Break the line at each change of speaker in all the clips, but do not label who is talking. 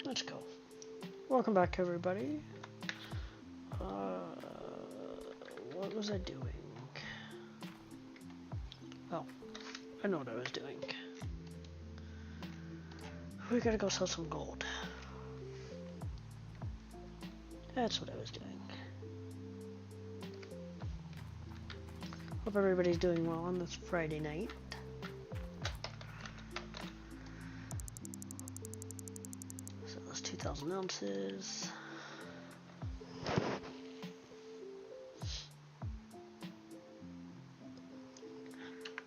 let's go. Welcome back, everybody. What was I doing? Oh, I know what I was doing. We gotta go sell some gold. That's what I was doing. Hope everybody's doing well on this Friday night. So that's 2,000 ounces.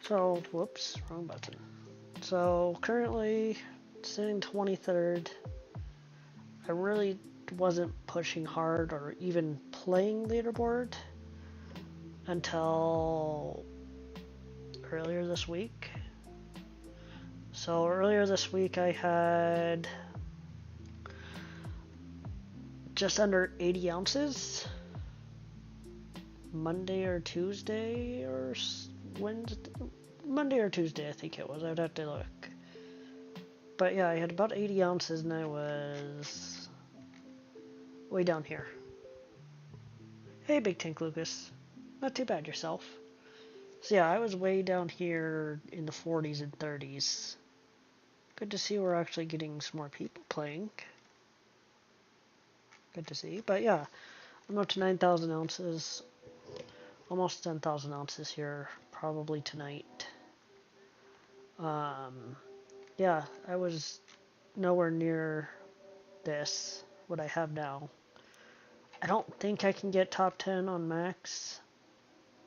So, whoops, wrong button. So, currently sitting 23rd. I really wasn't pushing hard or even playing leaderboard until earlier this week. So, earlier this week I had just under 80 ounces. Monday or Tuesday or Wednesday. Monday or Tuesday, I think it was. I'd have to look. But yeah, I had about 80 ounces and I was way down here. Hey, Big Tank Lucas. Not too bad yourself. So yeah, I was way down here in the 40s and 30s. Good to see we're actually getting some more people playing. Good to see. But yeah, I'm up to 9,000 ounces. Almost 10,000 ounces here, probably tonight. Yeah, I was nowhere near this, what I have now. I don't think I can get top 10 on max.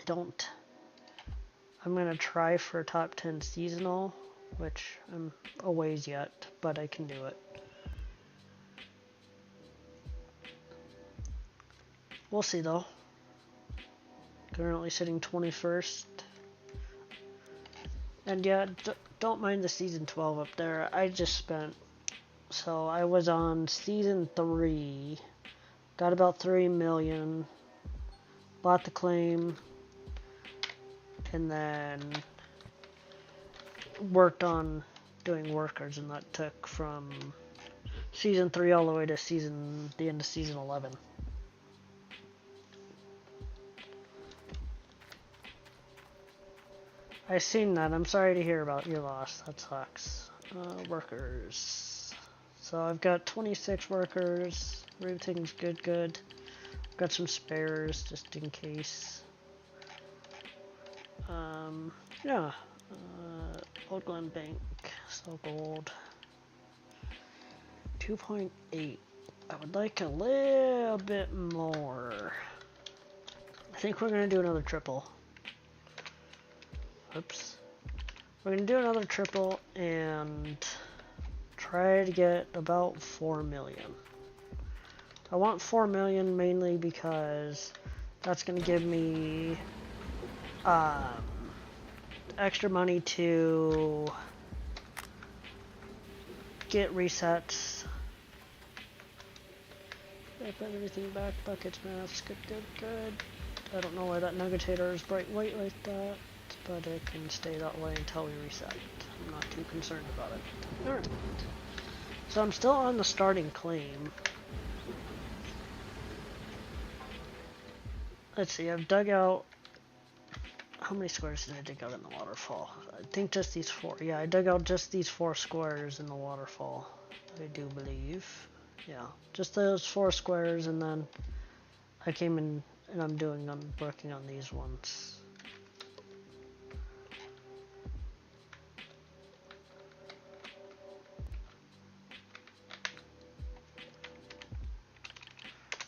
I don't. I'm going to try for top 10 seasonal, which I'm a ways yet, but I can do it. We'll see though. Currently sitting 21st. And yeah, don't mind the season 12 up there. I just spent, so I was on season 3, got about 3 million, bought the claim, and then worked on doing workers, and that took from season 3 all the way to the end of season 11. I seen that. I'm sorry to hear about your loss. That sucks. Workers. So I've got 26 workers. Everything's good. Got some spares just in case. Yeah. Old Glen Bank. So gold. 2.8. I would like a little bit more. I think we're gonna do another triple. Oops. We're going to do another triple and try to get about 4 million. I want 4 million mainly because that's going to give me extra money to get resets. I put everything back, buckets, masks, good. I don't know why that nuggetator is bright white like that, but it can stay that way until we reset. I'm not too concerned about it. Alright. So I'm still on the starting claim. Let's see, I've dug out... How many squares did I dig out in the waterfall? I think just these 4. Yeah, I dug out just these 4 squares in the waterfall. I do believe. Yeah, just those 4 squares, and then I came in and I'm working on these ones.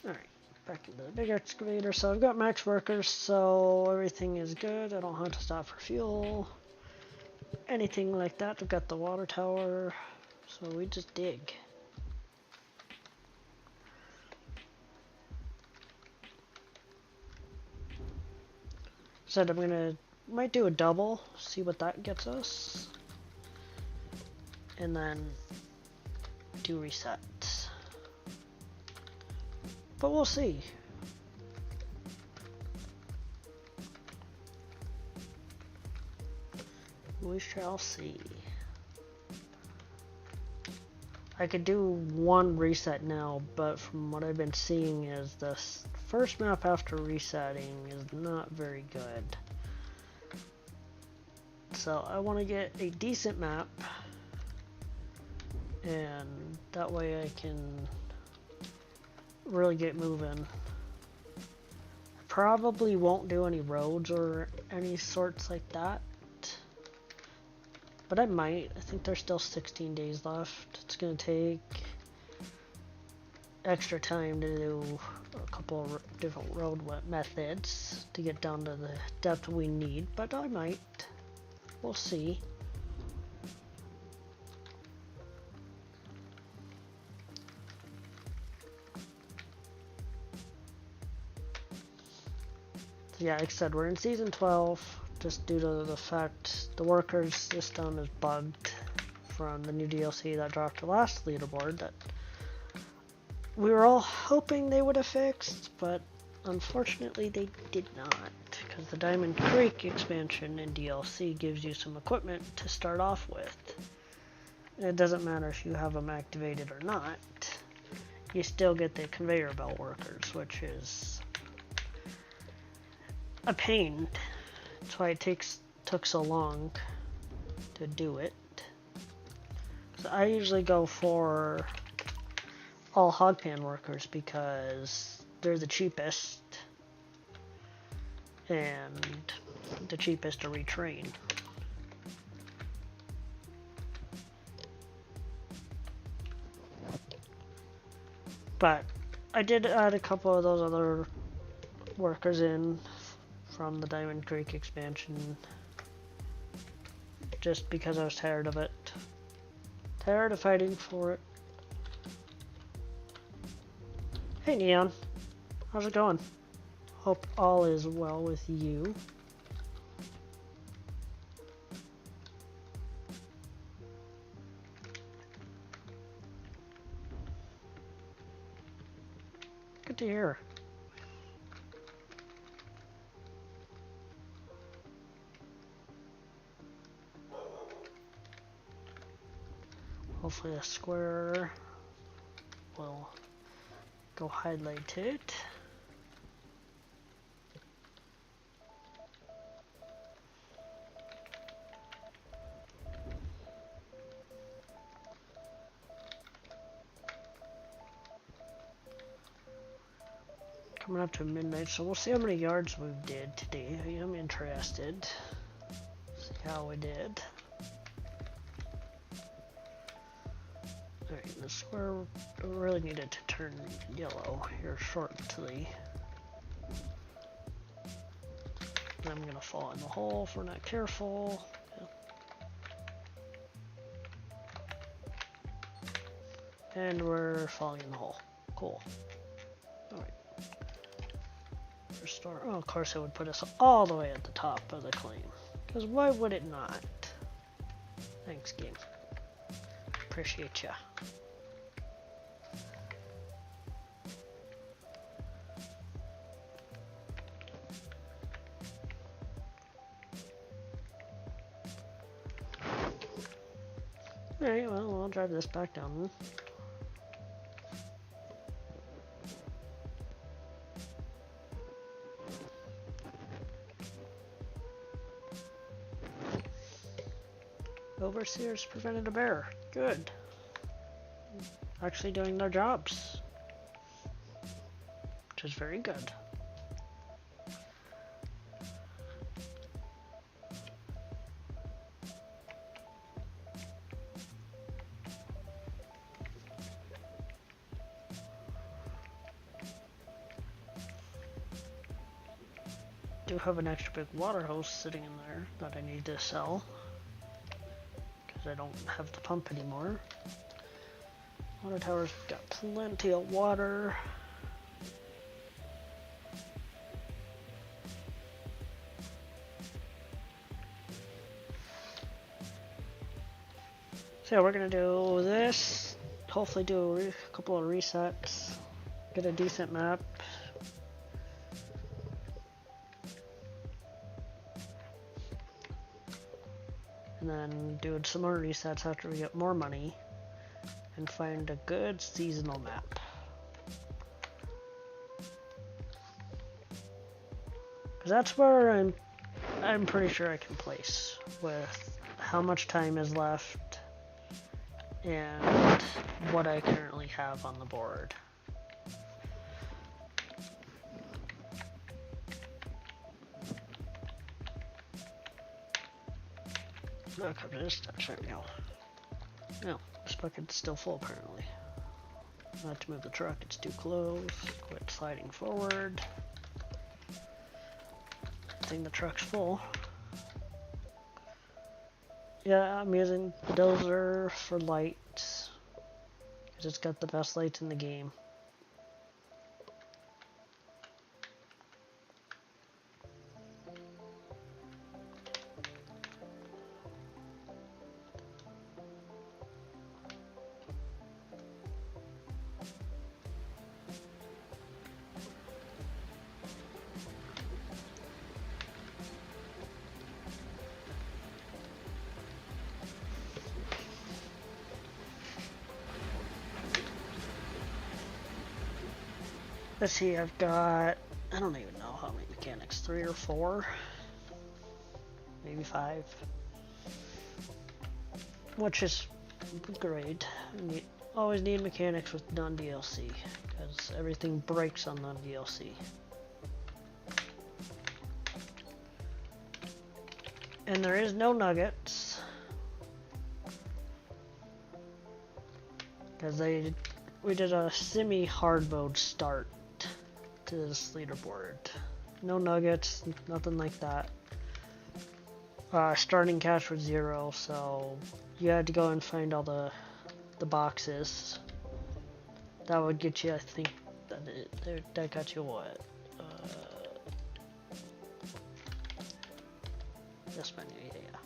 Alright, back into the big excavator. So I've got max workers, so everything is good. I don't have to stop for fuel. Anything like that. I've got the water tower, so we just dig. Said I might do a double, see what that gets us. And then do resets. But we'll see. We shall see. I could do one reset now, but from what I've been seeing is the first map after resetting is not very good. So I want to get a decent map, and that way I can really get moving. Probably won't do any roads or any sorts like that, but I might. I think there's still 16 days left. It's gonna take extra time to do a couple of different road methods to get down to the depth we need, but I might. We'll see. So yeah, like I said, we're in season 12, just due to the fact the workers system is bugged from the new DLC that dropped the last leaderboard that we were all hoping they would have fixed, but unfortunately they did not, because the Diamond Creek expansion in DLC gives you some equipment to start off with. And it doesn't matter if you have them activated or not, you still get the conveyor belt workers, which is a pain. That's why it took so long to do it. So I usually go for all hog pan workers because they're the cheapest and the cheapest to retrain. But I did add a couple of those other workers in from the Diamond Creek expansion just because I was tired of it. Tired of fighting for it. Hey Neon, how's it going? Hope all is well with you. Good to hear. Hopefully a square will go highlighted. Coming up to midnight, so we'll see how many yards we did today. I am interested. See how we did. Alright, the square really needed to turn yellow here shortly. I'm gonna fall in the hole if we're not careful. And we're falling in the hole. Cool. Alright. Restore. Oh, of course it would put us all the way at the top of the claim. Because why would it not? Thanks, game. Appreciate ya. Alright, well, I'll drive this back down then. Overseers prevented a bear. Good. Actually doing their jobs. Which is very good. Do have an extra big water hose sitting in there that I need to sell. I don't have the pump anymore. Water tower's got plenty of water. So yeah, we're gonna do this. Hopefully do a couple of resets. Get a decent map. And then do some more resets after we get more money. and find a good seasonal map. Because that's where I'm pretty sure I can place with how much time is left and what I currently have on the board. Look, I'm just right now. No, this bucket's still full apparently. Not to move the truck, it's too close. Quit sliding forward. I think the truck's full. Yeah, I'm using the dozer for lights, because it's got the best lights in the game. Let's see, I've got, I don't even know how many mechanics, 3 or 4, maybe 5, which is great. Always need mechanics with non-DLC, because everything breaks on non-DLC. And there is no nuggets, because we did a semi-hard mode start to this leaderboard. No nuggets, nothing like that. Starting cash was 0, so you had to go and find all the boxes. That would get you, I think, that got you what? This menu, yeah.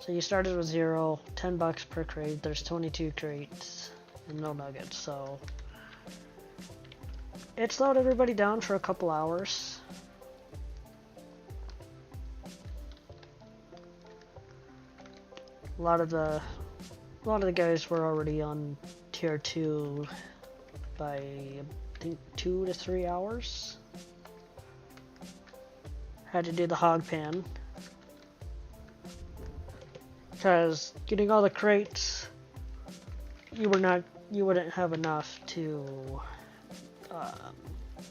So you started with 0, $10 per crate. There's 22 crates and no nuggets, so it slowed everybody down for a couple hours. A lot of the guys were already on tier 2 by, I think, 2 to 3 hours. Had to do the hog pan, because getting all the crates, you wouldn't have enough to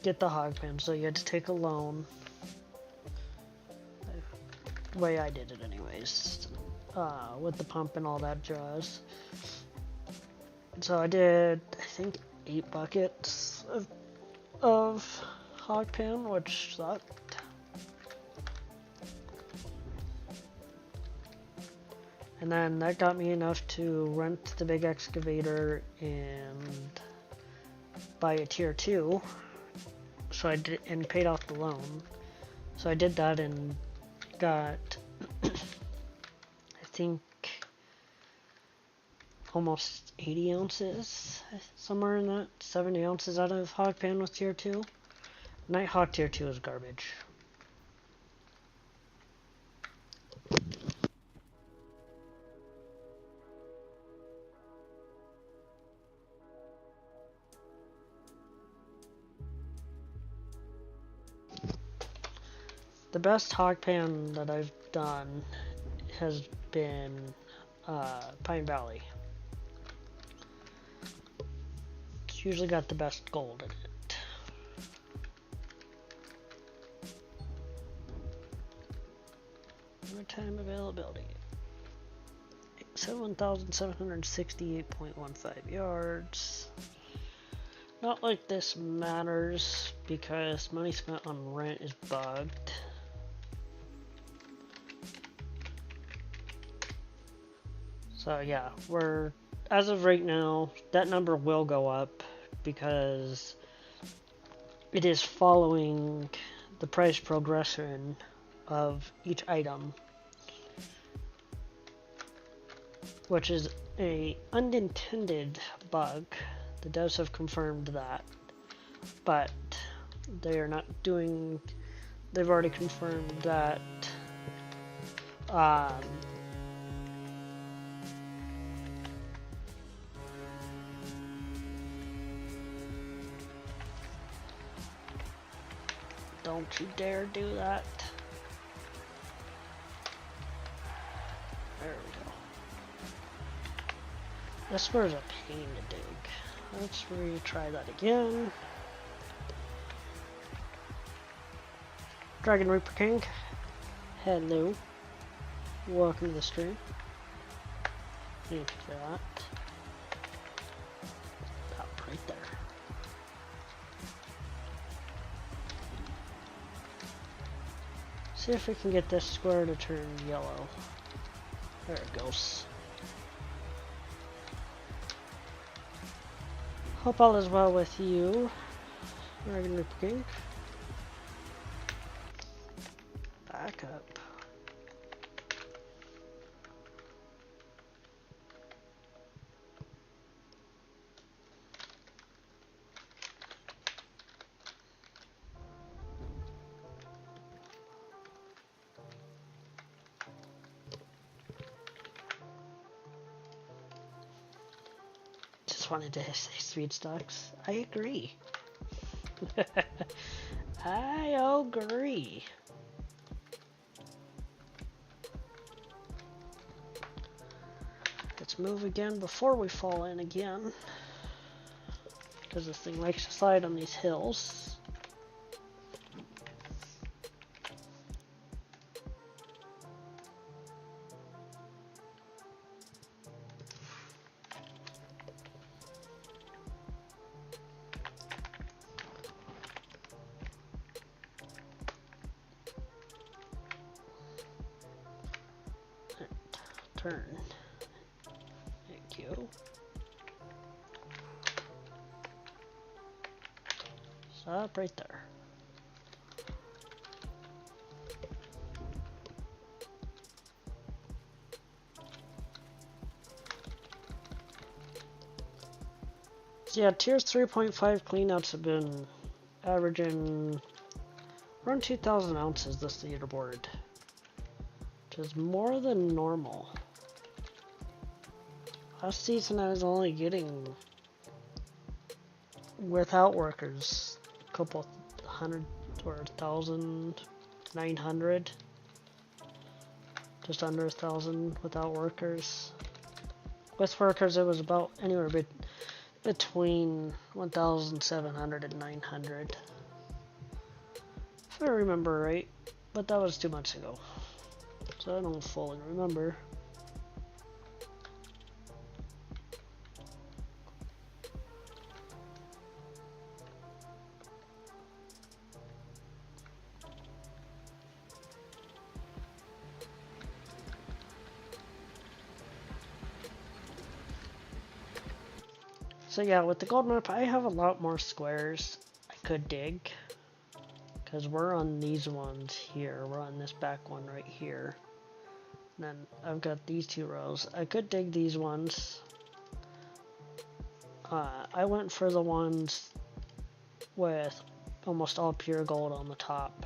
get the hog pan, so you had to take a loan. The way I did it anyways, with the pump and all that jazz. And so I did, I think, 8 buckets of hog pan, which sucked. And then that got me enough to rent the big excavator and buy a tier 2. So I did, and paid off the loan. So I did that and got, I think, almost 80 ounces, somewhere in that, 70 ounces out of hog pan with tier 2. Nighthawk tier 2 is garbage. The best hog pan that I've done has been Pine Valley. It's usually got the best gold in it. Time availability. 7,768.15 yards. Not like this matters, because money spent on rent is bugged. So yeah, as of right now, that number will go up, because it is following the price progression of each item, which is a unintended bug. The devs have confirmed that, but they are not doing, they've already confirmed that Don't you dare do that. There we go. This square is a pain to dig. Let's retry that again. Dragon Reaper King. Hello. Welcome to the stream. Thank you for that. About right there. See if we can get this square to turn yellow. There it goes. Hope all is well with you, Dragon Reaper King. Back up. Wanted to say sweet stocks. I agree. I agree. Let's move again before we fall in again. Because this thing likes to slide on these hills. Turn. Thank you. Stop right there. So yeah, tiers 3.5 cleanouts have been averaging around 2,000 ounces this leaderboard, which is more than normal. Last season I was only getting, without workers, a couple hundred or 1,900. Just under 1,000 without workers. With workers it was about anywhere between 1,700 and 900. If I remember right, but that was 2 months ago. So I don't fully remember. So yeah, with the gold map, I have a lot more squares I could dig. Because we're on these ones here. We're on this back one right here. And then I've got these 2 rows. I could dig these ones. I went for the ones with almost all pure gold on the top.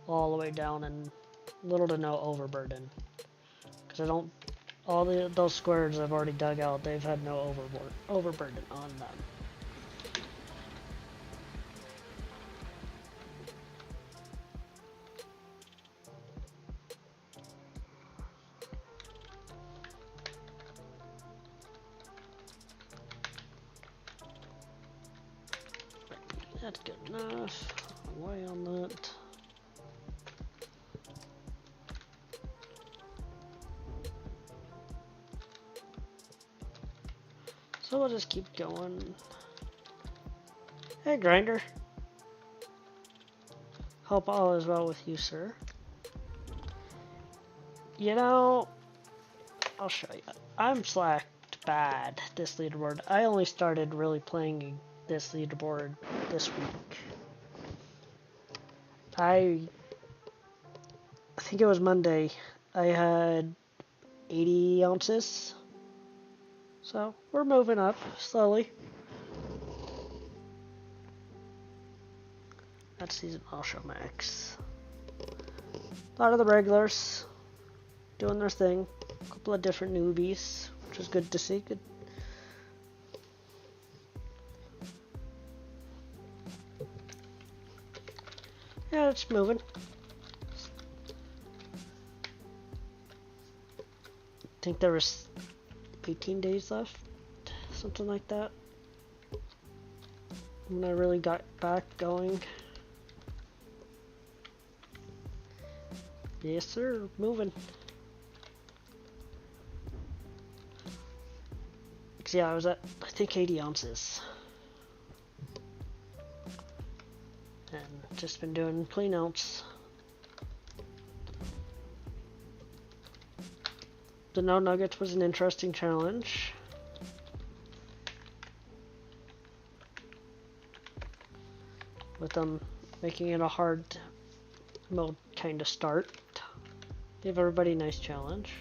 All the way down and little to no overburden. Because I don't... All those squares I've already dug out, they've had no overburden on them. That's good enough. Away on that. So we'll just keep going. Hey, Grinder. Hope all is well with you, sir. You know, I'll show you. I'm slacked bad this leaderboard. I only started really playing this leaderboard this week. I think it was Monday. I had 80 ounces. So, we're moving up, slowly. That's season Ultra Max. A lot of the regulars doing their thing. A couple of different newbies, which is good to see. Good. Yeah, it's moving. I think there was 18 days left, something like that, when I really got back going. Yes, sir, moving. Cause yeah, I was at, I think, 80 ounces. And just been doing clean outs. The no nuggets was an interesting challenge. With them making it a hard mode kind of start. Give everybody a nice challenge.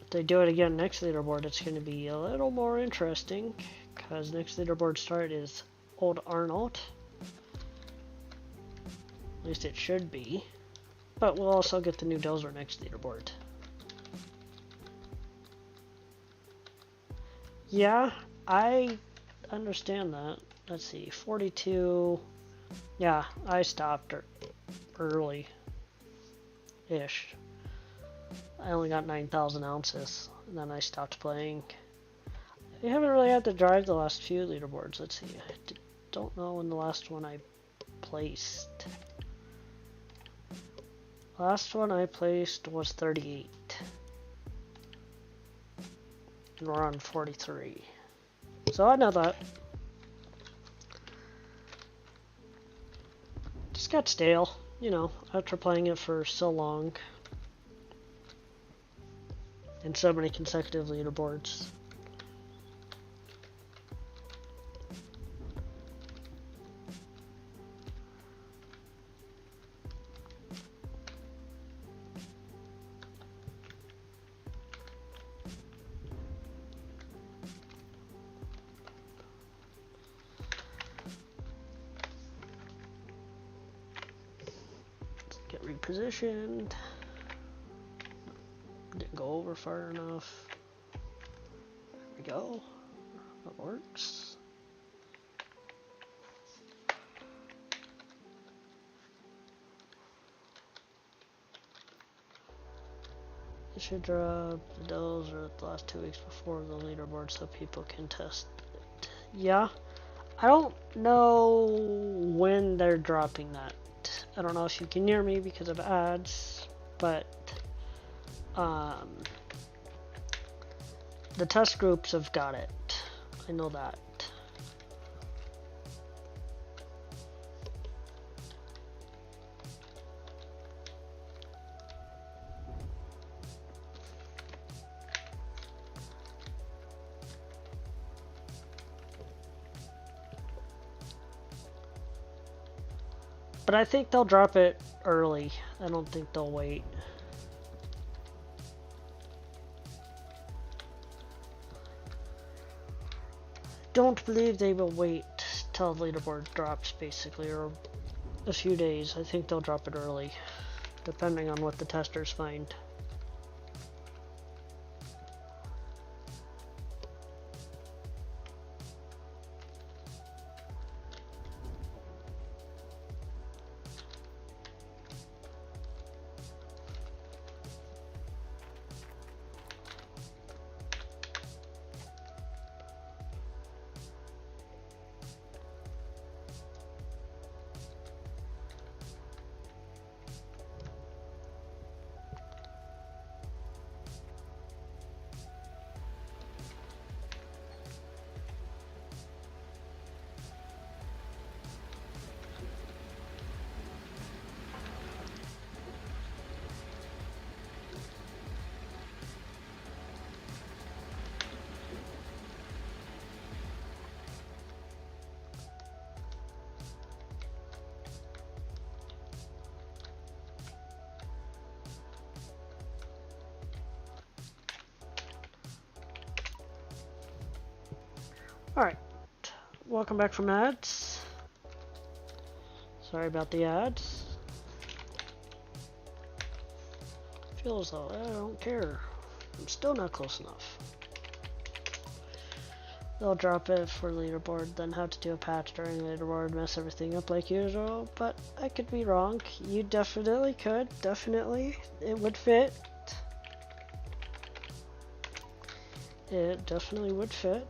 If they do it again next leaderboard, it's going to be a little more interesting. Because next leaderboard start is Old Arnold. At least it should be. But we'll also get the new Dozer next leaderboard. Yeah, I understand that. Let's see, 42. Yeah, I stopped early-ish. I only got 9,000 ounces, and then I stopped playing. I haven't really had to drive the last few leaderboards. Let's see, I don't know when the last one I placed. Last one I placed was 38. And we're on 43. So I know that. Just got stale, you know, after playing it for so long. And so many consecutive leaderboards. Get repositioned. Didn't go over far enough. There we go. That works. You should drop the Dozer the last 2 weeks before the leaderboard so people can test it. Yeah. I don't know when they're dropping that. I don't know if you can hear me because of ads, but the test groups have got it. I know that. But I think they'll drop it early. I don't think they'll wait. Don't believe they will wait till the leaderboard drops, basically, or a few days. I think they'll drop it early, depending on what the testers find. Alright, welcome back from ads. Sorry about the ads. Feels though, I don't care. I'm still not close enough. they'll drop it for leaderboard, then have to do a patch during leaderboard, mess everything up like usual, but I could be wrong. You definitely could, definitely. It would fit. It definitely would fit.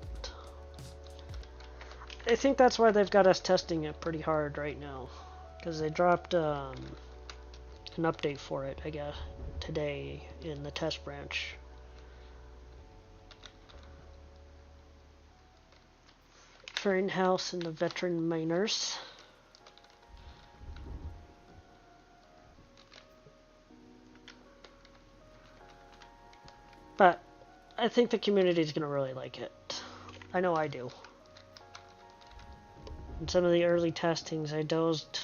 I think that's why they've got us testing it pretty hard right now, because they dropped an update for it, I guess, today in the test branch. Train house and the veteran miners. But I think the community is going to really like it. I know I do. In some of the early testings, I dozed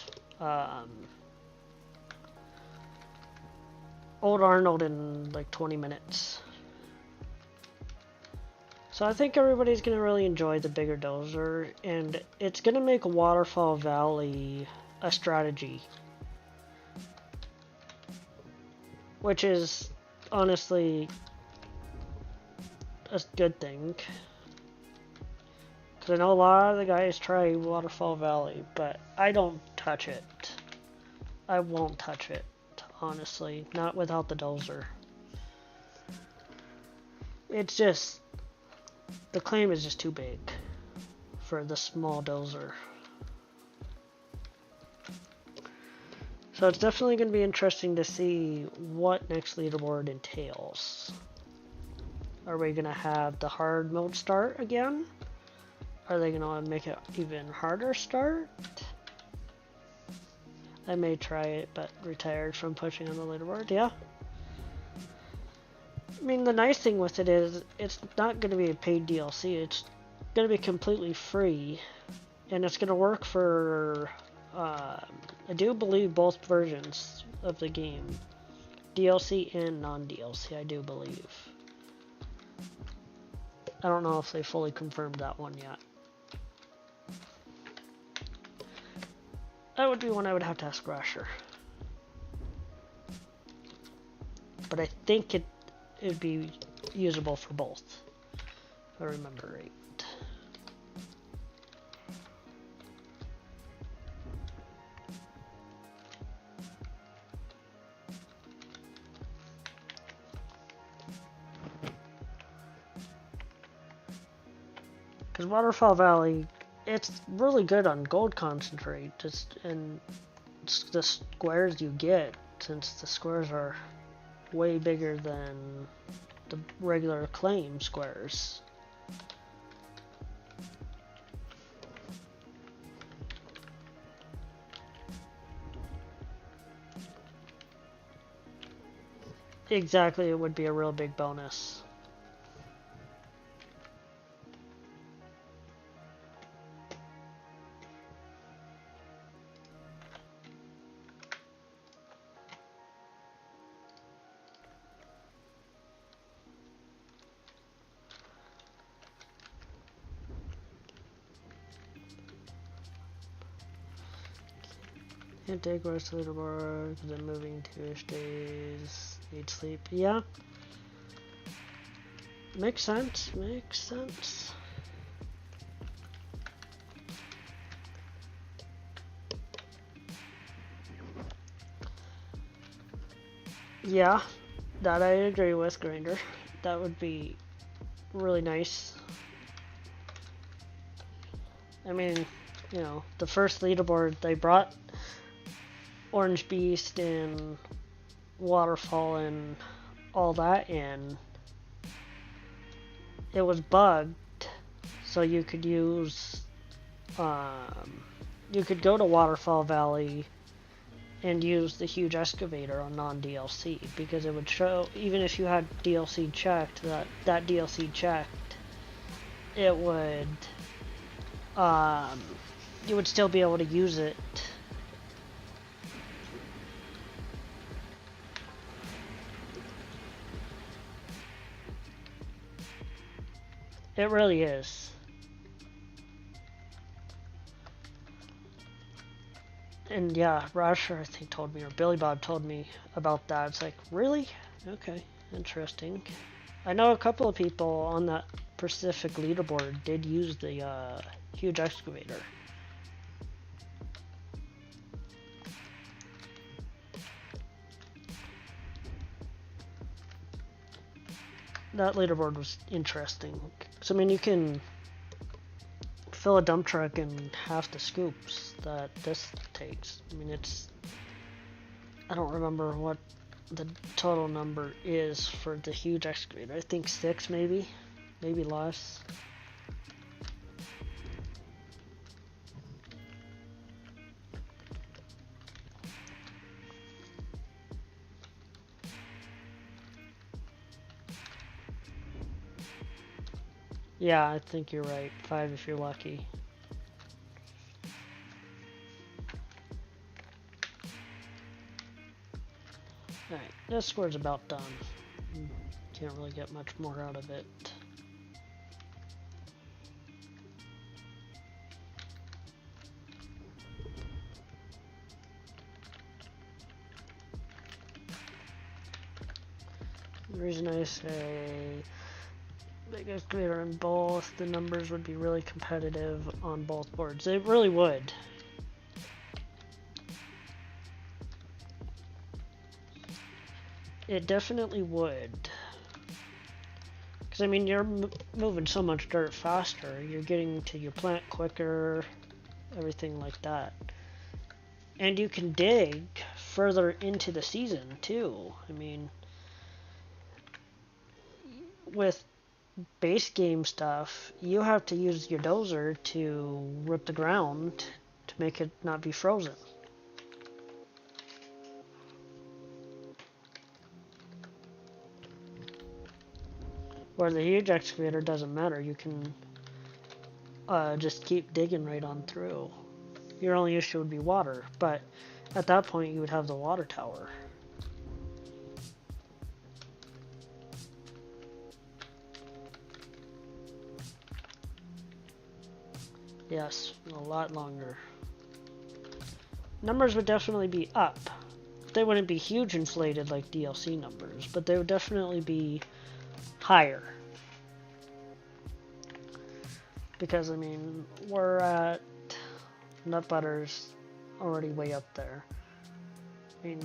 Old Arnold in like 20 minutes. So I think everybody's going to really enjoy the bigger dozer, and it's going to make Waterfall Valley a strategy. Which is honestly a good thing. Because I know a lot of the guys try Waterfall Valley, but I don't touch it. I won't touch it, honestly. Not without the dozer. It's just... the claim is just too big for the small dozer. So it's definitely going to be interesting to see what next leaderboard entails. Are we going to have the hard mode start again? Are they going to make it even harder start? I may try it, but retired from pushing on the leaderboard, yeah. I mean, the nice thing with it is, it's not going to be a paid DLC, it's going to be completely free, and it's going to work for, I do believe, both versions of the game. DLC and non-DLC, I do believe. I don't know if they fully confirmed that one yet. That would be one I would have to ask Rasher. But I think it'd be usable for both, if I remember right. Because Waterfall Valley, it's really good on gold concentrate, and the squares you get, since the squares are way bigger than the regular claim squares. Exactly, it would be a real big bonus. Can't take rest leaderboard because I'm moving 2-ish days. Need sleep. Yeah. Makes sense. Makes sense. Yeah. That I agree with, Grinder. That would be really nice. I mean, you know, the first leaderboard they brought Orange Beast and Waterfall and all that in. It was bugged, so you could use, you could go to Waterfall Valley and use the huge excavator on non-DLC, because it would show, even if you had DLC checked, that DLC checked, it would, you would still be able to use it. It really is. And yeah, Rasher, I think, told me, or Billy Bob told me about that. It's like, really? Okay, interesting. I know a couple of people on that Pacific leaderboard did use the huge excavator. That leaderboard was interesting. So I mean, you can fill a dump truck in half the scoops that this takes. I mean, it's... I don't remember what the total number is for the huge excavator. I think 6 maybe less. Yeah, I think you're right. 5 if you're lucky. Alright, this score's about done. Can't really get much more out of it. The reason I say big excavator on both, the numbers would be really competitive on both boards. They really would. It definitely would. Because, I mean, you're moving so much dirt faster. You're getting to your plant quicker, everything like that. And you can dig further into the season, too. I mean, with base game stuff, you have to use your dozer to rip the ground to make it not be frozen. Where the huge excavator doesn't matter, you can just keep digging right on through. Your only issue would be water, but at that point you would have the water tower. Yes, a lot longer. Numbers would definitely be up. They wouldn't be huge inflated like DLC numbers, but they would definitely be higher. Because, I mean, we're at nut butter's already way up there. I mean,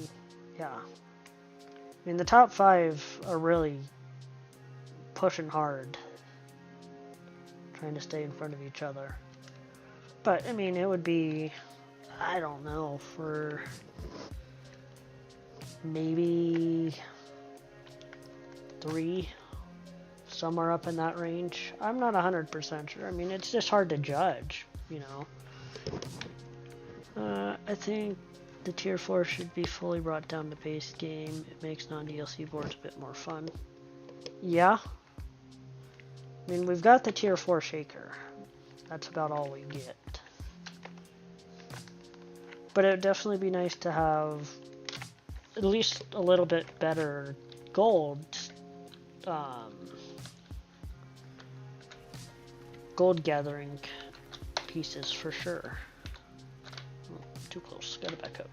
yeah. I mean, the top 5 are really pushing hard, trying to stay in front of each other. But, I mean, it would be, I don't know, for maybe 3, somewhere up in that range. I'm not 100% sure. I mean, it's just hard to judge, you know. I think the tier 4 should be fully brought down to base game. It makes non-DLC boards a bit more fun. Yeah. I mean, we've got the tier 4 shaker. That's about all we get. But it would definitely be nice to have at least a little bit better gold. Gold gathering pieces for sure. Oh, too close. Gotta back up.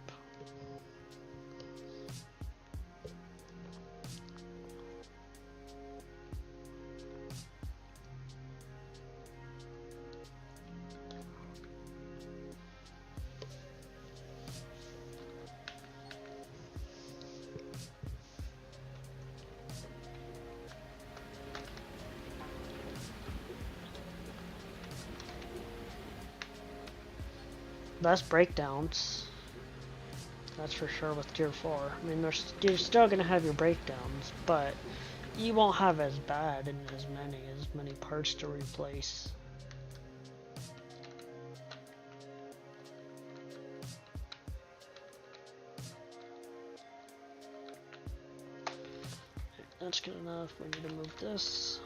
Less breakdowns. That's for sure with tier 4. I mean, you're still gonna have your breakdowns, but you won't have as bad and as many parts to replace. That's good enough. We need to move this.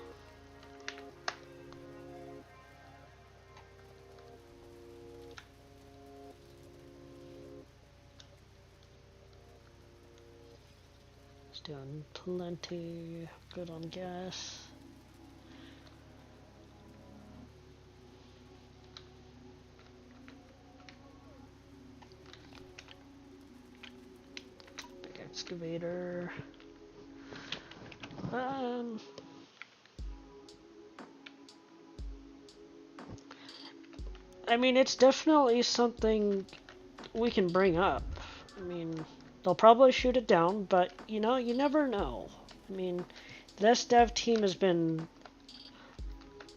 Doing plenty good on gas. Big excavator. I mean, it's definitely something we can bring up. I mean, they'll probably shoot it down, but, you know, you never know. I mean, this dev team has been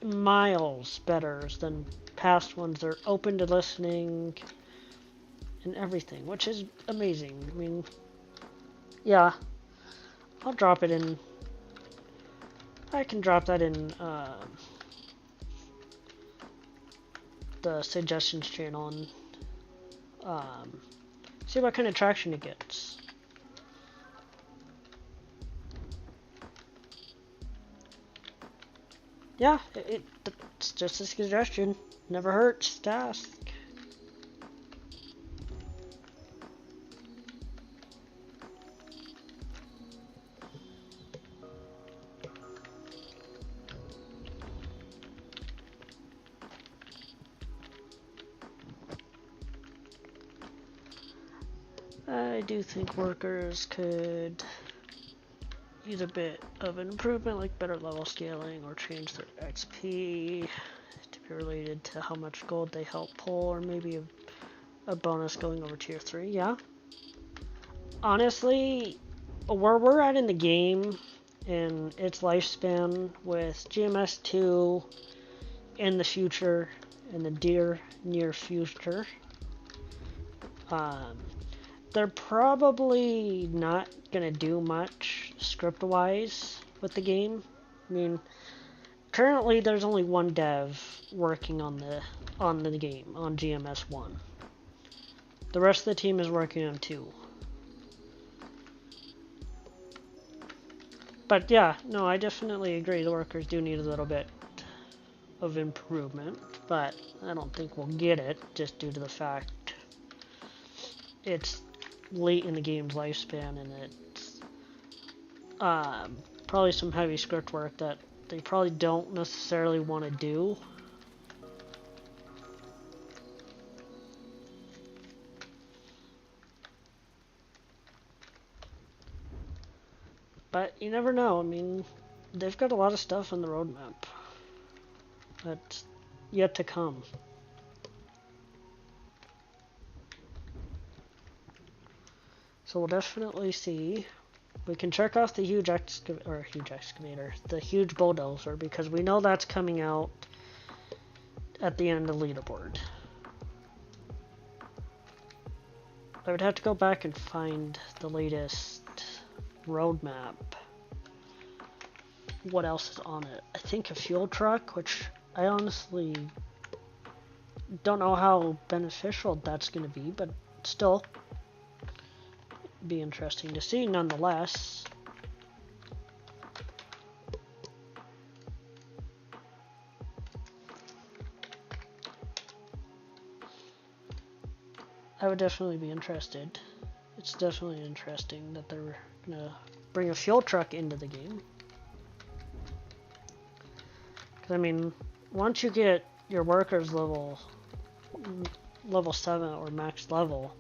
miles better than past ones. They're open to listening and everything, which is amazing. I mean, yeah, I'll drop it in. I can drop that in the suggestions channel and see what kind of traction it gets. Yeah, it's just a suggestion. Never hurts to ask. I do think workers could use a bit of an improvement, like better level scaling, or change their XP to be related to how much gold they help pull, or maybe a bonus going over tier 3. Yeah. Honestly, where we're at in the game and its lifespan with GMS 2 in the future, in the near future, they're probably not gonna do much script-wise with the game. I mean, currently there's only one dev working on the game on GMS 1. The rest of the team is working on 2. But yeah, no, I definitely agree. The workers do need a little bit of improvement, but I don't think we'll get it just due to the fact it's late in the game's lifespan and it's probably some heavy script work that they probably don't necessarily want to do. But you never know. I mean, they've got a lot of stuff on the roadmap that's yet to come. So we'll definitely see. We can check off the huge excavator, the huge bulldozer, because we know that's coming out at the end of the leaderboard. I would have to go back and find the latest roadmap. What else is on it? I think a fuel truck, which I honestly don't know how beneficial that's going to be, but still be interesting to see nonetheless. I would definitely be interested. It's definitely interesting that they're gonna bring a fuel truck into the game. Because I mean, once you get your workers level 7 or max level,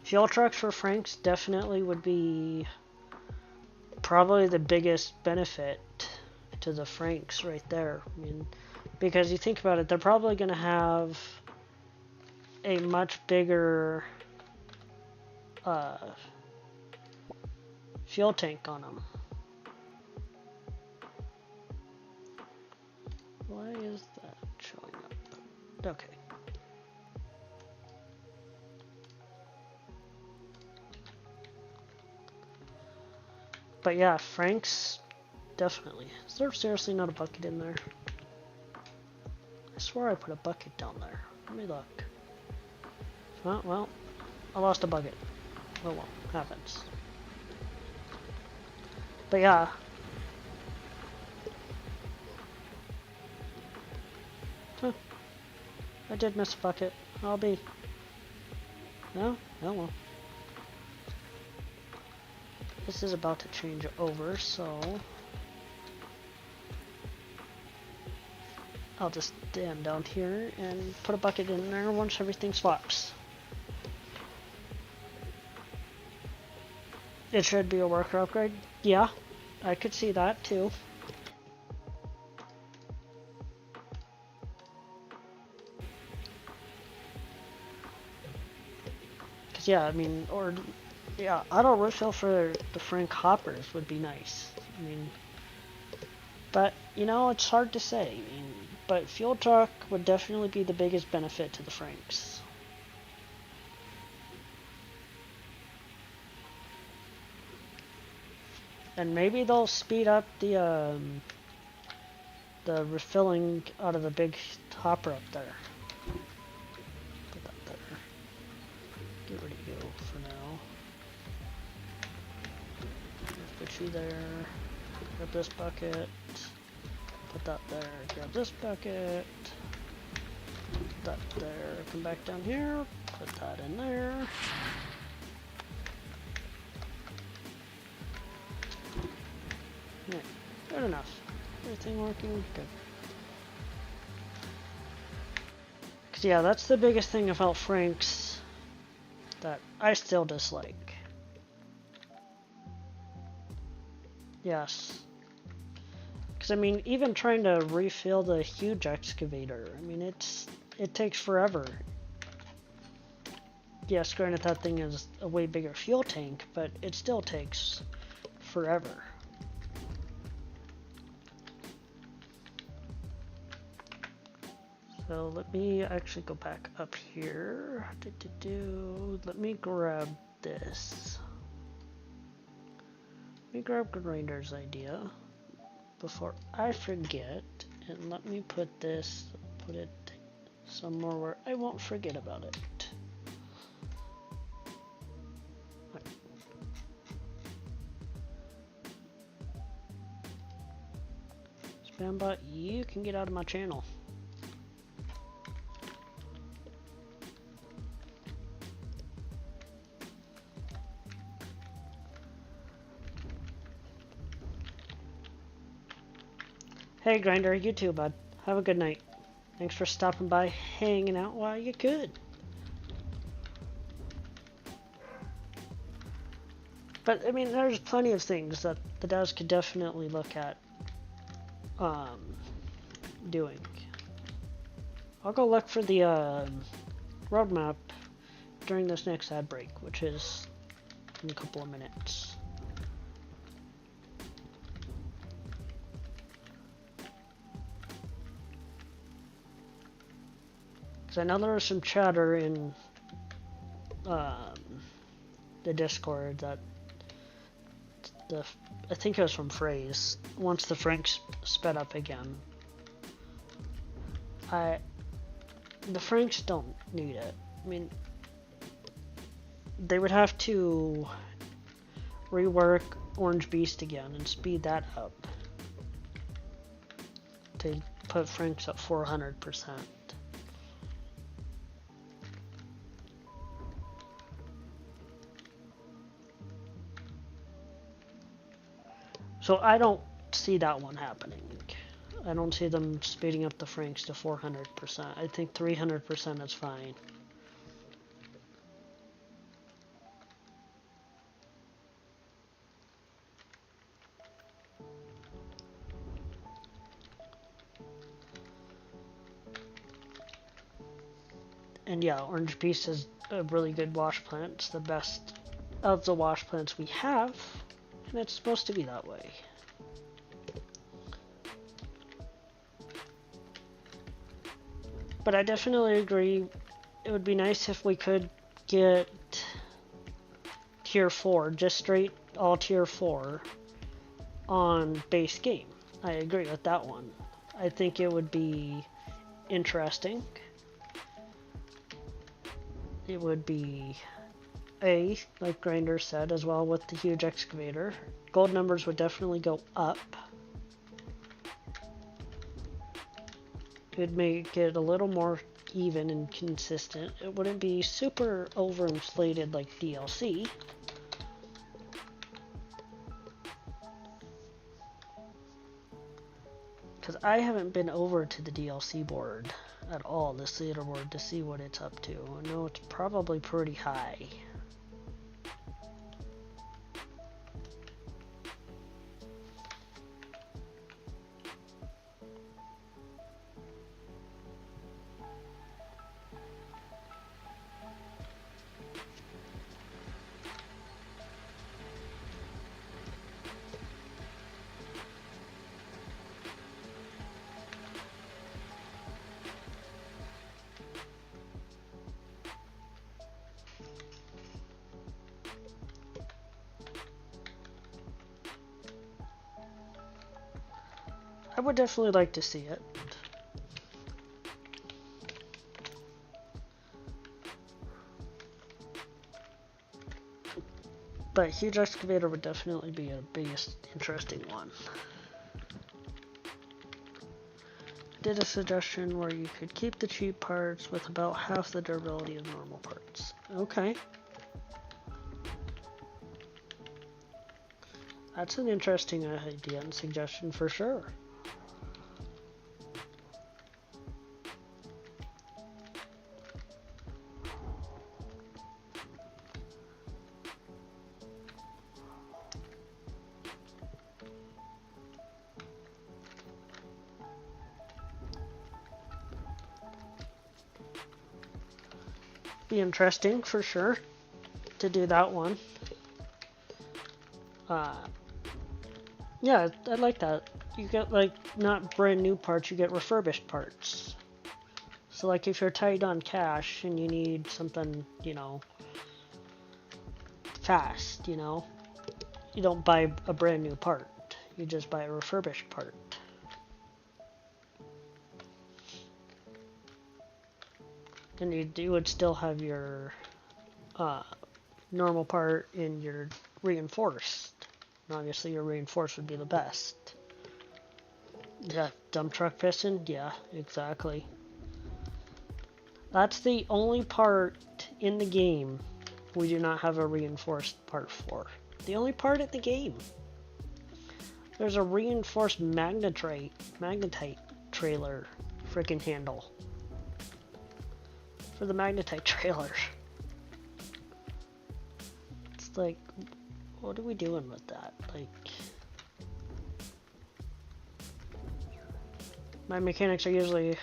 fuel trucks for Franks definitely would be probably the biggest benefit to the Franks right there. I mean, because you think about it, they're probably going to have a much bigger fuel tank on them. Why is that showing up? Okay. But yeah, Franks, definitely. Is there seriously not a bucket in there? I swear I put a bucket down there. Let me look. Oh, well, I lost a bucket. Oh well, happens. But yeah. Huh. I did miss a bucket. I'll be. No? Oh well. This is about to change over, so I'll just stand down here and put a bucket in there once everything swaps. It should be a worker upgrade. Yeah, I could see that too. yeah, I mean, or yeah, auto refill for the Frank hoppers would be nice. I mean, but you know, it's hard to say. I mean, but fuel truck would definitely be the biggest benefit to the Franks. And maybe they'll speed up the refilling out of the big hopper up there. Put that there. Get rid of you for now. Put you there. Grab this bucket. Put that there. Grab this bucket. Put that there. Come back down here. Put that in there. Yeah, good enough. Everything working good. Cause yeah, that's the biggest thing about Franks that I still dislike. Yes. Because I mean, even trying to refill the huge excavator, I mean, it takes forever. Yes, granted that thing is a way bigger fuel tank, but it still takes forever. So let me actually go back up here. Let me grab this. Let me grab Grinder's idea before I forget, and let me put it somewhere where I won't forget about it. Right. Spambot, you can get out of my channel. Hey Grinder, you too, bud. Have a good night. Thanks for stopping by, hanging out while you could. But I mean, there's plenty of things that the devs could definitely look at doing. I'll go look for the roadmap during this next ad break, which is in a couple of minutes. I know there was some chatter in the Discord that I think it was from Phrase, once the Franks sped up again. The Franks don't need it. I mean, they would have to rework Orange Beast again and speed that up to put Franks at 400%. So I don't see that one happening. I don't see them speeding up the Franks to 400%. I think 300% is fine. And yeah, Orange Beast is a really good wash plant. It's the best of the wash plants we have. And it's supposed to be that way. But I definitely agree, it would be nice if we could get tier 4, just straight all tier 4 on base game. I agree with that one. I think it would be interesting. It would be like Grinder said, as well with the huge excavator. Gold numbers would definitely go up. It would make it a little more even and consistent. It wouldn't be super overinflated like DLC. Because I haven't been over to the DLC board at all, this leaderboard, to see what it's up to. I know it's probably pretty high. would definitely like to see it. But huge excavator would definitely be a biggest interesting one. Did a suggestion where you could keep the cheap parts with about half the durability of normal parts. Okay. That's an interesting idea and suggestion for sure. Be interesting for sure to do that one. Yeah, I like that. You get like not brand new parts, you get refurbished parts. So like if you're tight on cash and you need something, you know, fast, you know, you don't buy a brand new part. You just buy a refurbished part. And you would still have your normal part in your reinforced. And obviously your reinforced would be the best. Yeah, dump truck piston? Yeah, exactly. That's the only part in the game we do not have a reinforced part for. The only part in the game. There's a reinforced magnetite trailer freaking handle. For the magnetite trailer. It's like, what are we doing with that? Like, my mechanics are usually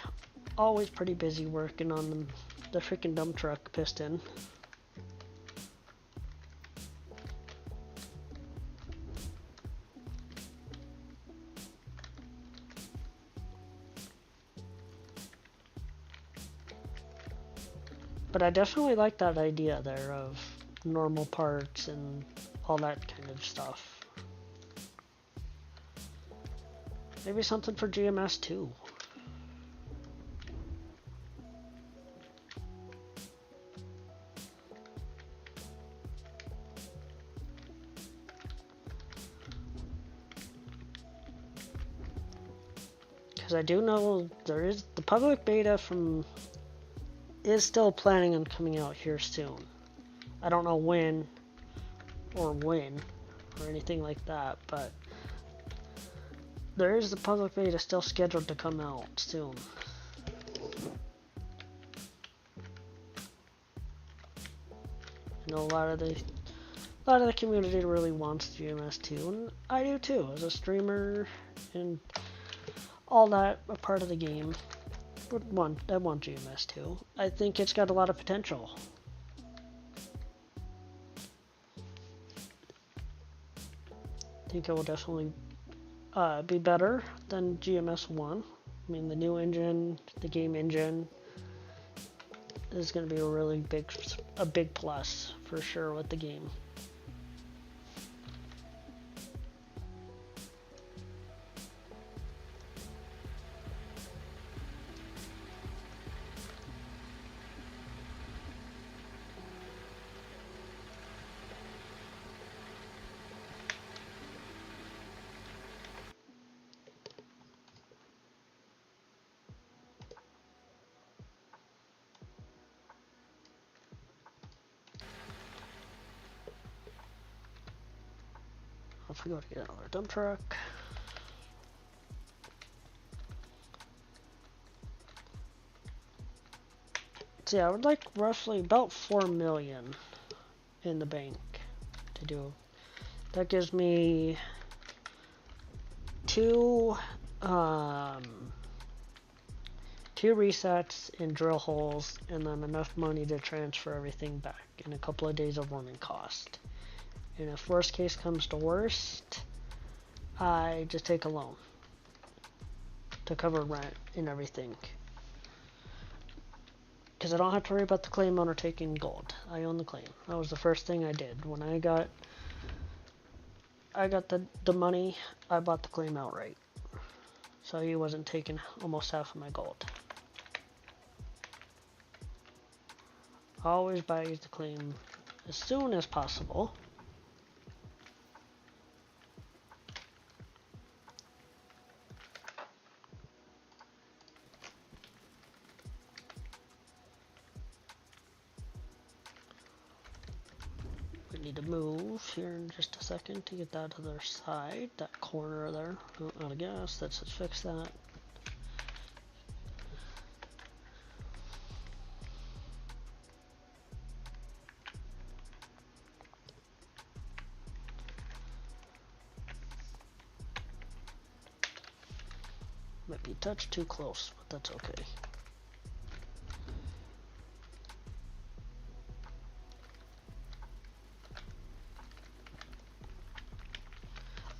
always pretty busy working on the freaking dump truck piston. But I definitely like that idea there of normal parts and all that kind of stuff. Maybe something for GMS too. Because I do know there is the public beta is still planning on coming out here soon. I don't know when or anything like that, but there is the public beta still scheduled to come out soon. I know a lot of the community really wants GMS2, and I do too, as a streamer and all that, a part of the game. I want GMS2. I think it's got a lot of potential. I think it will definitely be better than GMS1. I mean, the new engine, the game engine, is going to be a big plus for sure with the game. If we go to get another dump truck. So yeah, I would like roughly about 4 million in the bank to do. That gives me two resets and drill holes, and then enough money to transfer everything back in a couple of days of running cost. And if worst case comes to worst, I just take a loan to cover rent and everything. Because I don't have to worry about the claim owner taking gold. I own the claim. That was the first thing I did. When I got the money, I bought the claim outright. So he wasn't taking almost half of my gold. Always buy the claim as soon as possible. We need to move here in just a second to get that other side, that corner there. Oh, out of gas, let's just fix that. Might be a touch too close, but that's okay.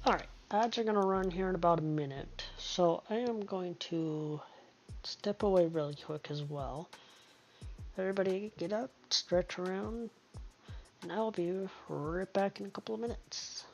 Alright, ads are going to run here in about a minute, so I am going to step away really quick as well. Everybody get up, stretch around, and I'll be right back in a couple of minutes.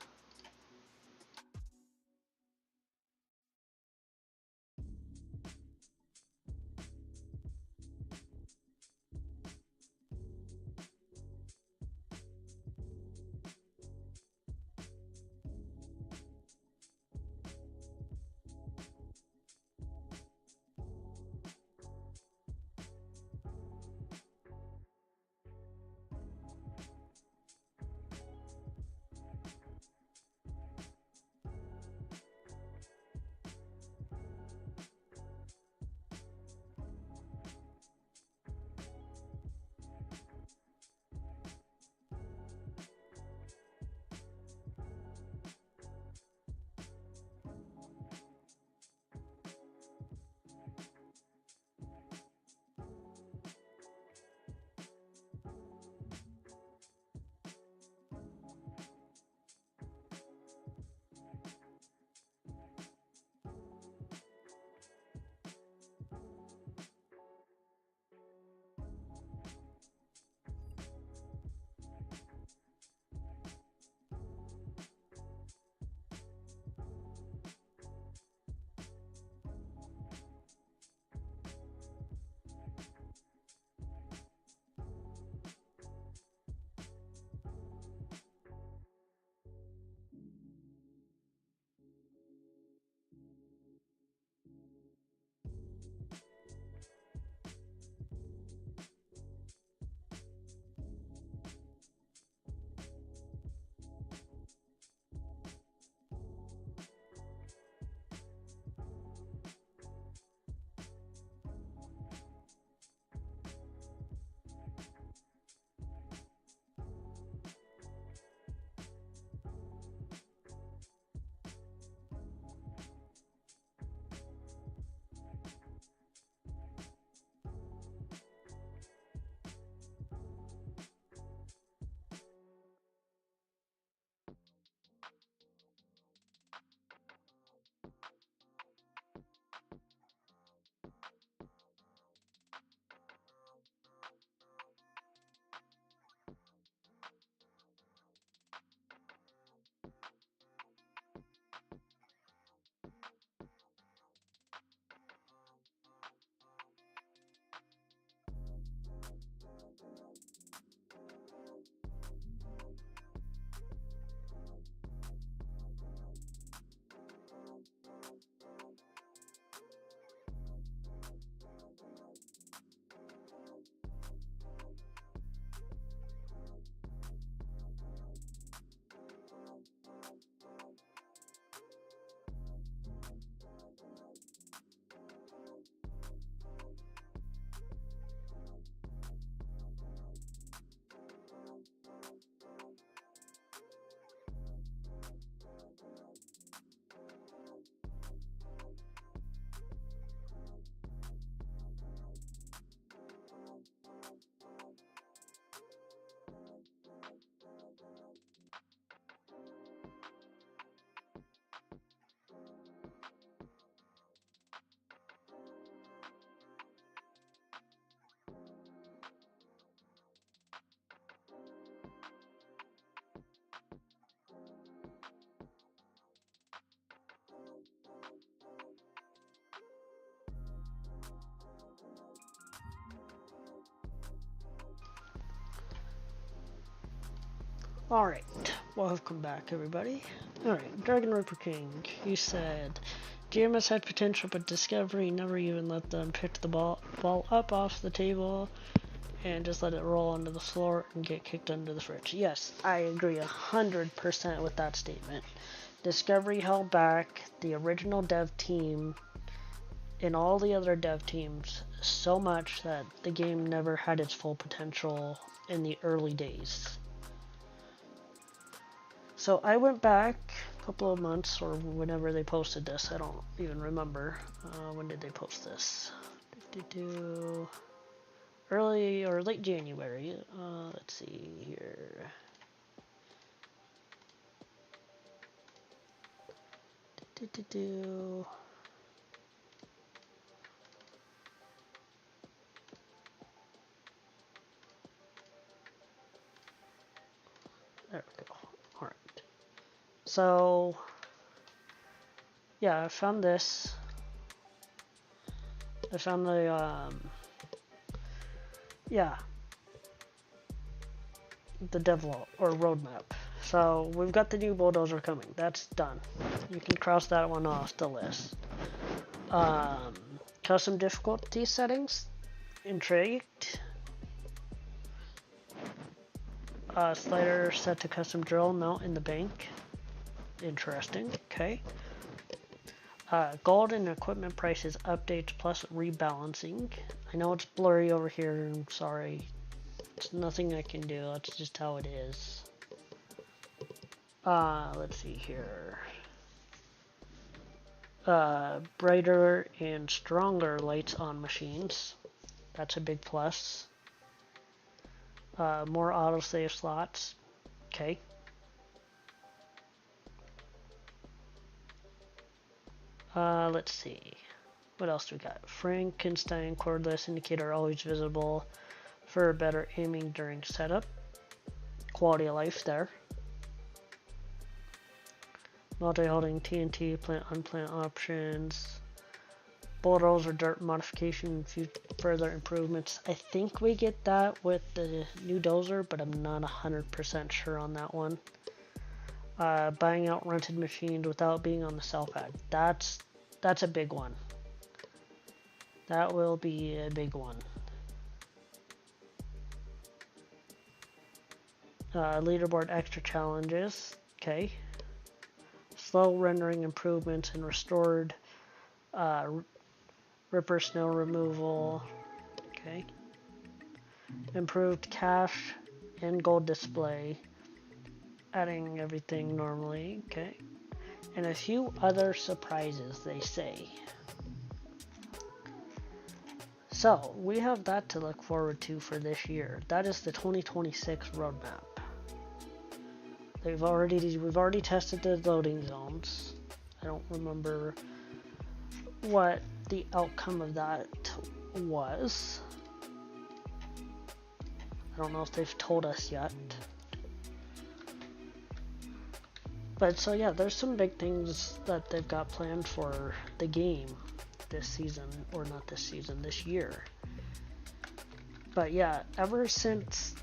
Alright, welcome back everybody. Alright, Dragon Ripper King, you said GMS had potential but Discovery never even let them pick the ball up off the table and just let it roll onto the floor and get kicked under the fridge. Yes, I agree 100% with that statement. Discovery held back the original dev team and all the other dev teams so much that the game never had its full potential in the early days. So I went back a couple of months or whenever they posted this. I don't even remember. When did they post this? Early or late January. Let's see here. There we go. Alright. So, yeah, I found this. I found the, the devlog or roadmap. So, we've got the new bulldozer coming. That's done. You can cross that one off the list. Custom difficulty settings. Intrigued. Slider set to custom drill mount in the bank. Interesting. Okay. Gold and equipment prices updates plus rebalancing. I know it's blurry over here. I'm sorry. It's nothing I can do. That's just how it is. Let's see here. Brighter and stronger lights on machines. That's a big plus. More autosave slots. Okay. Let's see. What else do we got? Frankenstein cordless indicator always visible for better aiming during setup. Quality of life there. Multi-holding TNT, plant unplant options. Bulldozer dirt modification, further improvements. I think we get that with the new dozer, but I'm not 100% sure on that one. Buying out rented machines without being on the sell pad. That's a big one. That will be a big one. Leaderboard extra challenges. Okay. Slow rendering improvements and restored Ripper snow removal. Okay. Improved cash and gold display. Adding everything normally. Okay. And a few other surprises, they say. So, we have that to look forward to for this year. That is the 2026 roadmap. We've already tested the loading zones. I don't remember what the outcome of that was. I don't know if they've told us yet. But so yeah, there's some big things that they've got planned for the game this season, or not this season, this year. But yeah, ever since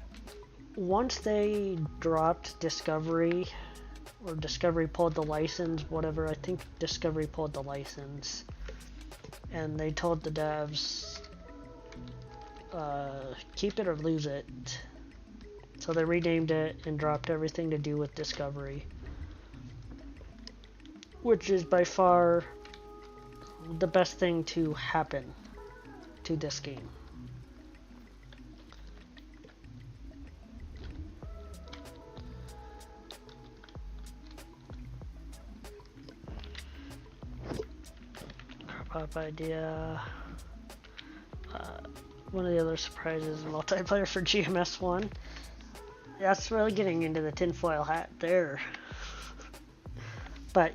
once they dropped Discovery, or Discovery pulled the license, whatever, I think Discovery pulled the license, and they told the devs, keep it or lose it. So they renamed it and dropped everything to do with Discovery, which is by far the best thing to happen to this game. Pop idea. One of the other surprises, multiplayer for GMS 1. That's really getting into the tinfoil hat there. But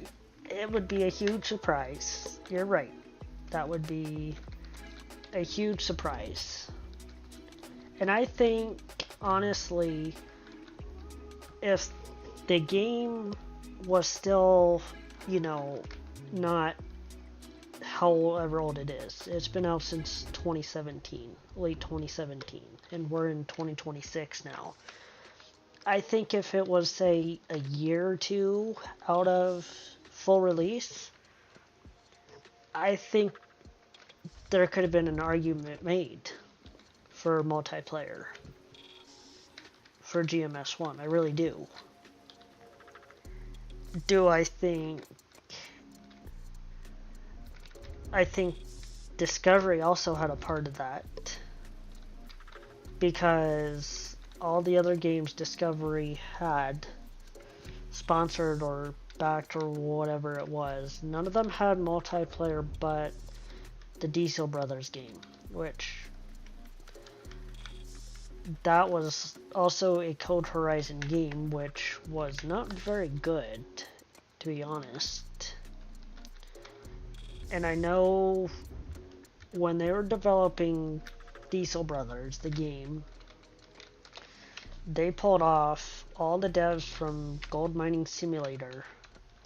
it would be a huge surprise. You're right. That would be a huge surprise. And I think, honestly, if the game was still, you know, not however old it is. It's been out since 2017, late 2017, and we're in 2026 now. I think if it was, say, a year or two out of full release, I think there could have been an argument made for multiplayer for GMS1. I really do. I think Discovery also had a part of that, because all the other games Discovery had sponsored or backed or whatever it was, none of them had multiplayer but the Diesel Brothers game, which that was also a Code Horizon game, which was not very good, to be honest. And I know when they were developing Diesel Brothers, the game, they pulled off all the devs from Gold Mining Simulator,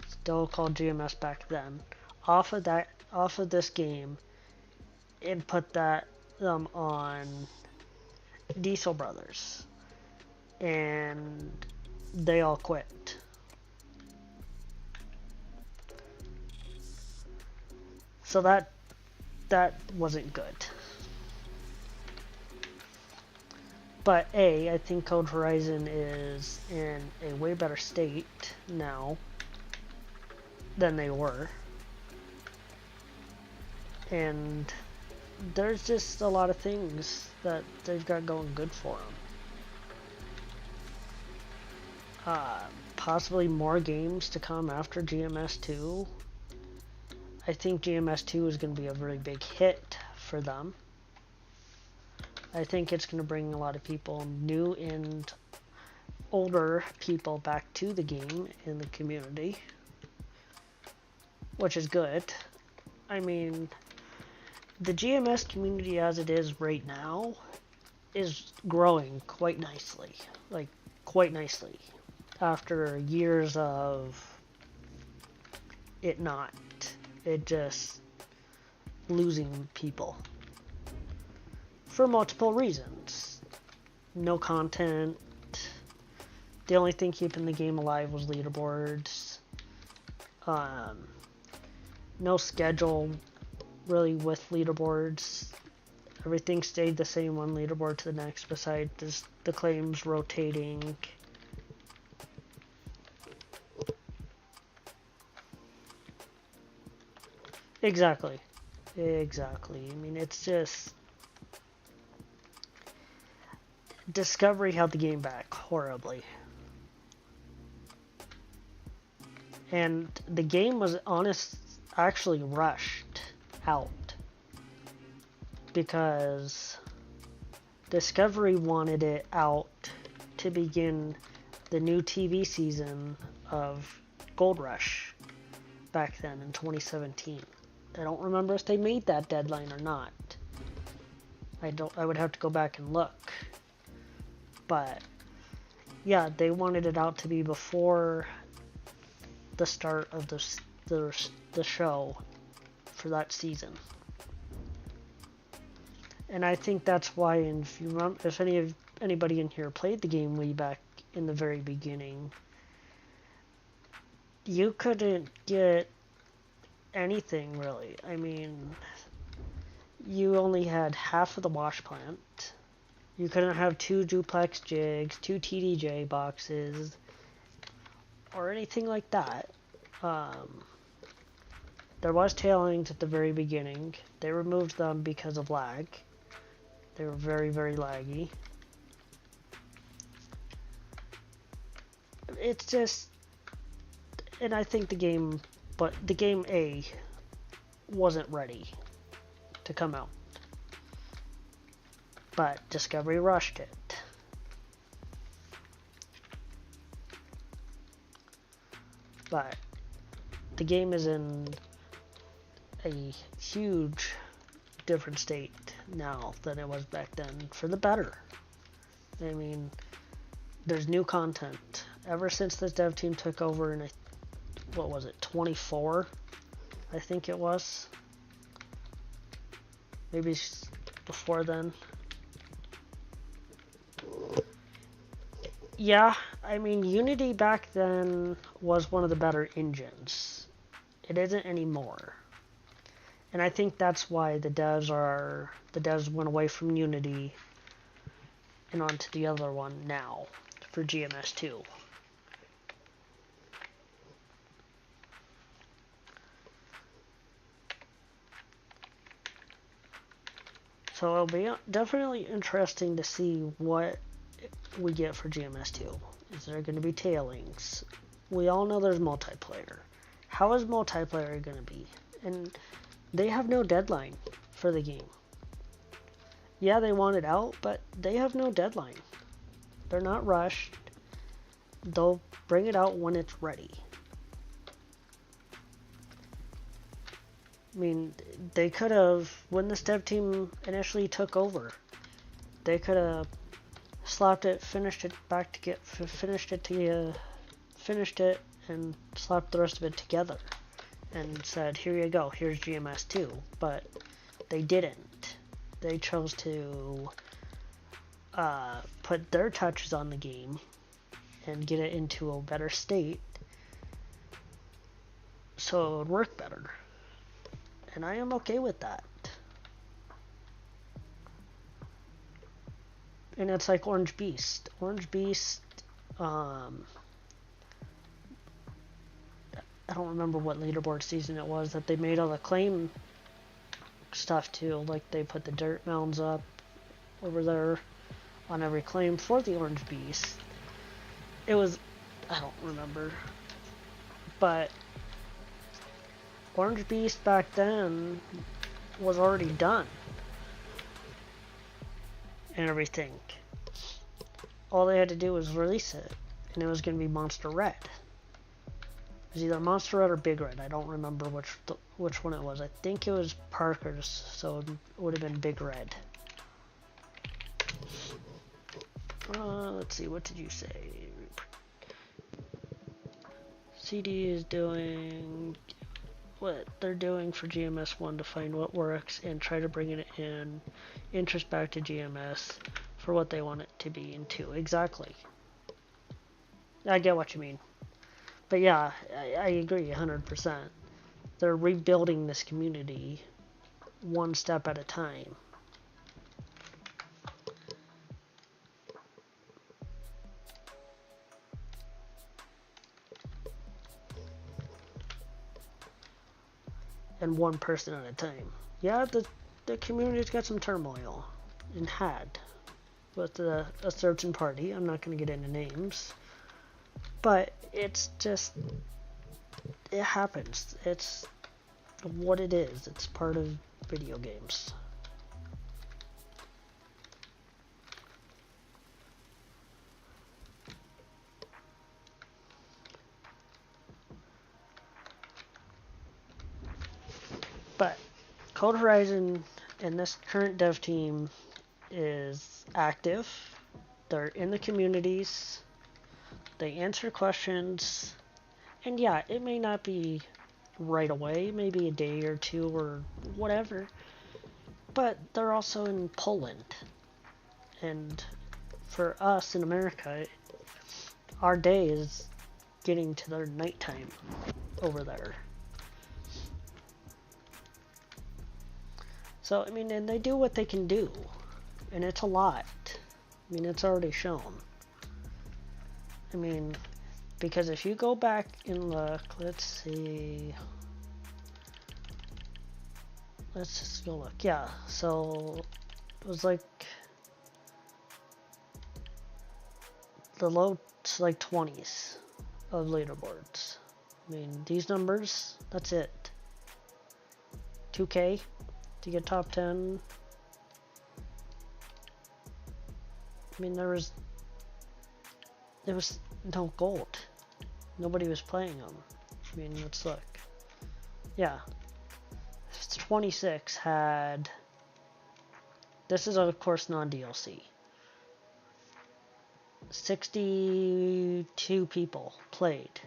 still called GMS back then, off of this game, and put them on Diesel Brothers, and they all quit. So that wasn't good. But I think Code Horizon is in a way better state now than they were. And there's just a lot of things that they've got going good for them. Possibly more games to come after GMS2. I think GMS2 is going to be a really big hit for them. I think it's going to bring a lot of people, new and older people, back to the game in the community, which is good. I mean, the GMS community as it is right now is growing quite nicely. Like, quite nicely. After years of it just losing people. For multiple reasons. No content. The only thing keeping the game alive was leaderboards. No schedule really with leaderboards. Everything stayed the same one leaderboard to the next, besides the claims rotating. Exactly. I mean, it's just... Discovery held the game back horribly. And the game was actually rushed out. Because Discovery wanted it out to begin the new TV season of Gold Rush back then in 2017. I don't remember if they made that deadline or not. I would have to go back and look. But yeah, they wanted it out to be before the start of the show for that season. And I think that's why, and if you remember, if anybody in here played the game way back in the very beginning, you couldn't get anything really. I mean, you only had half of the wash plant. You couldn't have 2 duplex jigs, 2 TDJ boxes, or anything like that. There was tailings at the very beginning. They removed them because of lag. They were very, very laggy. It's just... And I think the game A wasn't ready to come out. But Discovery rushed it. But the game is in a huge different state now than it was back then, for the better. I mean, there's new content. Ever since this dev team took over in, what was it, 24? I think it was. Maybe before then. Yeah, I mean, Unity back then was one of the better engines. It isn't anymore. And I think that's why the devs went away from Unity and onto the other one now for GMS2. So it'll be definitely interesting to see what we get for GMS2. Is there going to be tailings? We all know there's multiplayer. How is multiplayer going to be? And they have no deadline for the game. Yeah, they want it out, but they have no deadline. They're not rushed. They'll bring it out when it's ready. I mean, they could have, when this dev team initially took over, they could have slapped it, finished it, and slapped the rest of it together, and said, "Here you go. Here's GMS2." But they didn't. They chose to put their touches on the game and get it into a better state, so it would work better. And I am okay with that. And it's like Orange Beast. Orange Beast, I don't remember what leaderboard season it was that they made all the claim stuff to. Like, they put the dirt mounds up over there on every claim for the Orange Beast. It was, I don't remember. But Orange Beast back then was already done. And everything. All they had to do was release it. And it was going to be Monster Red. It was either Monster Red or Big Red. I don't remember which one it was. I think it was Parker's, so it would have been Big Red. Let's see, what did you say? CD is doing what they're doing for GMS1 to find what works and try to bring it in interest back to GMS for what they want it to be in 2. Exactly. I get what you mean. But yeah, I agree 100%. They're rebuilding this community one step at a time. And one person at a time. Yeah, the community's got some turmoil, and had, with a certain party. I'm not going to get into names, but it's just, it happens. It's what it is. It's part of video games. But Code Horizon and this current dev team is active. They're in the communities. They answer questions. And yeah, it may not be right away, maybe a day or two or whatever. But they're also in Poland. And for us in America, our day is getting to their nighttime over there. So, I mean, and they do what they can do. And it's a lot. I mean, it's already shown. I mean, because if you go back and look, let's see. Let's just go look. Yeah, so it was like the low to like 20s of leaderboards. I mean, these numbers, that's it. 2K to get top 10. I mean, there was no gold. Nobody was playing them. I mean, let's look. Yeah. 26 had, this is of course non-DLC. 62 people played.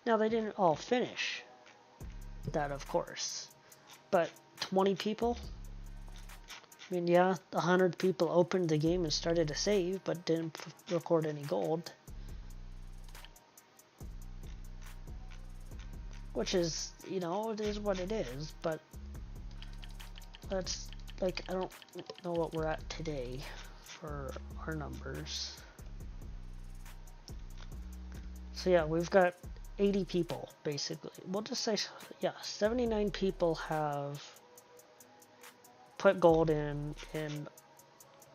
Now they didn't all finish that, of course. But 20 people? I mean, yeah, 100 people opened the game and started a save, but didn't record any gold. Which is, you know, it is what it is, but that's, like, I don't know what we're at today for our numbers. So yeah, we've got 80 people, basically. We'll just say, yeah, 79 people have put gold in, and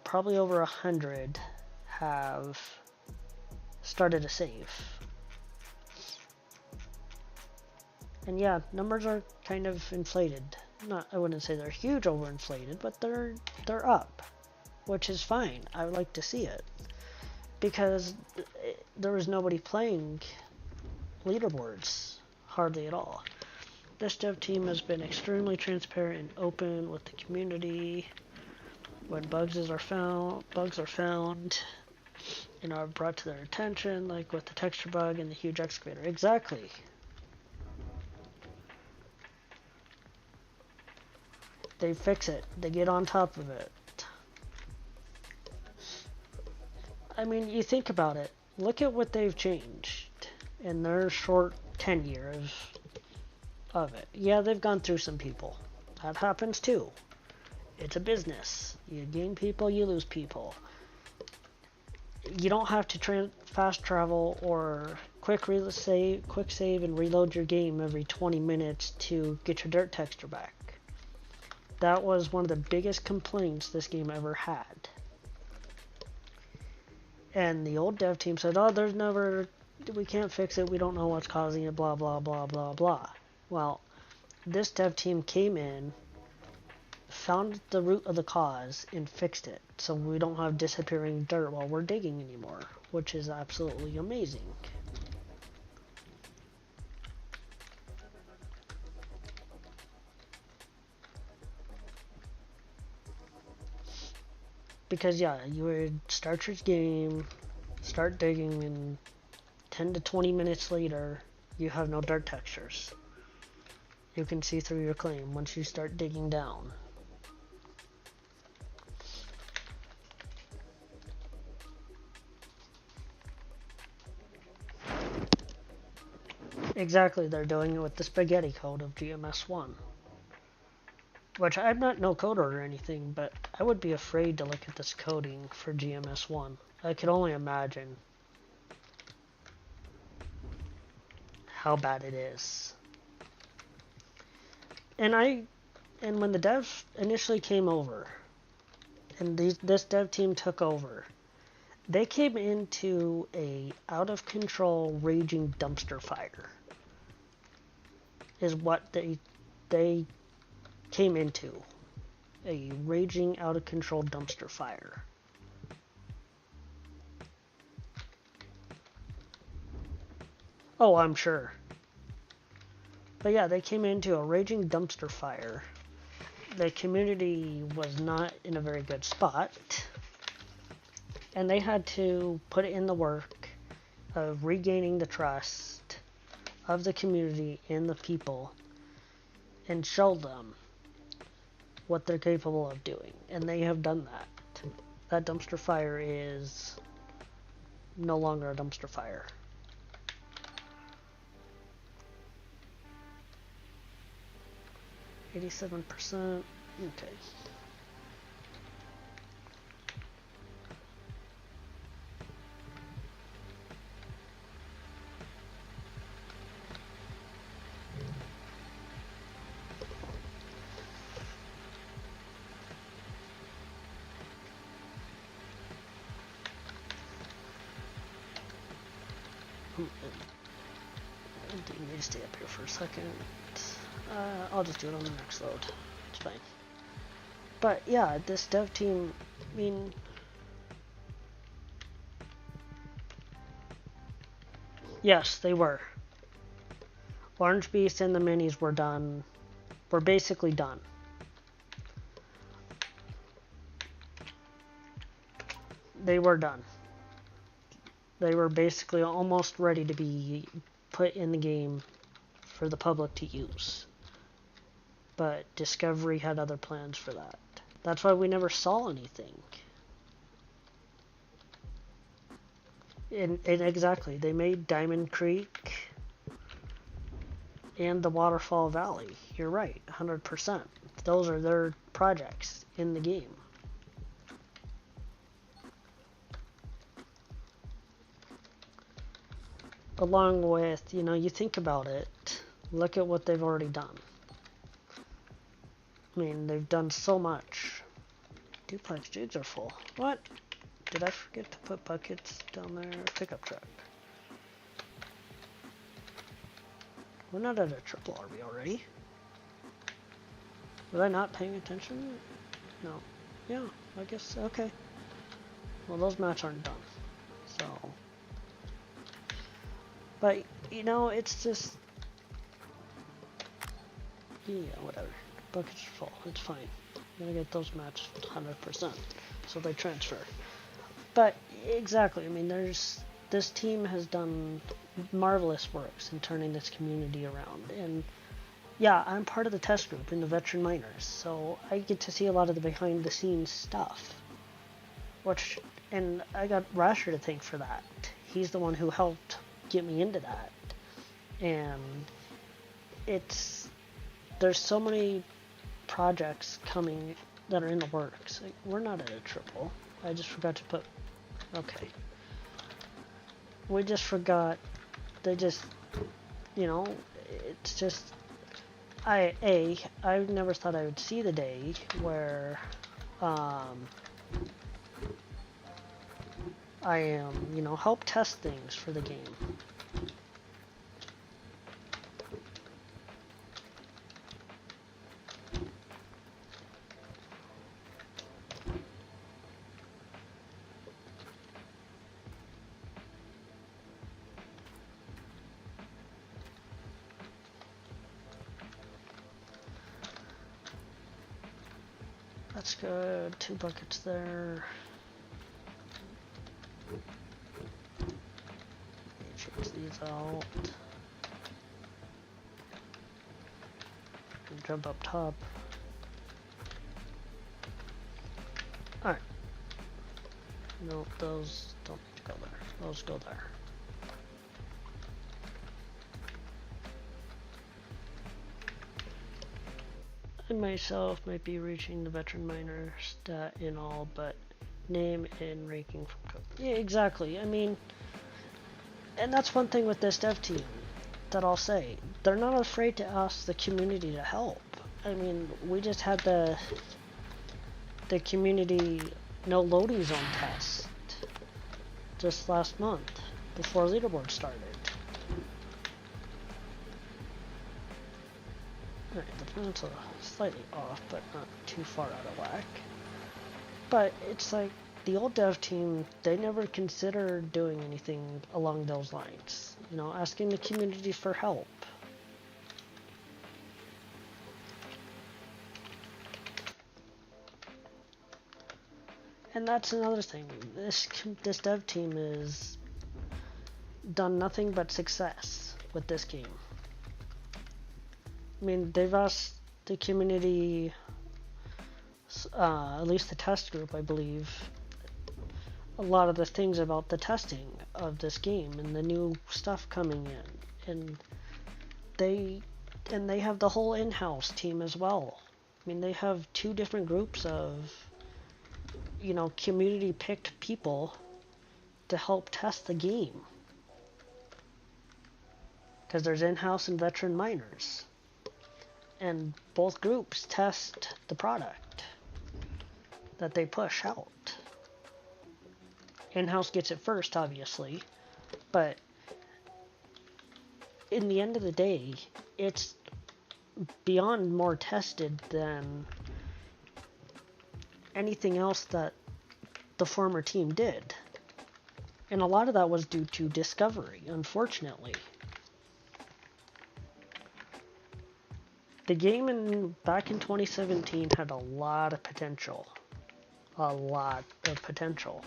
probably over 100 have started a save. And yeah, numbers are kind of inflated. Not, I wouldn't say they're huge overinflated, but they're up, which is fine. I would like to see it, because there was nobody playing leaderboards hardly at all. This dev team has been extremely transparent and open with the community. When bugs are found, and are brought to their attention, like with the texture bug and the huge excavator. Exactly. They fix it. They get on top of it. I mean, you think about it. Look at what they've changed in their short tenure of it. Yeah, they've gone through some people. That happens too. It's a business. You gain people, you lose people. You don't have to fast travel or quick save and reload your game every 20 minutes to get your dirt texture back. That was one of the biggest complaints this game ever had. And the old dev team said, oh, we can't fix it, we don't know what's causing it, blah, blah, blah, blah, blah. Well, this dev team came in, found the root of the cause, and fixed it. So we don't have disappearing dirt while we're digging anymore, which is absolutely amazing. Because yeah, you would start your game, start digging, and 10 to 20 minutes later, you have no dirt textures. You can see through your claim once you start digging down. Exactly, they're doing it with the spaghetti code of GMS1. Which, I'm not no coder or anything, but I would be afraid to look at this coding for GMS1. I could only imagine how bad it is. And when the dev initially came over, and this dev team took over, they came into a out-of-control raging dumpster fire. Is what they came into. A raging out-of-control dumpster fire. Oh, I'm sure. But yeah, they came into a raging dumpster fire. The community was not in a very good spot. And they had to put in the work of regaining the trust of the community and the people and show them what they're capable of doing. And they have done that. That dumpster fire is no longer a dumpster fire. %. Okay. I think you need to stay up here for a second. I'll just do it on the next load. It's fine. But yeah, this dev team, I mean, yes, they were. Orange Beast and the minis were done. Were basically done. They were done. They were basically almost ready to be put in the game for the public to use. But Discovery had other plans for that. That's why we never saw anything. And exactly, they made Diamond Creek and the Waterfall Valley. You're right, 100%. Those are their projects in the game. Along with, you know, you think about it, look at what they've already done. I mean, they've done so much. Duplex jigs are full. What? Did I forget to put buckets down there? Pickup truck. We're not at a triple, are we already? Was I not paying attention? No. Yeah, I guess, okay. Well, those mats aren't done. So. But, you know, it's just... Yeah, whatever. Buckets are full. It's fine. I'm gonna get those mats 100%. So they transfer. But, exactly, I mean, this team has done marvelous works in turning this community around. And, yeah, I'm part of the test group in the veteran miners. So I get to see a lot of the behind the scenes stuff. And I got Rasher to thank for that. He's the one who helped get me into that. And there's so many projects coming that are in the works. Like, we're not at a triple. I just forgot to put, okay. We just forgot, they just, you know, it's just, I never thought I would see the day where, I am, you know, help test things for the game. That's good. 2 buckets there. Change these out. And jump up top. Alright. No, those don't need to go there. Those go there. I myself might be reaching the veteran miner stat in all, but name and ranking from code. Yeah, exactly. I mean, and that's one thing with this dev team that I'll say. They're not afraid to ask the community to help. I mean, we just had the community no loading zone test just last month before leaderboard started. Alright, the plan's slightly off, but not too far out of whack. But it's like, the old dev team, they never considered doing anything along those lines. You know, asking the community for help. And that's another thing. This dev team has done nothing but success with this game. I mean, they've asked the community, at least the test group, I believe, a lot of the things about the testing of this game and the new stuff coming in. And they have the whole in-house team as well. I mean, they have 2 different groups of, you know, community-picked people to help test the game. Because there's in-house and veteran miners. And both groups test the product that they push out. In-house gets it first, obviously, but in the end of the day, it's beyond more tested than anything else that the former team did. And a lot of that was due to discovery, unfortunately. The game back in 2017 had a lot of potential. A lot of potential.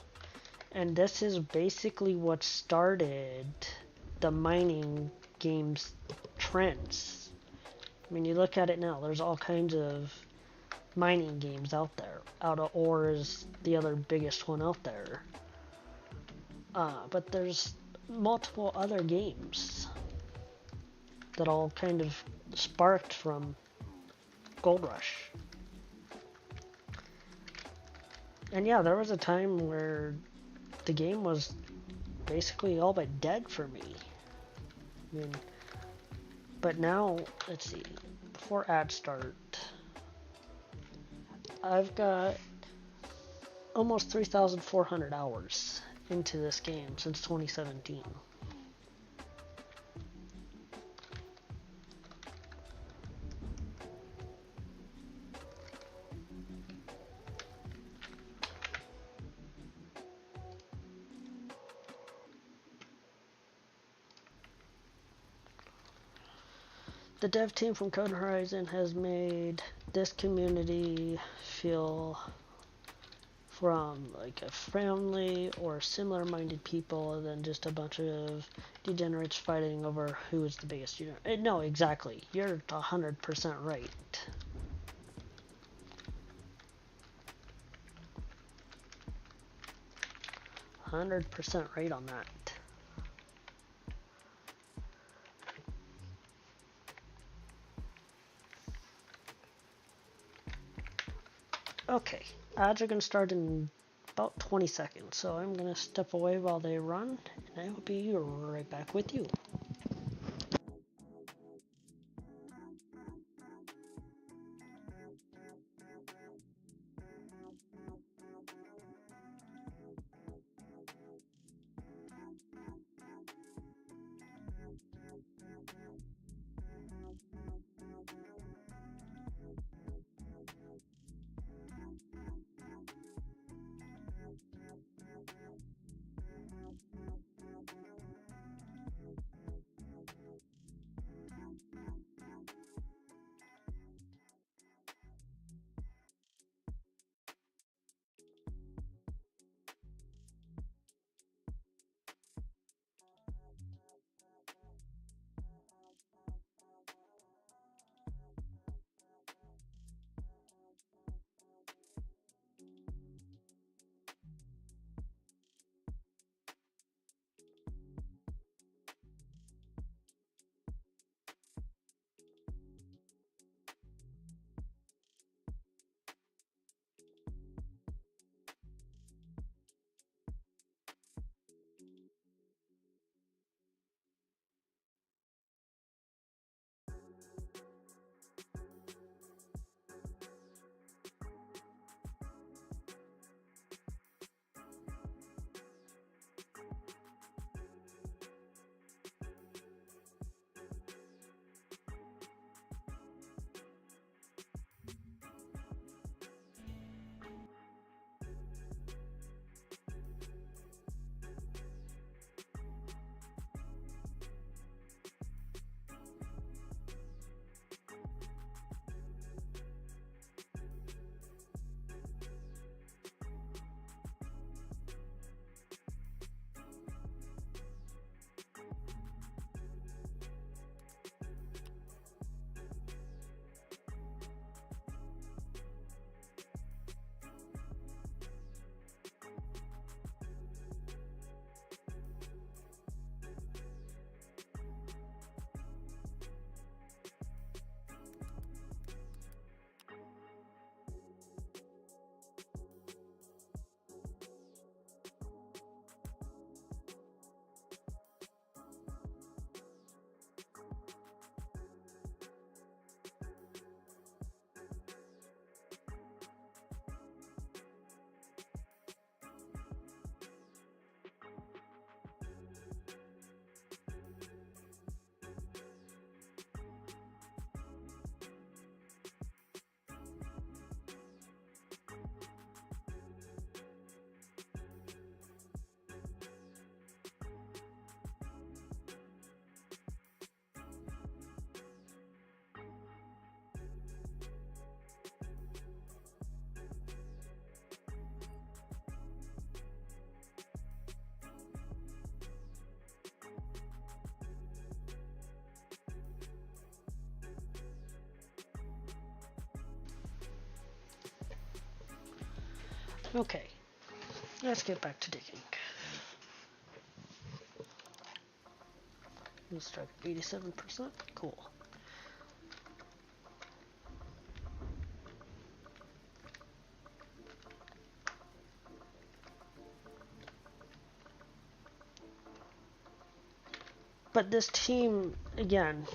And this is basically what started the mining games trends. I mean, you look at it now, there's all kinds of mining games out there. Out of Ore is the other biggest one out there. But there's multiple other games that all kind of sparked from Gold Rush. And yeah, there was a time where the game was basically all but dead for me. I mean, but now, let's see, before ads start, I've got almost 3,400 hours into this game since 2017. The dev team from Code Horizon has made this community feel from like a friendly or similar minded people than just a bunch of degenerates fighting over who is the biggest degenerate. No, exactly. You're 100% right. %100% right on that. Okay, ads are going to start in about 20 seconds, so I'm going to step away while they run, and I will be right back with you. Okay, let's get back to digging. Let's start at 87%. Cool. But this team, again,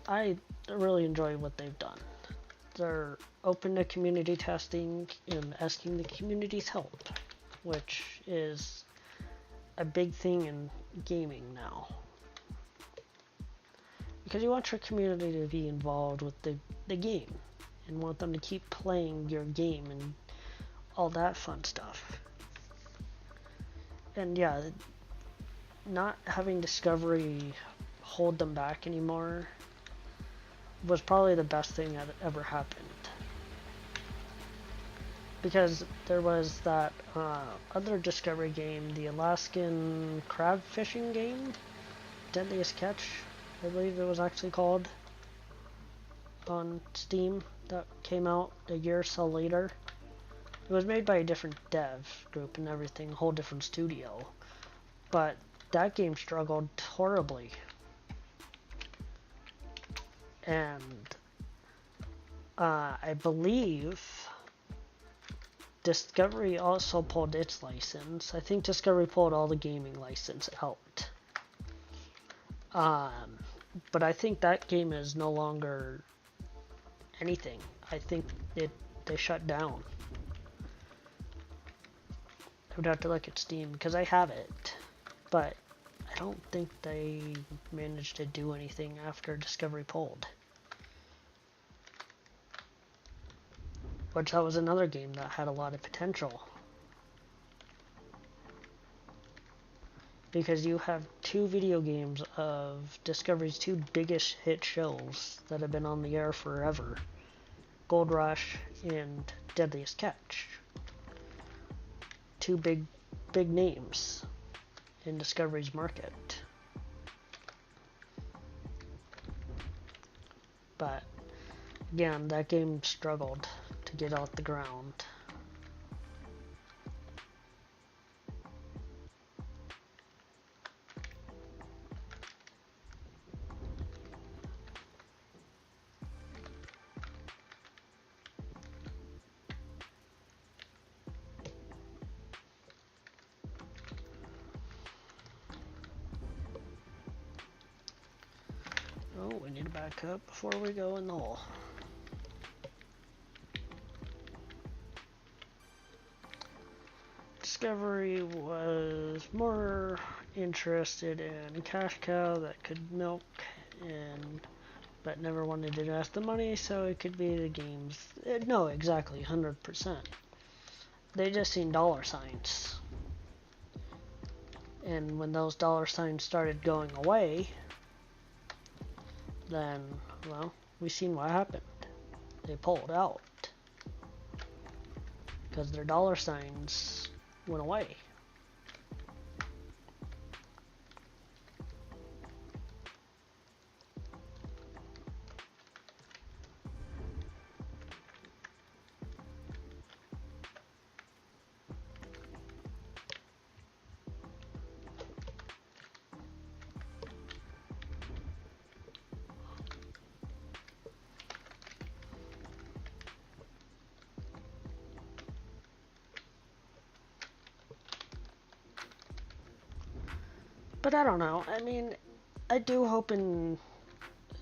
I really enjoy what they've done. They're open to community testing and asking the community's help, which is a big thing in gaming now. Because you want your community to be involved with the game and want them to keep playing your game and all that fun stuff. And yeah, not having Discovery hold them back anymore was probably the best thing that ever happened. Because there was that other Discovery game, the Alaskan crab fishing game, Deadliest Catch, I believe it was actually called, on Steam, that came out a year or so later. It was made by a different dev group and everything, a whole different studio. But that game struggled horribly. And I believe Discovery also pulled its license. I think Discovery pulled all the gaming license out. But I think that game is no longer anything. I think they shut down. I would have to look at Steam because I have it, but I don't think they managed to do anything after Discovery pulled. Which that was another game that had a lot of potential. Because you have two video games of Discovery's two biggest hit shows that have been on the air forever. Gold Rush and Deadliest Catch. Two big names in Discovery's market. But again, that game struggled to get off the ground. Oh, we need to back up before we go in the hole. Discovery was more interested in cash cow that could milk, but never wanted to invest the money, so it could be the games. No, exactly, 100%. They just seen dollar signs. And when those dollar signs started going away, then, well, we seen what happened. They pulled out. Because their dollar signs went away. But I don't know. I mean, I do hope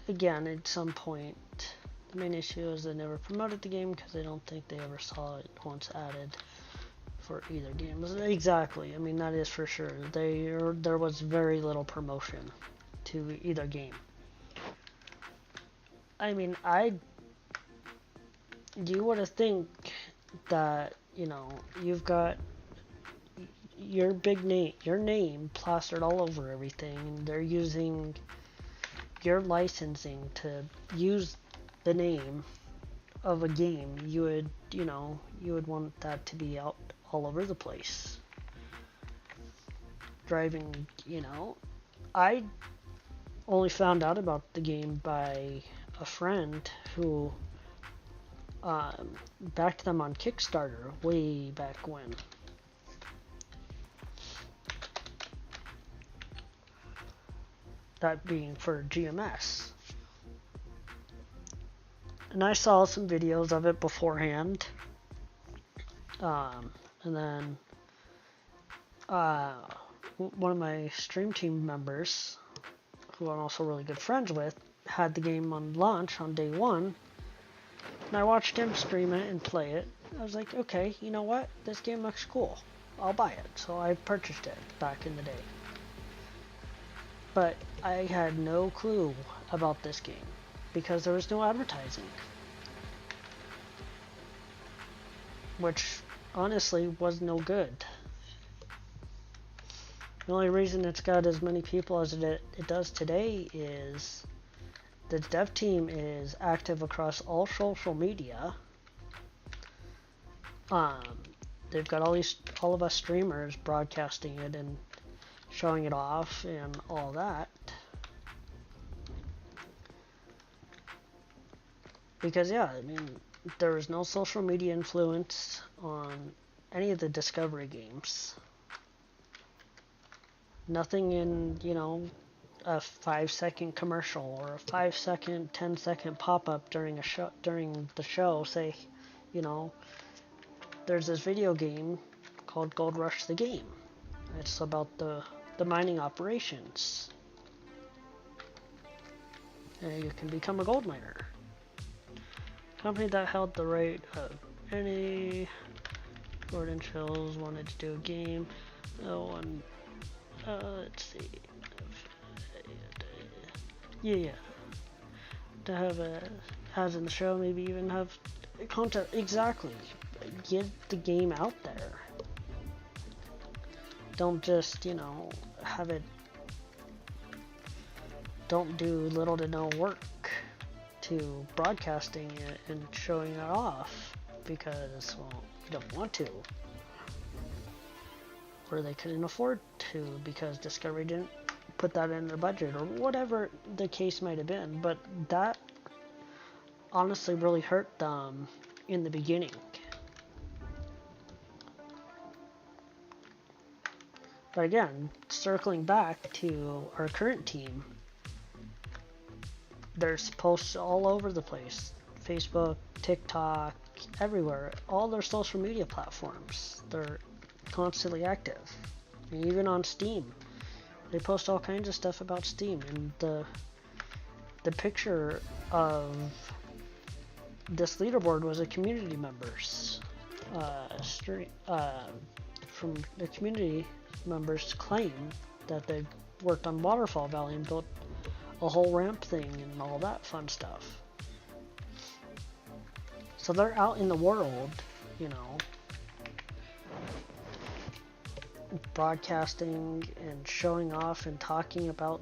again, at some point, the main issue is they never promoted the game because I don't think they ever saw it once added for either game. Exactly. I mean, that is for sure. There was very little promotion to either game. I mean, you would have think that, you know, you've got your name plastered all over everything, and they're using your licensing to use the name of a game. You would want that to be out all over the place. Driving, I only found out about the game by a friend who backed them on Kickstarter way back when. That being for GMS. And I saw some videos of it beforehand. And then one of my stream team members, who I'm also really good friends with, had the game on launch on day one. And I watched him stream it and play it. I was like, okay, you know what? This game looks cool. I'll buy it. So I purchased it back in the day. But I had no clue about this game because there was no advertising. Which honestly was no good. The only reason it's got as many people as it does today is the dev team is active across all social media. They've got all of us streamers broadcasting it and showing it off and all that. Because yeah, I mean, there was no social media influence on any of the Discovery games. Nothing in, you know, a 5-second commercial or a 5-second, 10-second pop-up during the show say, you know, there's this video game called Gold Rush the Game. It's about the mining operations. And you can become a gold miner. Company that held the right of any Gordon Chills wanted to do a game. Let's see. Yeah. To have as in the show, maybe even have content. Exactly. Get the game out there. Don't just, you know, have it. Don't do little to no work to broadcasting it and showing it off because, well, you don't want to. Or they couldn't afford to because Discovery didn't put that in their budget or whatever the case might have been. But that honestly really hurt them in the beginning. But again, circling back to our current team, there's posts all over the place. Facebook, TikTok, everywhere. All their social media platforms. They're constantly active. And even on Steam. They post all kinds of stuff about Steam. And the picture of this leaderboard was a community member's from the community members claim that they worked on Waterfall Valley and built a whole ramp thing and all that fun stuff. So they're out in the world, you know, broadcasting and showing off and talking about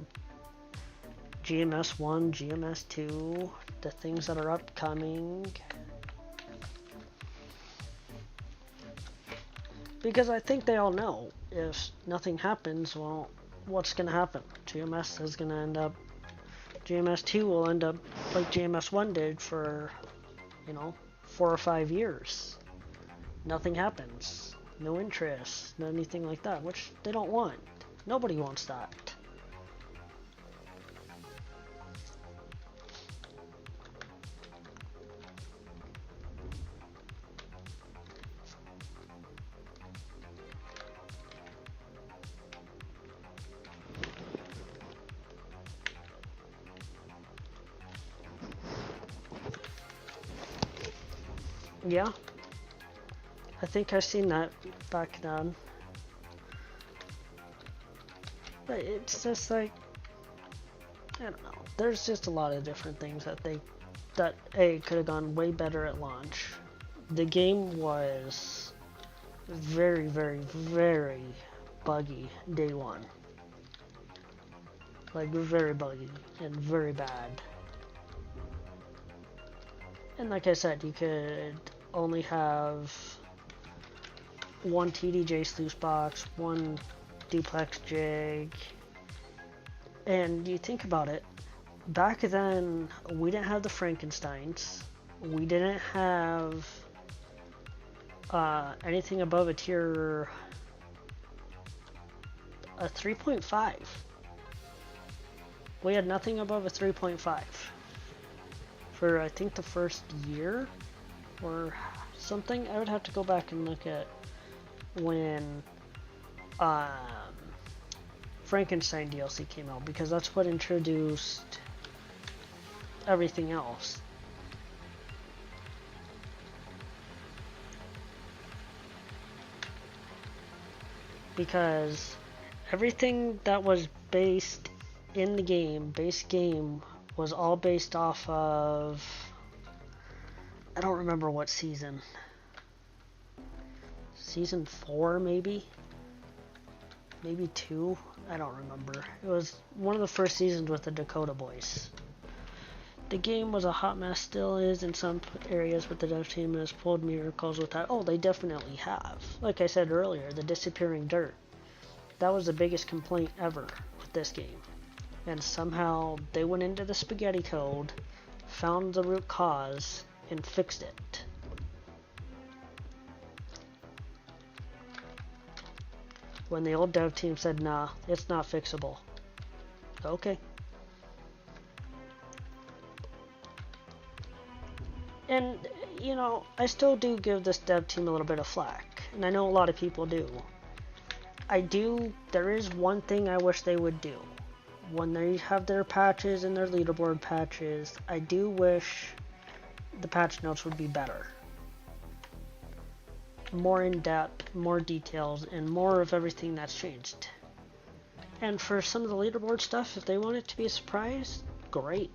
GMS 1, GMS 2, the things that are upcoming. Because I think they all know if nothing happens, well, what's going to happen? GMS is going to end up, GMS 2 will end up like GMS 1 did for, you know, 4 or 5 years. Nothing happens. No interest, no anything like that, which they don't want. Nobody wants that. Yeah, I think I've seen that back then. But it's just like, I don't know. There's just a lot of different things that could have gone way better at launch. The game was very, very, very buggy day one. Like very buggy and very bad. And like I said, you could only have one TDJ sluice box, one duplex jig, and you think about it, back then we didn't have the Frankensteins, we didn't have anything above a 3.5. We had nothing above a 3.5 for I think the first year or something. I would have to go back and look at when Frankenstein DLC came out, because that's what introduced everything else. Because everything that was based in the game, base game, was all based off of, I don't remember what season. Season 4 maybe? Maybe 2? I don't remember. It was one of the first seasons with the Dakota Boys. The game was a hot mess, still is in some areas, but the dev team has pulled miracles with that. Oh, they definitely have. Like I said earlier, the disappearing dirt. That was the biggest complaint ever with this game. And somehow they went into the spaghetti code, found the root cause, and fixed it. When the old dev team said, nah, it's not fixable. Okay. And, you know, I still do give this dev team a little bit of flack, and I know a lot of people do. There is one thing I wish they would do. When they have their patches and their leaderboard patches, I do wish the patch notes would be better. More in-depth, more details, and more of everything that's changed. And for some of the leaderboard stuff, if they want it to be a surprise, great.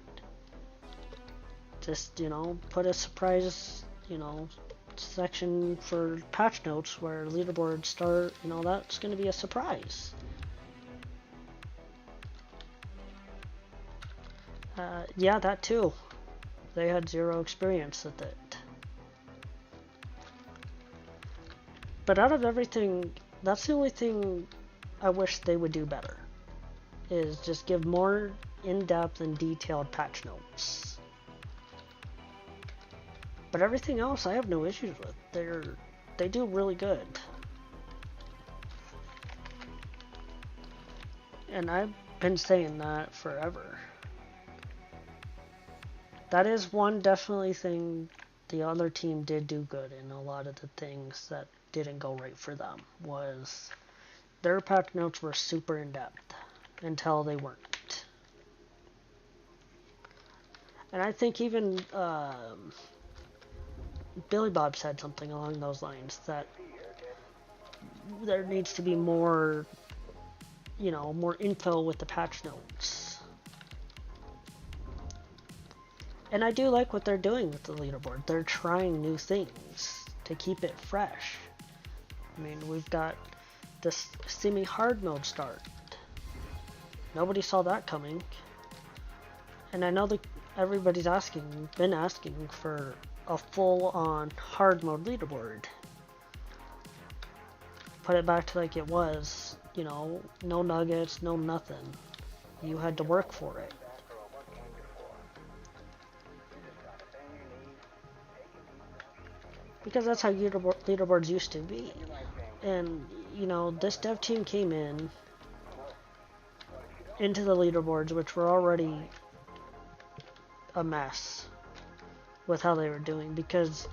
Just, you know, put a surprise, you know, section for patch notes where leaderboards start, you know, that's going to be a surprise. Yeah, that too. They had zero experience with it. But out of everything, that's the only thing I wish they would do better. Is just give more in-depth and detailed patch notes. But everything else I have no issues with. They do really good. And I've been saying that forever. That is one definitely thing the other team did do good, and a lot of the things that didn't go right for them was their patch notes were super in-depth until they weren't. And I think even Billy Bob said something along those lines, that there needs to be more, you know, more info with the patch notes. And I do like what they're doing with the leaderboard. They're trying new things to keep it fresh. I mean, we've got this semi-hard mode start. Nobody saw that coming. And I know that everybody's been asking for a full-on hard mode leaderboard. Put it back to like it was, you know, no nuggets, no nothing. You had to work for it. Because that's how leaderboards used to be. And, you know, this dev team came into the leaderboards, which were already a mess with how they were doing. Because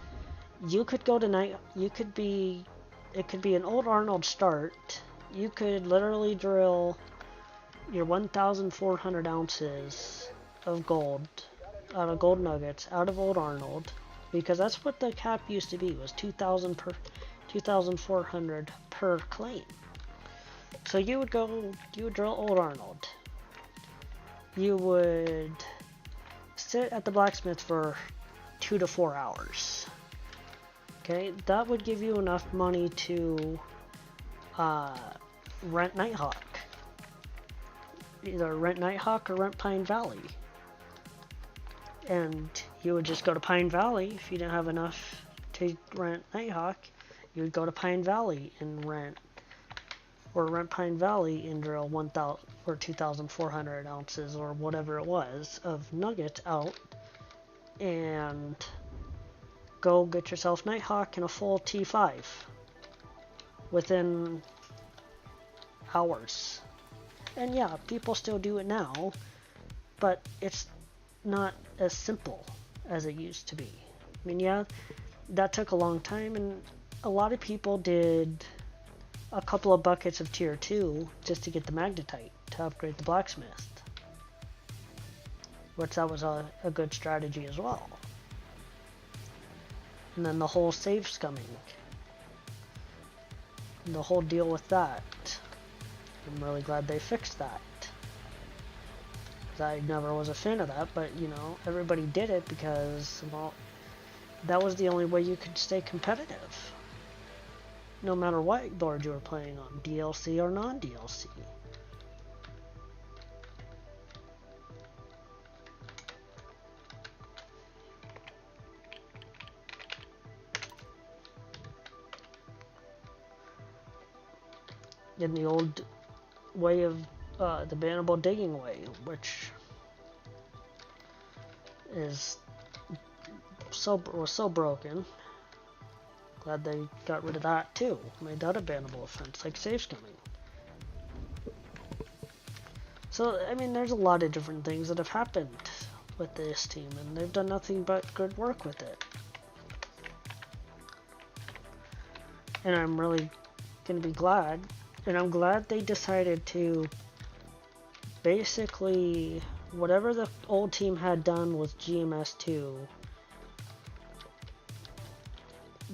you could go tonight, it could be an old Arnold start. You could literally drill your 1,400 ounces of gold out of gold nuggets out of old Arnold. Because that's what the cap used to be, was 2,400 per claim. So you would drill old Arnold. You would sit at the blacksmith for 2 to 4 hours. Okay, that would give you enough money to rent Nighthawk. Either rent Nighthawk or rent Pine Valley. And you would just go to Pine Valley if you didn't have enough to rent Nighthawk. You would go to Pine Valley and rent Pine Valley and drill 1,000 or 2,400 ounces or whatever it was of nuggets out, and go get yourself Nighthawk and a full T5 within hours. And yeah, people still do it now, but it's not as simple as it used to be. I mean, yeah, that took a long time, and a lot of people did a couple of buckets of tier 2 just to get the magnetite to upgrade the blacksmith, which that was a good strategy as well. And then the whole save scumming, and the whole deal with that, I'm really glad they fixed that. I never was a fan of that, but you know, everybody did it because, well, that was the only way you could stay competitive, no matter what board you were playing on, DLC or non-DLC. In the old way of the bannable digging way, which was so broken. Glad they got rid of that too. Made that a bannable offense, like save scumming. So I mean, there's a lot of different things that have happened with this team, and they've done nothing but good work with it. And I'm really gonna be glad, and I'm glad they decided to basically, whatever the old team had done with GMS2,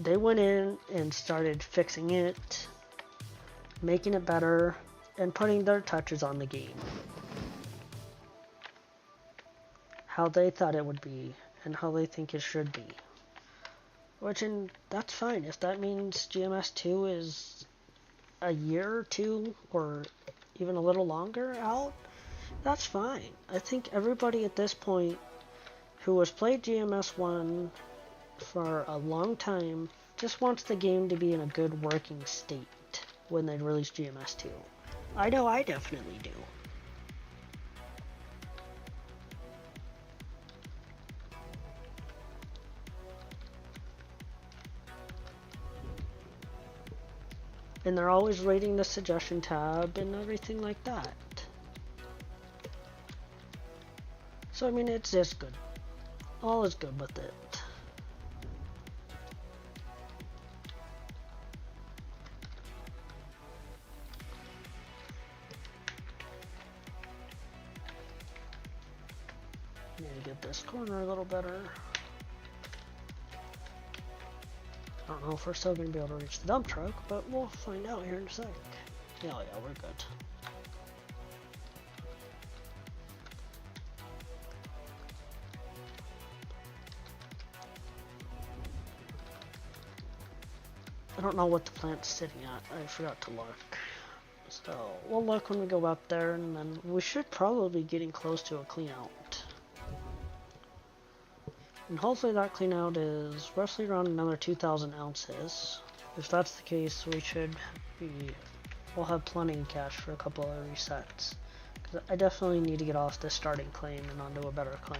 they went in and started fixing it, making it better, and putting their touches on the game. How they thought it would be, and how they think it should be. Which, and that's fine. If that means GMS2 is a year or two, or even a little longer out, that's fine. I think everybody at this point who has played GMS1 for a long time just wants the game to be in a good working state when they release GMS2. I know I definitely do. And they're always rating the suggestion tab and everything like that. So I mean, it's just good. All is good with it. Need to get this corner a little better. I don't know if we're still going to be able to reach the dump truck, but we'll find out here in a sec. Yeah, we're good. I don't know what the plant's sitting at. I forgot to look. So we'll look when we go up there, and then we should probably be getting close to a clean out. And hopefully that clean out is roughly around another 2,000 ounces. If that's the case, we'll have plenty of cash for a couple of resets. Because I definitely need to get off this starting claim and onto a better claim.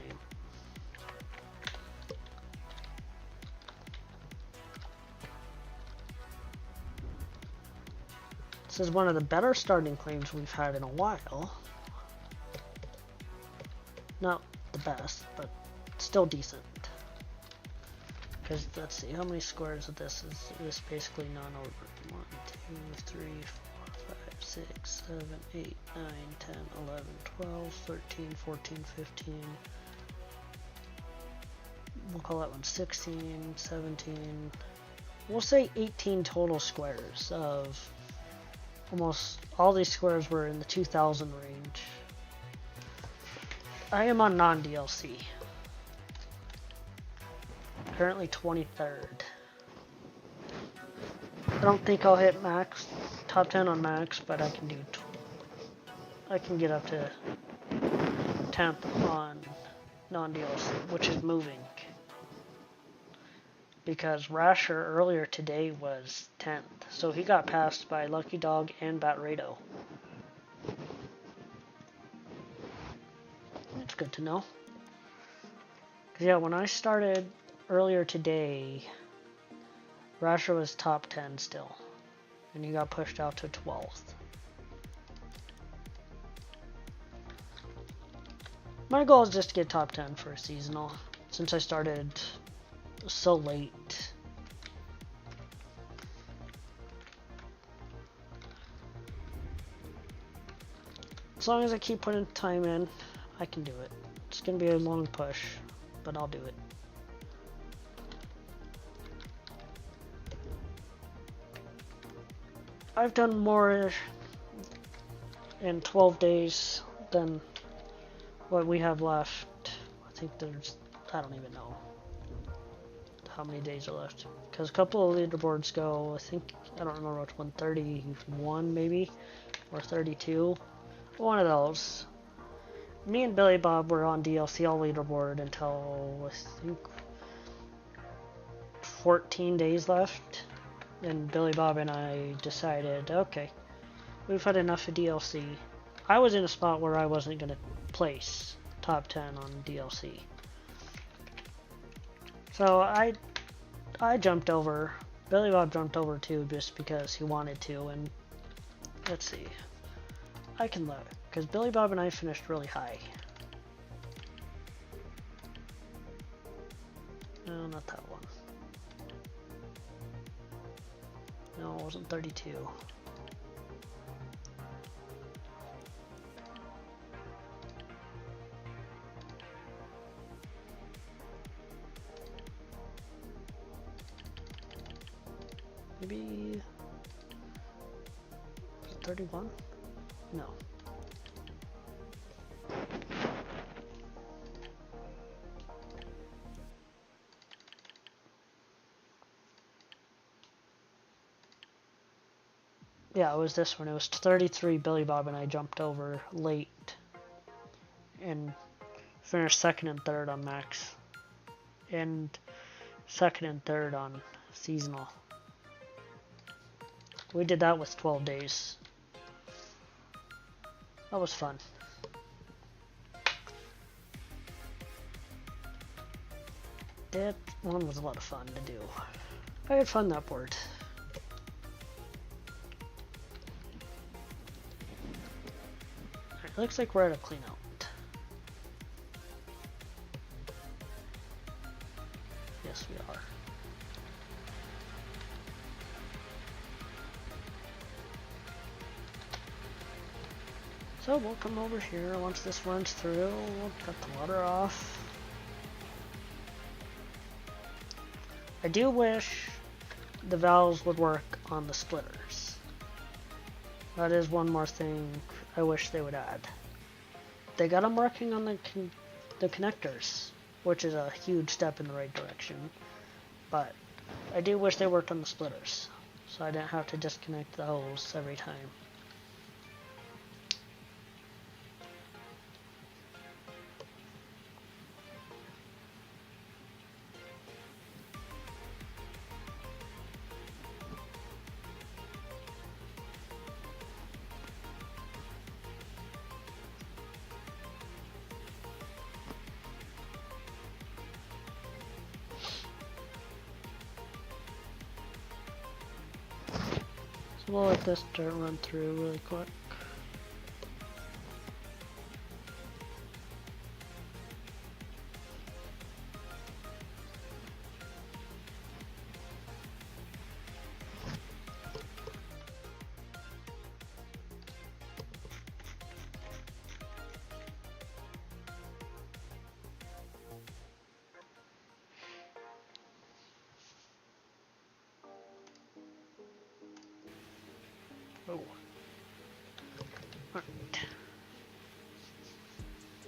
This is one of the better starting claims we've had in a while. Not the best, but still decent. Because let's see, how many squares of this is this basically non-over? 1, 2, 3, 4, 5, 6, 7, 8, 9, 10, 11, 12, 13, 14, 15. We'll call that one 16, 17. We'll say 18 total squares of almost all these squares were in the 2,000 range. I am on non-DLC. Currently 23rd. I don't think I'll hit max, top 10 on max, but I can do, I can get up to 10th on non-DLC, which is moving. Because Rasher earlier today was 10th, so he got passed by Lucky Dog and Batrado. It's good to know. 'Cause yeah, when I started earlier today, Russia was top 10 still, and he got pushed out to 12th. My goal is just to get top 10 for a seasonal, since I started so late. As long as I keep putting time in, I can do it. It's gonna be a long push, but I'll do it. I've done more in 12 days than what we have left. I think there's, I don't even know how many days are left. Because a couple of leaderboards go, I think, I don't remember which one, 31 maybe, or 32. One of those. Me and Billy Bob were on DLCL leaderboard until, I think, 14 days left. And Billy Bob and I decided, okay, we've had enough of DLC. I was in a spot where I wasn't going to place top 10 on DLC. So I jumped over. Billy Bob jumped over too, just because he wanted to. And let's see, I can look, because Billy Bob and I finished really high. No, not that one. No, it wasn't 32. Maybe 31? No. Yeah, it was this one. It was 33. Billy Bob and I jumped over late and finished second and third on max, and second and third on seasonal. We did that with 12 days. That was fun. That one was a lot of fun to do. I had fun that board. Alright, looks like we're at a clean out. Yes, we are. So we'll come over here once this runs through. We'll cut the water off. I do wish the valves would work on the splitters. That is one more thing I wish they would add. They got them working on the connectors, which is a huge step in the right direction. But I do wish they worked on the splitters, so I didn't have to disconnect the hose every time. So we'll let this dirt run through really quick. Oh. Alright.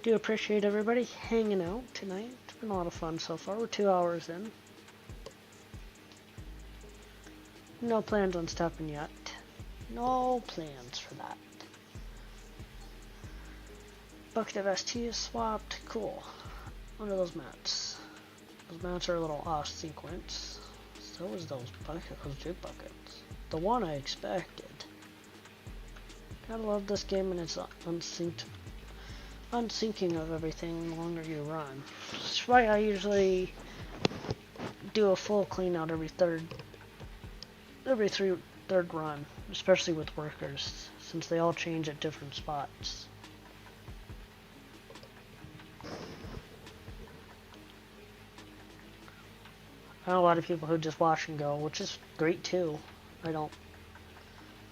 Do appreciate everybody hanging out tonight. It's been a lot of fun so far. We're 2 hours in. No plans on stopping yet. No plans for that. Bucket of ST is swapped. Cool. What are those mats? Those mats are a little off sequence. So is those jig buckets. The one I expected. Gotta love this game and its unsyncing of everything the longer you run. That's why I usually do a full clean out every third run, especially with workers, since they all change at different spots. I know a lot of people who just watch and go, which is great too. I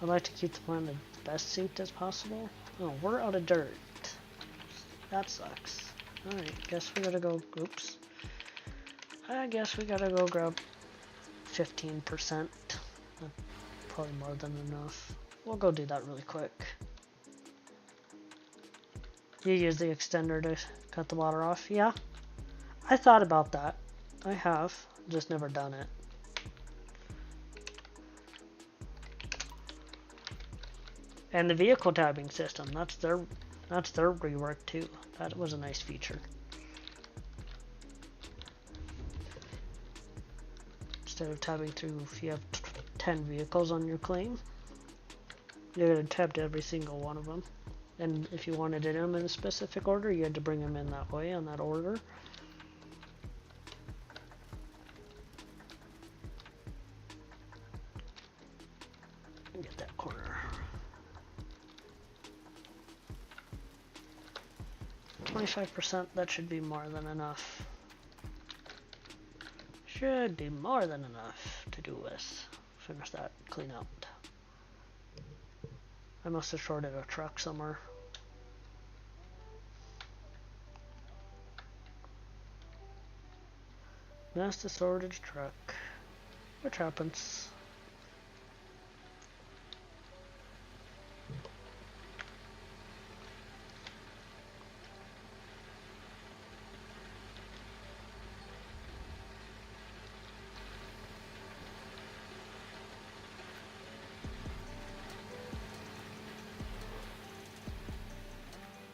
like to keep them on the best seat as possible. Oh, we're out of dirt. That sucks. Alright, guess we gotta go, oops. I guess we gotta go grab 15%. Probably more than enough. We'll go do that really quick. You use the extender to cut the water off? Yeah. I thought about that. I have, just never done it. And the vehicle tabbing system, that's their rework too. That was a nice feature. Instead of tabbing through, if you have 10 vehicles on your claim, you're going to tab to every single one of them. And if you wanted them in a specific order, you had to bring them in that way, on that order. Get that corner. 25%, that should be more than enough. Should be more than enough to do this. Finish that clean out. I must have shorted a truck somewhere. Must have shorted a truck. Which happens.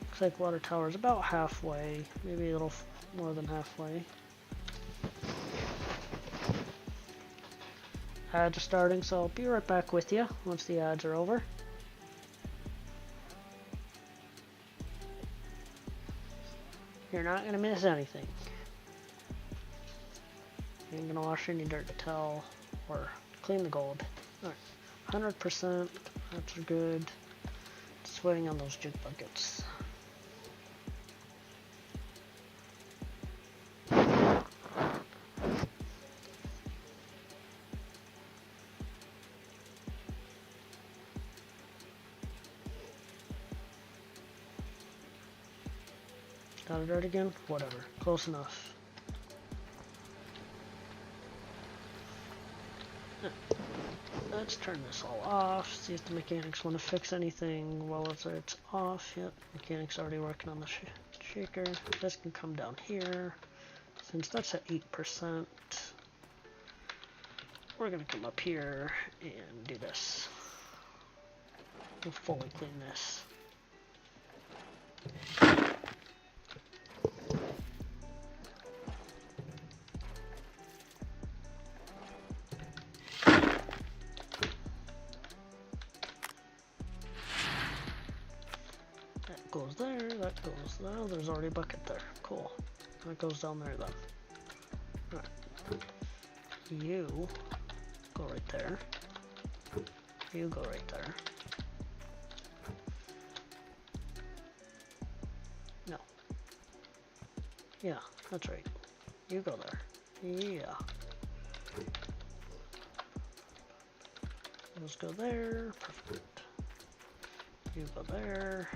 Looks like water tower is about halfway, maybe a little more than halfway. Ads are starting, so I'll be right back with you once the ads are over. You're not gonna miss anything. You ain't gonna wash any dirt till or clean the gold. Alright, 100%, that's good. Just waiting on those jute buckets. Got it dirt again? Whatever. Close enough. Let's turn this all off. See if the mechanics want to fix anything while it's off. Yep, mechanics already working on the shaker. This can come down here. Since that's at 8%, we're going to come up here and do this. We'll fully clean this. Goes there, that goes there. Oh, there's already a bucket there. Cool. That goes down there then. Alright. You go right there. You go right there. No. Yeah, that's right. You go there. Yeah. Those go there. Perfect. You go there.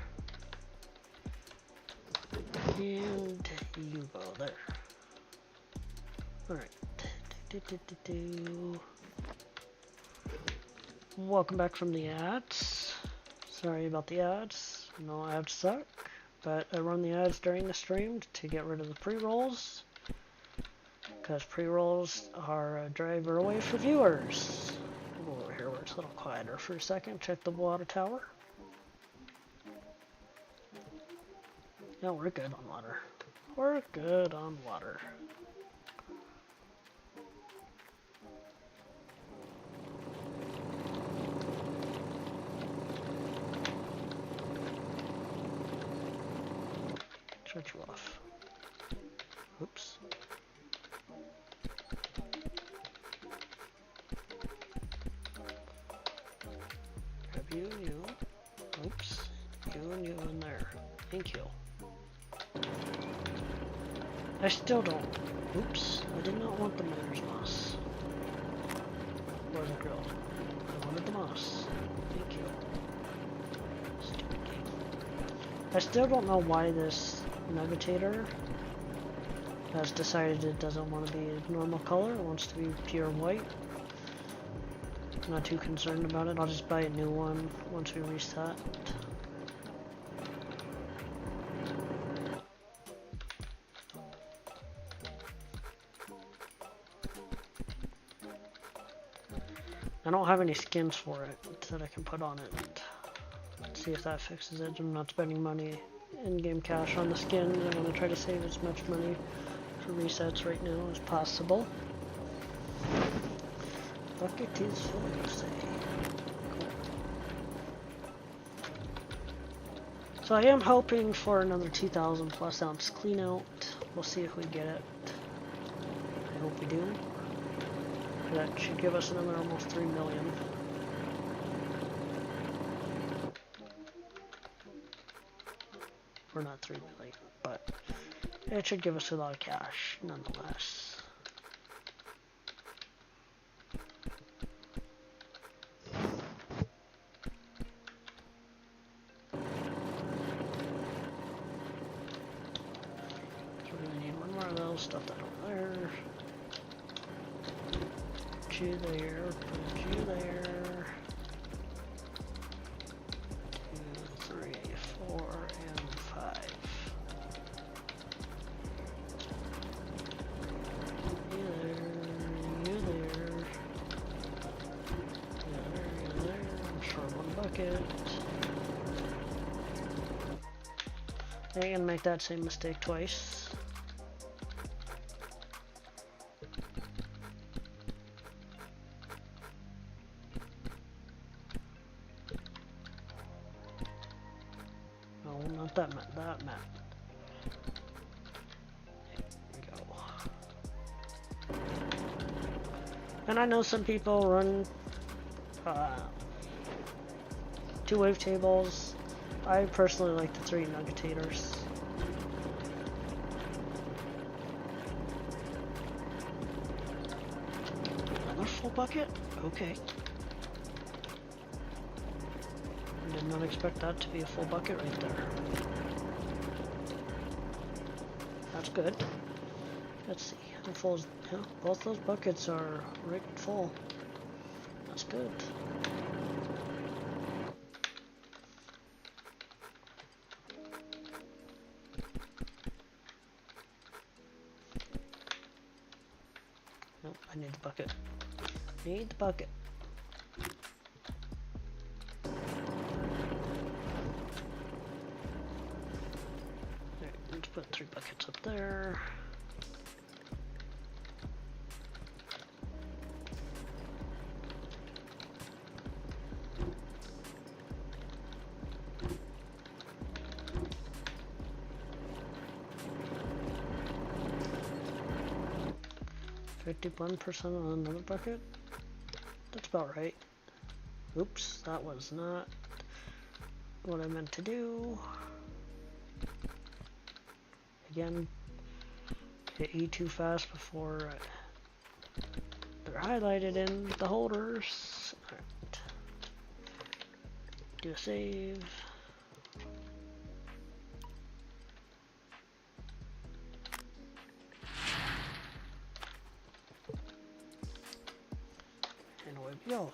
And you go there. Alright. Welcome back from the ads. Sorry about the ads. No ads suck. But I run the ads during the stream to get rid of the pre-rolls. Because pre-rolls are a driver away for viewers. I'll go over here where it's a little quieter for a second. Check the water tower. No, we're good on water. We're good on water. Shut you off. Oops. you, and you. Oops. You and you in there. Thank you. I still don't. Oops. I did not want the mayor's moss. Or the grill. I wanted the moss. Thank you. Stupid game. I still don't know why this Nugatator has decided it doesn't want to be a normal color. It wants to be pure white. I'm not too concerned about it. I'll just buy a new one once we reset. I don't have any skins for it that I can put on it. Let's see if that fixes it. I'm not spending money in-game cash on the skins. I want to try to save as much money for resets right now as possible. Bucket is full, you say. Cool. So I am hoping for another 2,000 plus ounce clean out. We'll see if we get it. I hope we do. That should give us another almost 3 million. Or not 3 million, but it should give us a lot of cash nonetheless. So we're gonna need one more of those, stuff that over there. Put you there, put you there. 2, 3, 4, and 5. You there, you there. You there. I'm short one bucket. I ain't gonna make that same mistake twice. That map. There we go. And I know some people run 2 wave tables. I personally like the 3 Nugatators. Another full bucket? Okay. I did not expect that to be a full bucket right there. That's good. Let's see. How full is, yeah, both those buckets are right full. That's good. Nope, I need the bucket. Need the bucket. Let's put 3 buckets up there. $51% on another bucket. That's about right. Oops, that was not what I meant to do. Again, hit E too fast before they're highlighted in the holders. Alright. Do a save. And away we go.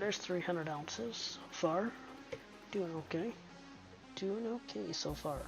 there's 300 ounces so far. Doing okay. Doing okay so far.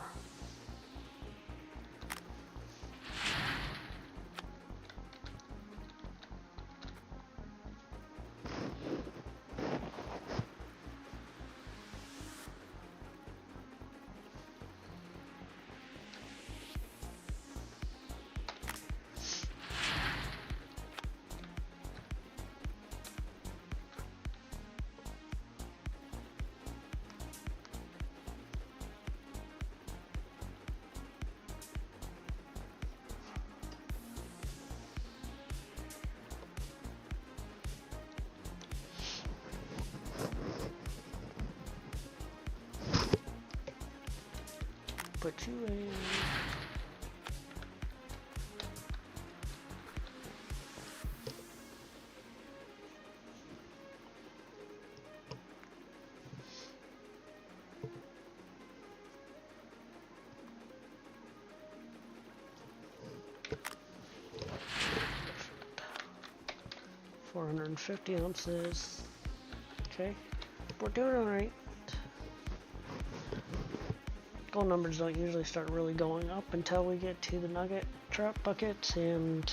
Put you in. $450 ounces. Okay, we're doing all right. Gold numbers don't usually start really going up until we get to the nugget trap buckets and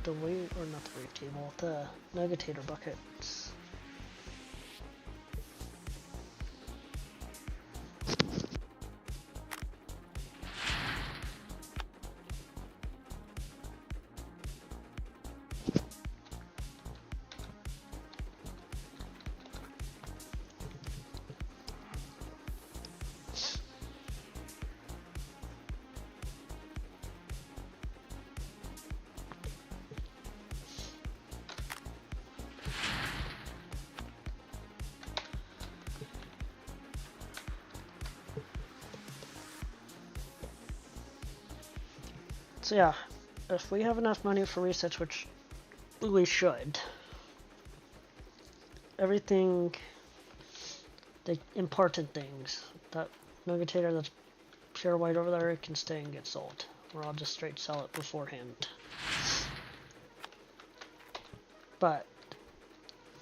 the weight, or not the weight table, the nuggetator buckets. So yeah, if we have enough money for resets, which we should, everything, the important things, that nuggetator that's pure white over there, it can stay and get sold, or I'll just straight sell it beforehand. But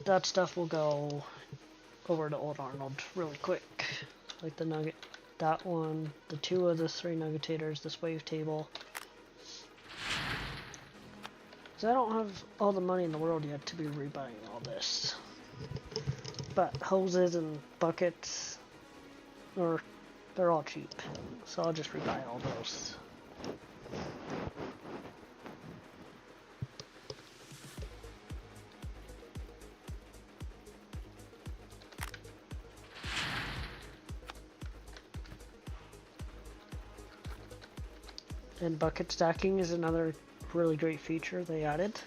that stuff will go over to Old Arnold really quick, like the nugget, that one, the 2 of the 3 nuggetators, this wave table. So I don't have all the money in the world yet to be rebuying all this. But hoses and buckets, they're all cheap. So I'll just rebuy all those. And bucket stacking is another really great feature they added.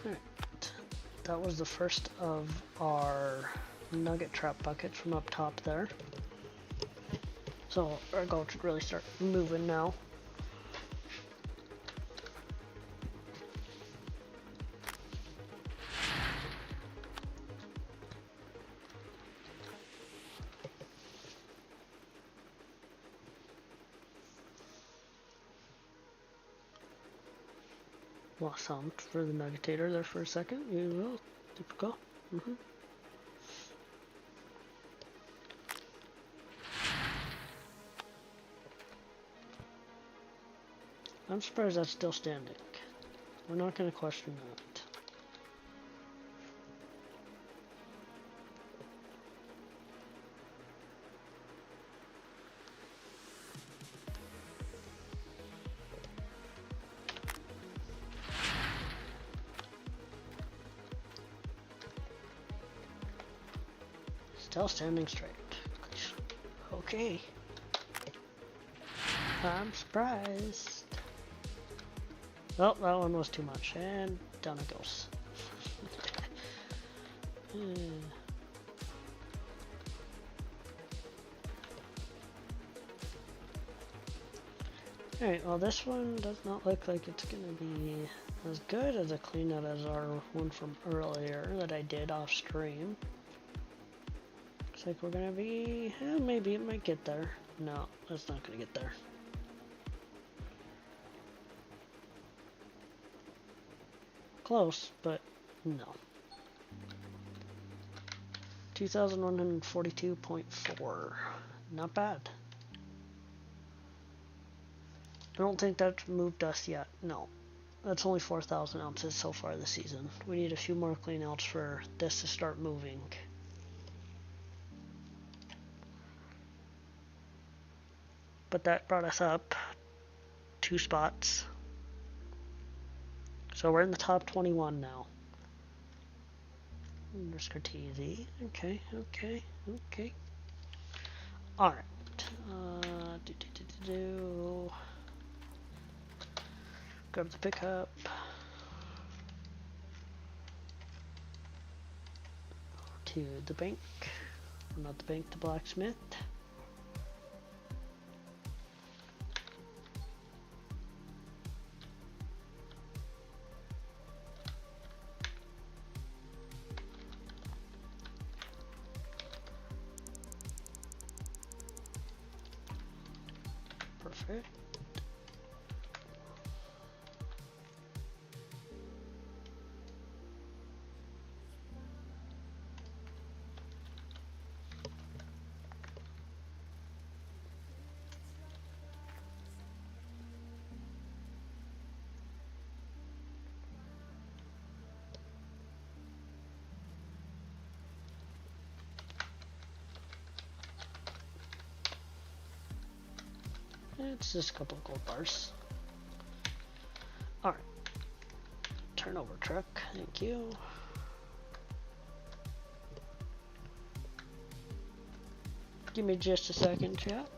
Alright, that was the first of our nugget trap buckets from up top there. So our goal should really start moving now. Lost sound for the nuggetator there for a second. You will. Typical. I'm surprised that's still standing. We're not going to question that. Still standing straight. Okay. I'm surprised. Oh, that one was too much. And down it goes. Alright, well this one does not look like it's gonna be as good as a clean out as our one from earlier that I did off stream. like we're gonna be, maybe it might get there. No, it's not gonna get there. Close, but no. 2,142.4. Not bad. I don't think that's moved us yet. No. That's only 4,000 ounces so far this season. We need a few more clean outs for this to start moving. But that brought us up 2 spots. So we're in the top 21 now. Scartesi. Okay. Alright. Go to the pickup. To the bank. Not the bank, the blacksmith. Perfect. It's just a couple of gold bars. Alright. Turnover truck, thank you. Give me just a second, chat.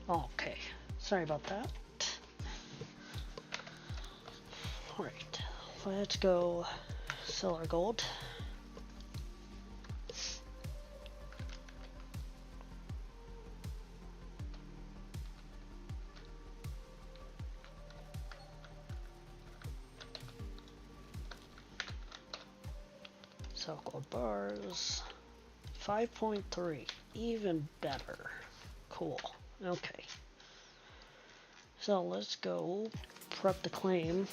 Okay, sorry about that. Alright, let's go sell our gold. Sell gold bars. 5.3, even better. Cool. Okay. So let's go prep the claim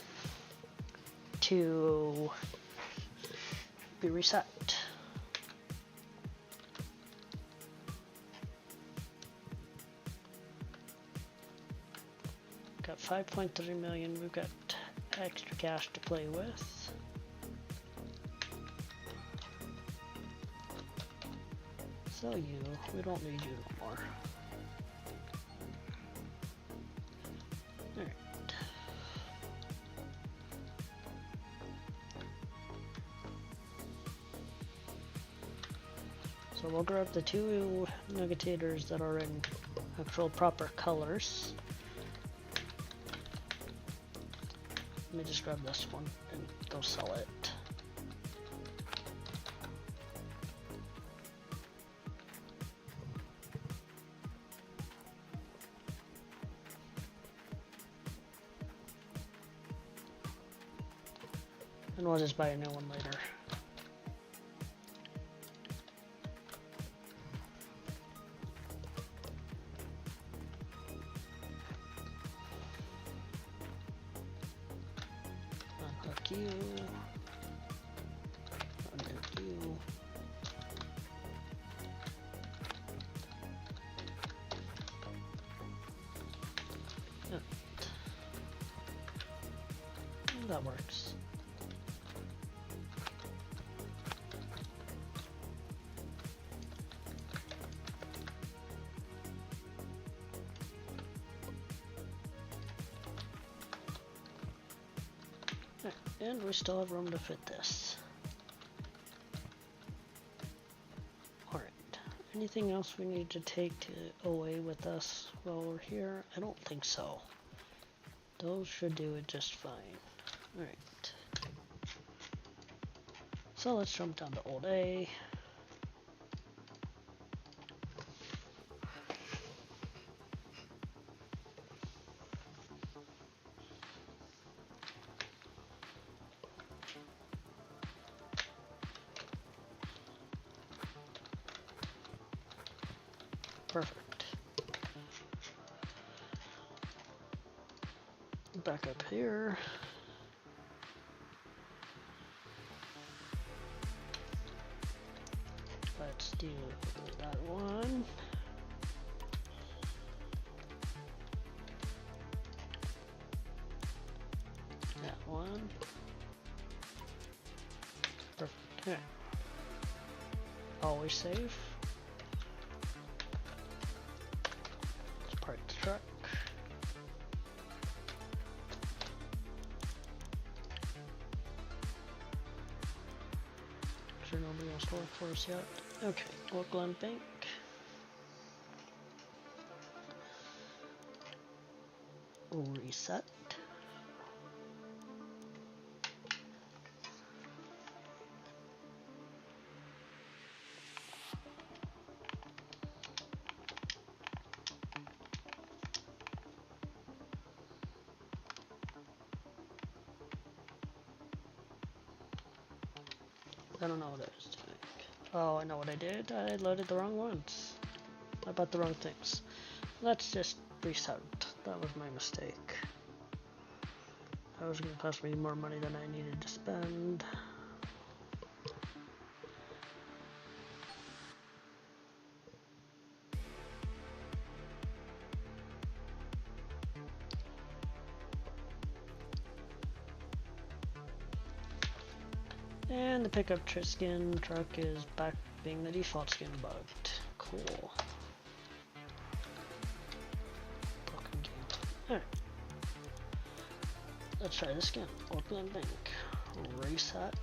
to be reset. Got 5.3 million. We've got extra cash to play with. Sell you. We don't need you anymore. Alright. So we'll grab the 2 negators that are in actual proper colors. Let me just grab this one and go sell it. And we'll just buy a new one later. Unhook you. Unhook you. Yeah. That works. And we still have room to fit this. Alright. Anything else we need to take away with us while we're here? I don't think so. Those should do it just fine. Alright. So let's jump down to Old A. Perfect. Back up here. Let's do that one. That one. Perfect. Okay. Always safe. Let's park the truck. Sure nobody else work for us yet. Okay, Oakland Bank. Reset. I don't know what it is to make. Oh, I know what I did. I loaded the wrong ones. I bought the wrong things. Let's just reset. That was my mistake. That was going to cost me more money than I needed to spend. And the pickup skin truck is back being the default skin bugged. Cool. Broken game. Alright. Let's try this again. Oakland Bank. Reset.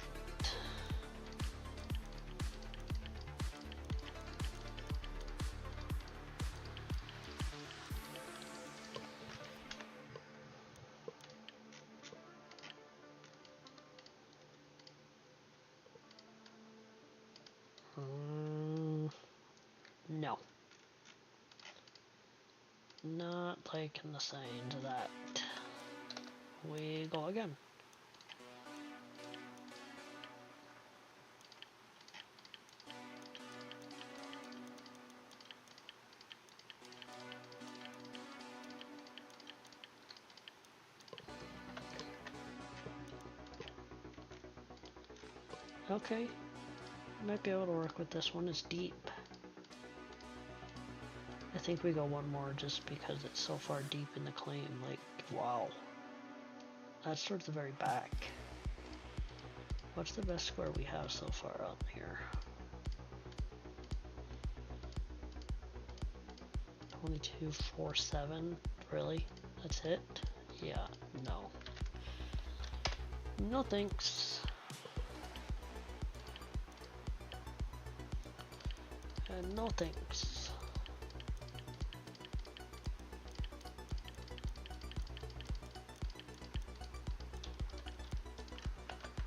No. Not liking the signs of that. We go again. Okay. Might be able to work with this one. It's deep. I think we go one more just because it's so far deep in the claim. Like, wow. That's towards the very back. What's the best square we have so far out here? 2247. Really? That's it? Yeah, no. No thanks. And no thanks.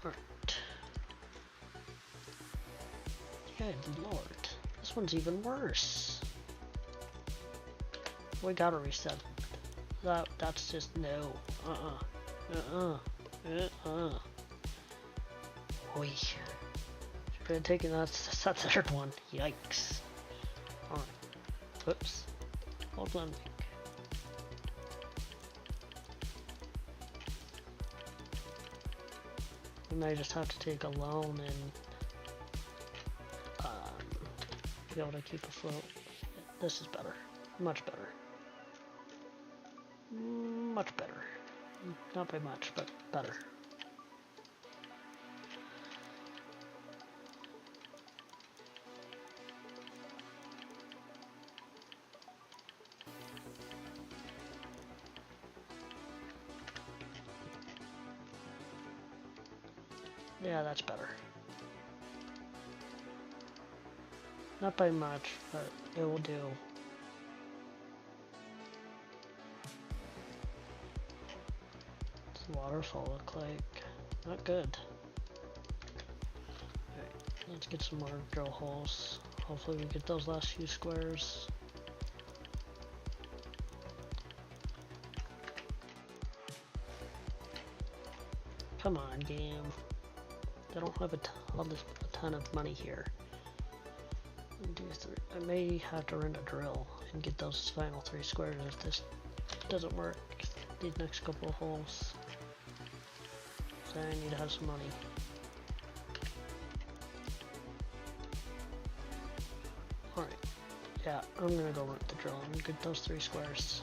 Alright. Good lord. This one's even worse. We gotta reset. That's just no. Oi. Should have taken that third one. Yikes. Alright. Oops. Hold on. We may just have to take a loan and be able to keep afloat. This is better. Much better. Much better. Not by much, but better. Yeah, that's better. Not by much, but it will do. What's the waterfall look like? Not good. Alright, let's get some more drill holes. Hopefully we get those last few squares. Come on, game. They don't have a ton of money here. I may have to rent a drill and get those final 3 squares if this doesn't work. These next couple of holes. So I need to have some money. Alright. Yeah, I'm gonna go rent the drill and get those 3 squares.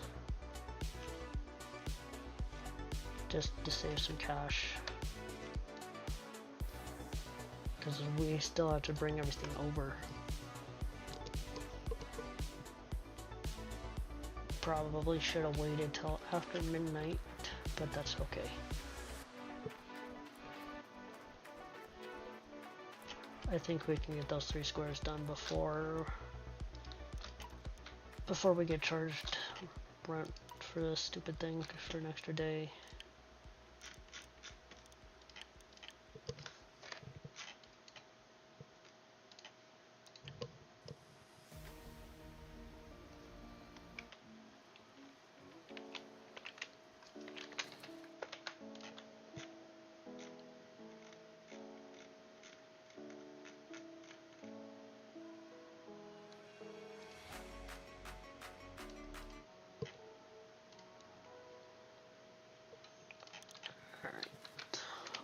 Just to save some cash. Because we still have to bring everything over. Probably should have waited till after midnight, but that's okay. I think we can get those 3 squares done before we get charged rent for this stupid thing for an extra day.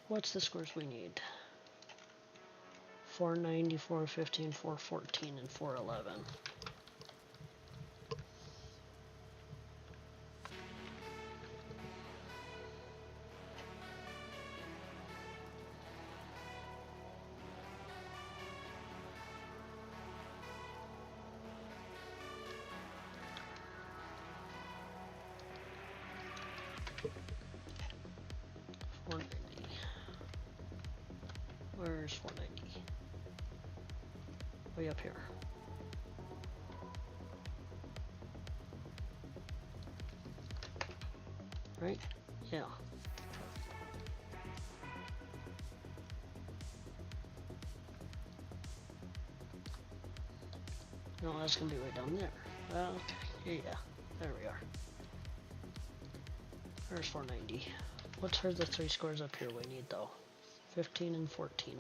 What's the squares we need? 490, 415, 414, and 411. Where's 490? Way up here. Right? Yeah. No, that's gonna be way down there. Well, okay. Yeah, there we are. There's 490. What's the 3 squares up here we need though? 15 and 14.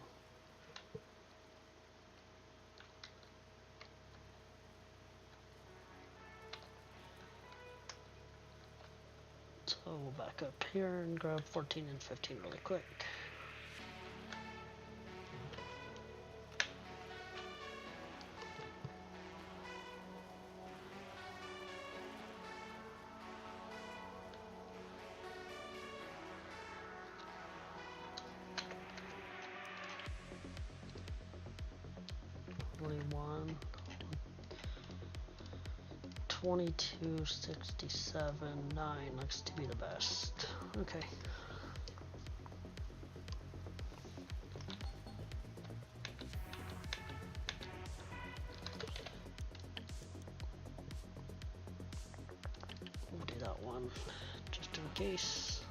So we'll back up here and grab 14 and 15 really quick. $21, 22.67, 9 looks to be the best. Okay. We'll do that one just in case.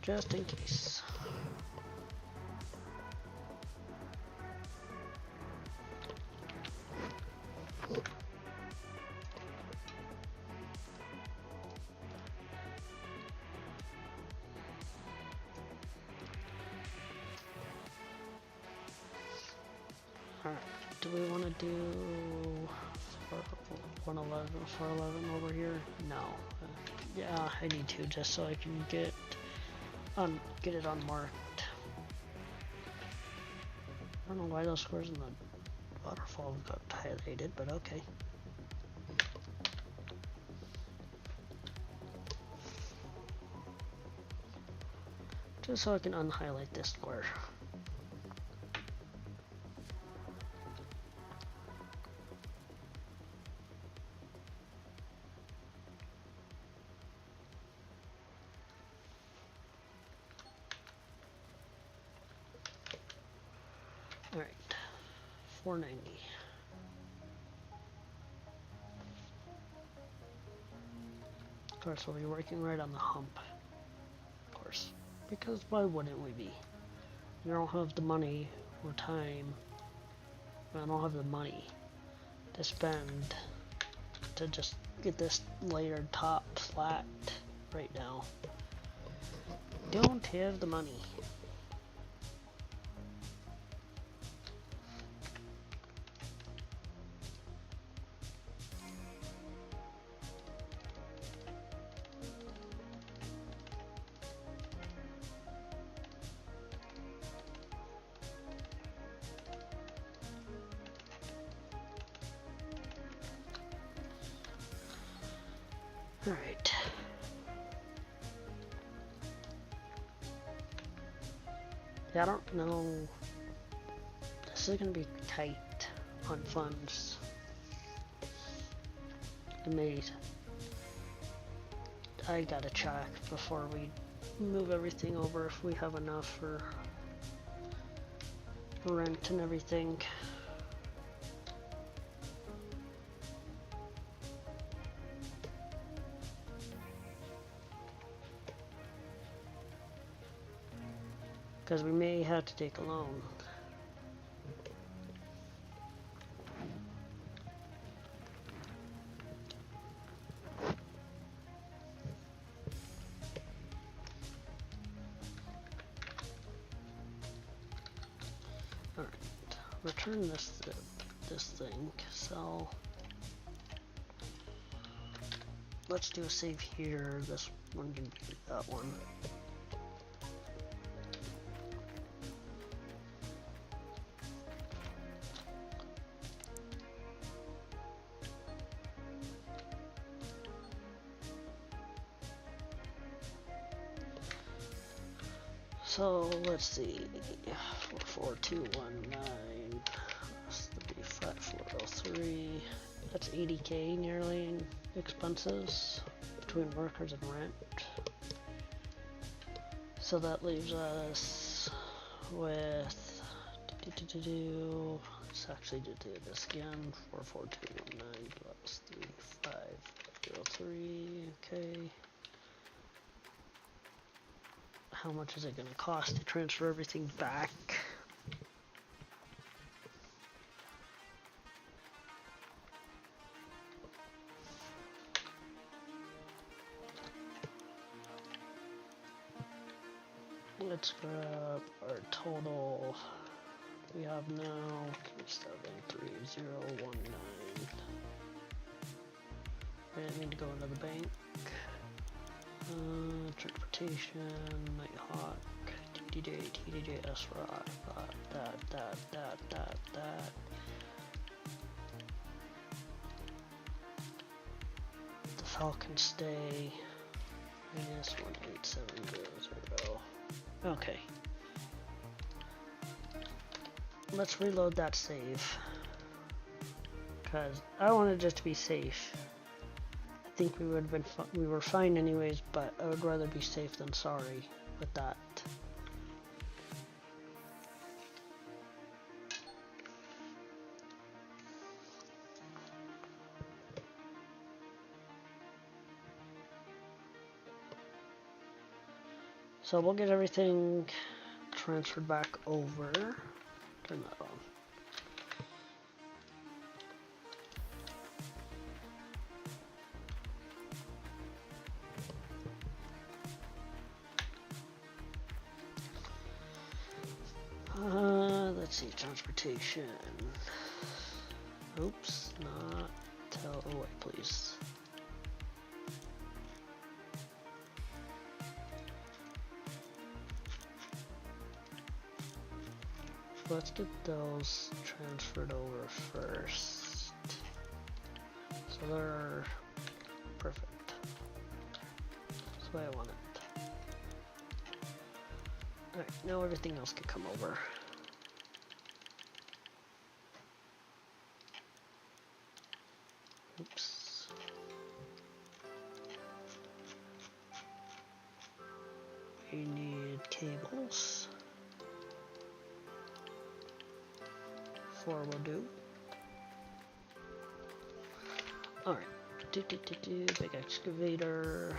just in case. Alright, do we want to do 111, 411 over here? No. Yeah, I need to just so I can get it unmarked. I don't know why those squares in the waterfall got highlighted, but okay. Just so I can unhighlight this square. Alright, 490. Of course, we'll be working right on the hump. Of course. Because why wouldn't we be? We don't have the money or time. I don't have the money to spend to just get this layered top flat right now. Don't have the money. Alright. Yeah, I don't know. This is gonna be tight on funds. I gotta check before we move everything over if we have enough for rent and everything. Because we may have to take a loan. Alright, return this thing, sell. Let's do a save here, this one can do that one. So let's see, 44219, that's the B5403, that's 80K nearly in expenses between workers and rent. So that leaves us with, let's actually do this again, 44219 plus 3503, okay. How much is it going to cost to transfer everything back? Let's grab our total we have now, 373019. I need to go into the bank. Transportation, Nighthawk, TDJ, S-Rock, that. The Falcon stay, minus 18700. Okay. Let's reload that save. Because I wanted just to be safe. I think we would have been we were fine anyways, but I would rather be safe than sorry with that. So we'll get everything transferred back over. Turn that on. Let's see, transportation. Oops, not tell away, please. Let's get those transferred over first. So they're perfect. That's the way I want it. Alright, now everything else can come over. Oops. We need cables. 4 will do. Alright. Big excavator.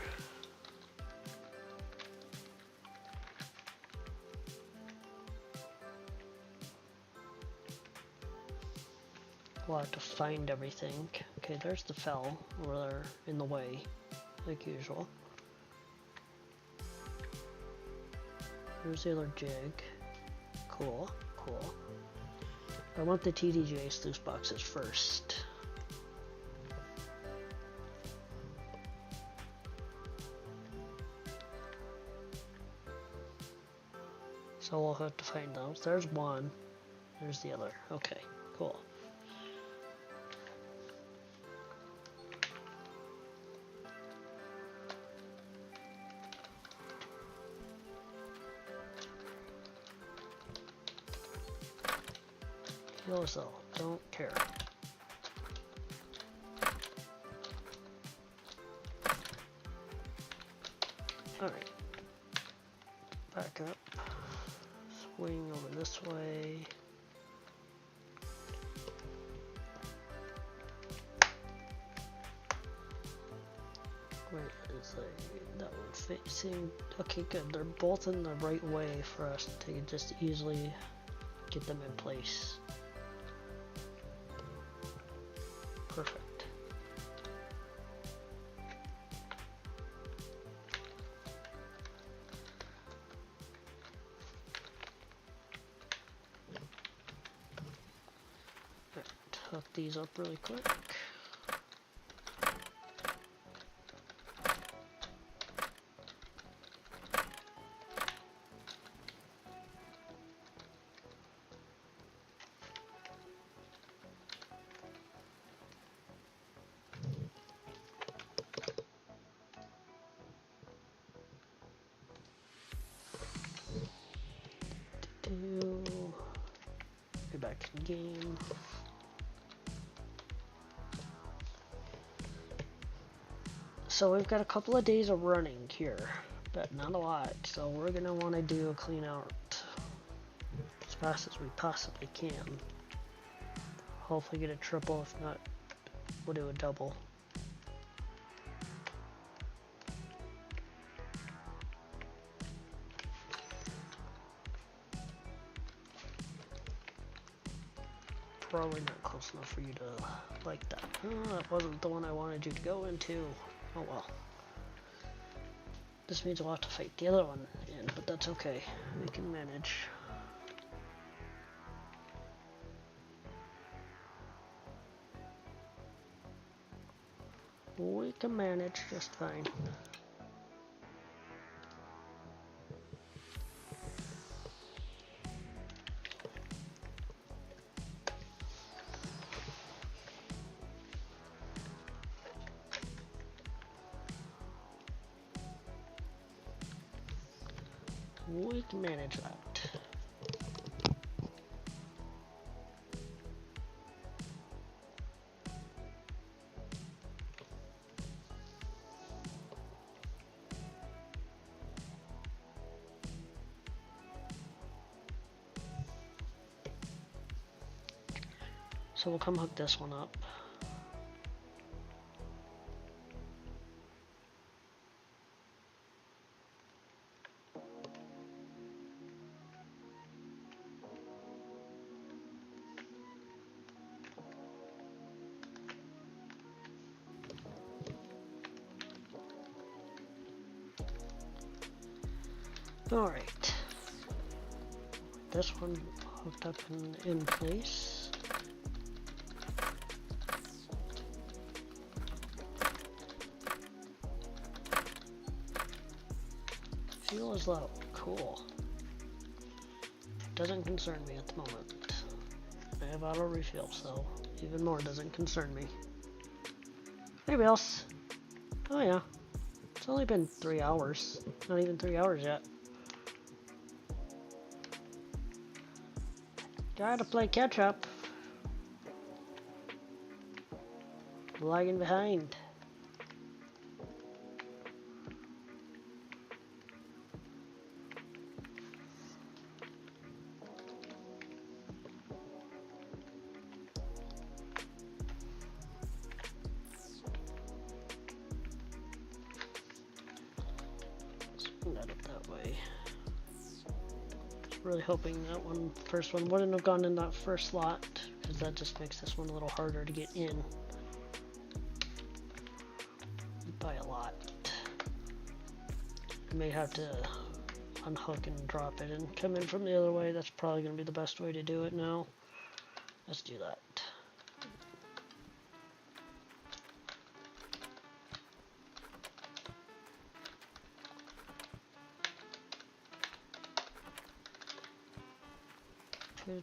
We'll have to find everything. Okay, there's the fell over there in the way, like usual. There's the other jig. Cool, cool. I want the TDJ sluice boxes first. So we'll have to find those. There's one. There's the other. Okay, cool. Though, don't care. Alright. Back up. Swing over this way. Where is that one facing? Okay, good. They're both in the right way for us to just easily get them in place. Perfect. Right, hook these up really quick. Get back in game. So we've got a couple of days of running here, but not a lot. So we're gonna want to do a clean out as fast as we possibly can. Hopefully get a triple, if not, we'll do a double. Probably not close enough for you to like that. Oh, that wasn't the one I wanted you to go into. Oh well. This means we'll have to fight the other one in, but that's okay. We can manage. We can manage just fine. We can manage that. So we'll come hook this one up. Alright. This one hooked up in place. Fuel is low. Cool. Doesn't concern me at the moment. I have auto refill, so even more doesn't concern me. Maybe else. Oh yeah. It's only been 3 hours. Not even 3 hours yet. Gotta play catch up. Lagging behind. That up that way. Really hoping that first one wouldn't have gone in that first slot, because that just makes this one a little harder to get in by a lot. You may have to unhook and drop it and come in from the other way. That's probably going to be the best way to do it now. Let's do that. Good.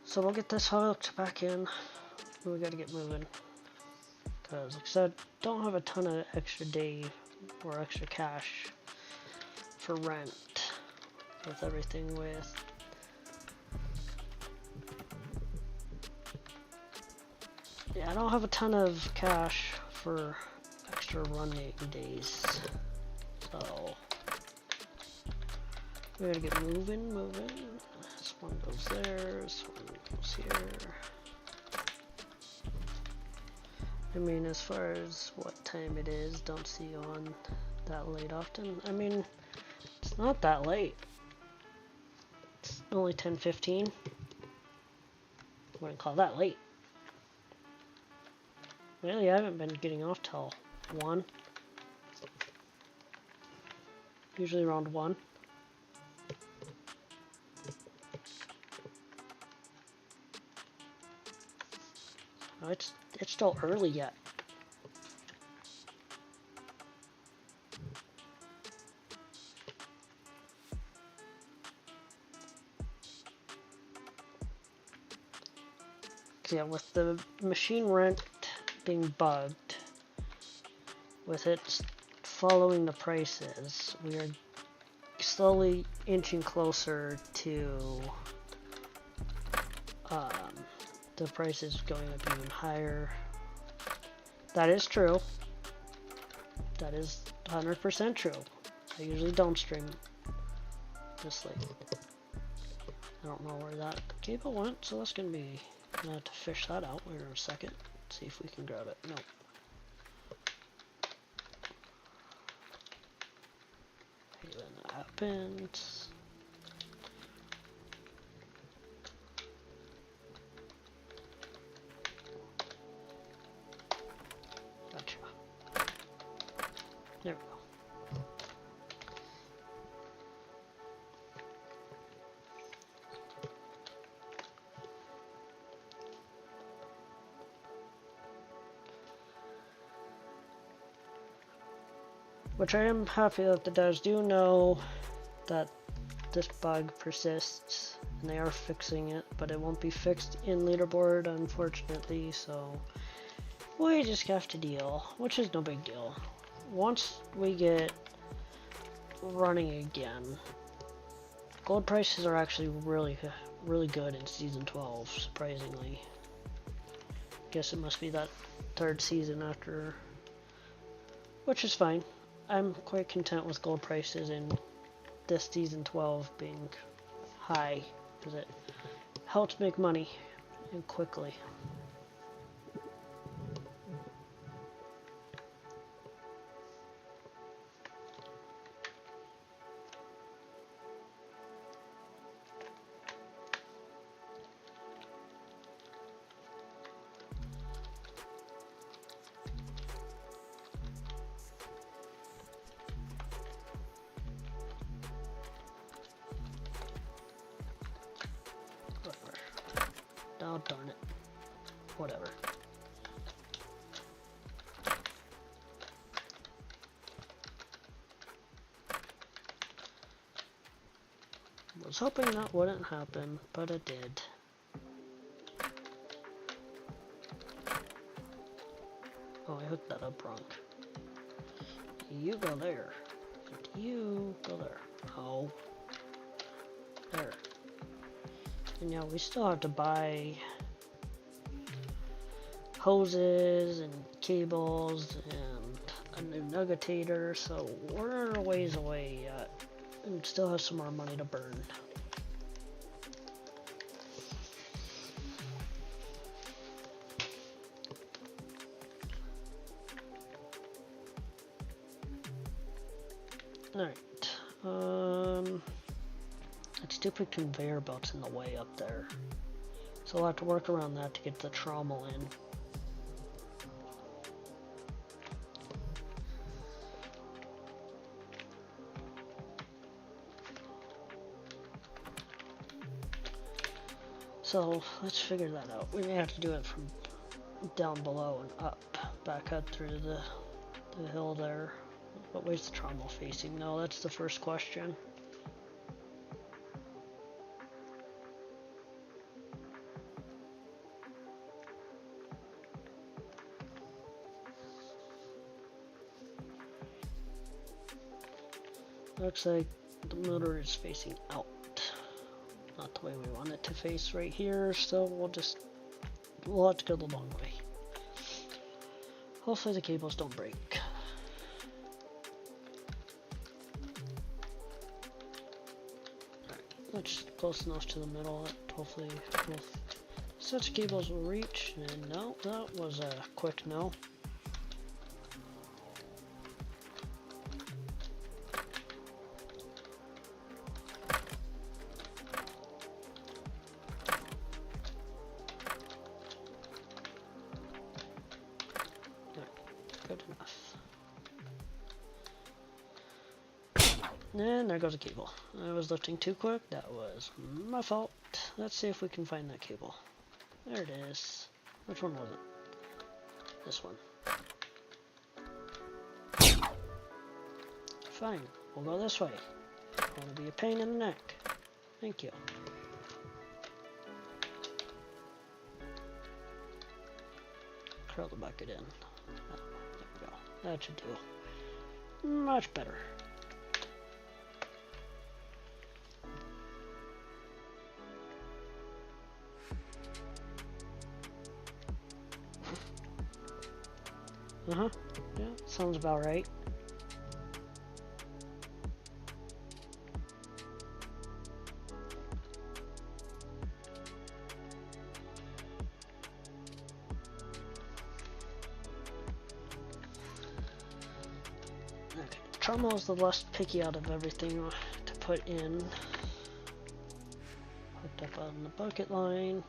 So we'll get this hooked back in. We gotta get moving. Because, like I said, don't have a ton of extra day or extra cash for rent with everything with I don't have a ton of cash for extra running days, so we gotta get moving. This one goes there, this one goes here. I mean, as far as what time it is, don't see on that late often. I mean, it's not that late. It's only 10:15. Wouldn't call that late. Really, I haven't been getting off till 1. Usually around 1. Oh, it's still early yet. Yeah, with the machine rent being bugged, with it following the prices, we are slowly inching closer to the prices going up even higher. That is true. That is 100% true. I usually don't stream this late. I don't know where that cable went, so that's gonna have to fish that out. Wait a second. See if we can grab it. Nope. Okay, then that happens. Gotcha. There we go. Which I am happy that the devs do know that this bug persists, and they are fixing it, but it won't be fixed in leaderboard, unfortunately, so we just have to deal, which is no big deal. Once we get running again, gold prices are actually really good in Season 12, surprisingly. Guess it must be that 3rd season after, which is fine. I'm quite content with gold prices in this Season 12 being high, because it helps make money, and quickly. Oh, darn it. Whatever. I was hoping that wouldn't happen, but it did. Oh, I hooked that up wrong. You go there. And you go there. Oh. There. And yeah, we still have to buy hoses and cables and a new nuggetator, so we're a ways away yet. And still have some more money to burn. Alright, that stupid conveyor belt's in the way up there. So I'll have to work around that to get the trommel in. So let's figure that out. We may have to do it from down below and up, back up through the hill there. What way's the trommel facing? No, that's the first question. Looks like the motor is facing out. Not the way we want it to face right here, so we'll have to go the long way. Hopefully the cables don't break. Alright, that's close enough to the middle that hopefully both sets of cables will reach, and no, that was a quick no. Good enough. And there goes a cable. I was lifting too quick. That was my fault. Let's see if we can find that cable. There it is. Which one was it? This one. Fine. We'll go this way. I want to be a pain in the neck. Thank you. Curl the bucket in. That should do much better. Yeah, sounds about right. Trommel is the less picky out of everything to put in. Hooked up on the bucket line.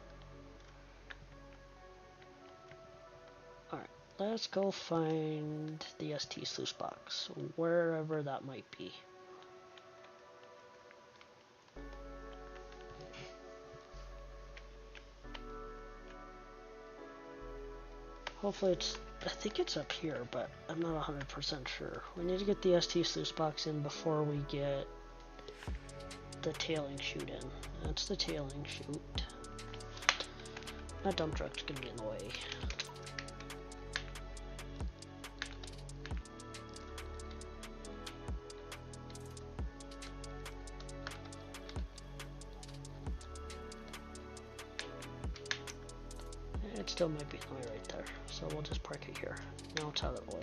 Alright, let's go find the ST sluice box, wherever that might be. Hopefully I think it's up here, but I'm not 100% sure. We need to get the ST sluice box in before we get the tailing chute in. That's the tailing chute. That dump truck's gonna be in the way. It still might be in the way right there, so we'll just park it here. Now it's out of the way.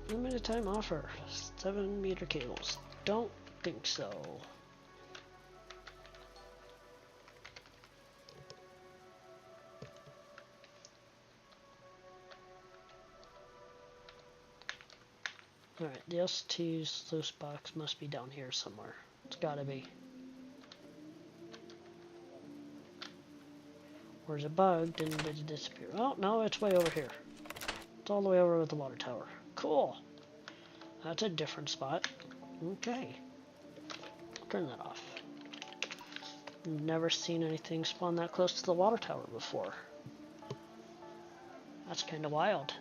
Limited time offer, 7-meter cables. Don't think so. Alright, the ST sluice box must be down here somewhere. It's gotta be. Or is it bugged and did it disappear? Oh, no, it's way over here. It's all the way over with the water tower. Cool. That's a different spot. Okay. Turn that off. Never seen anything spawn that close to the water tower before. That's kind of wild.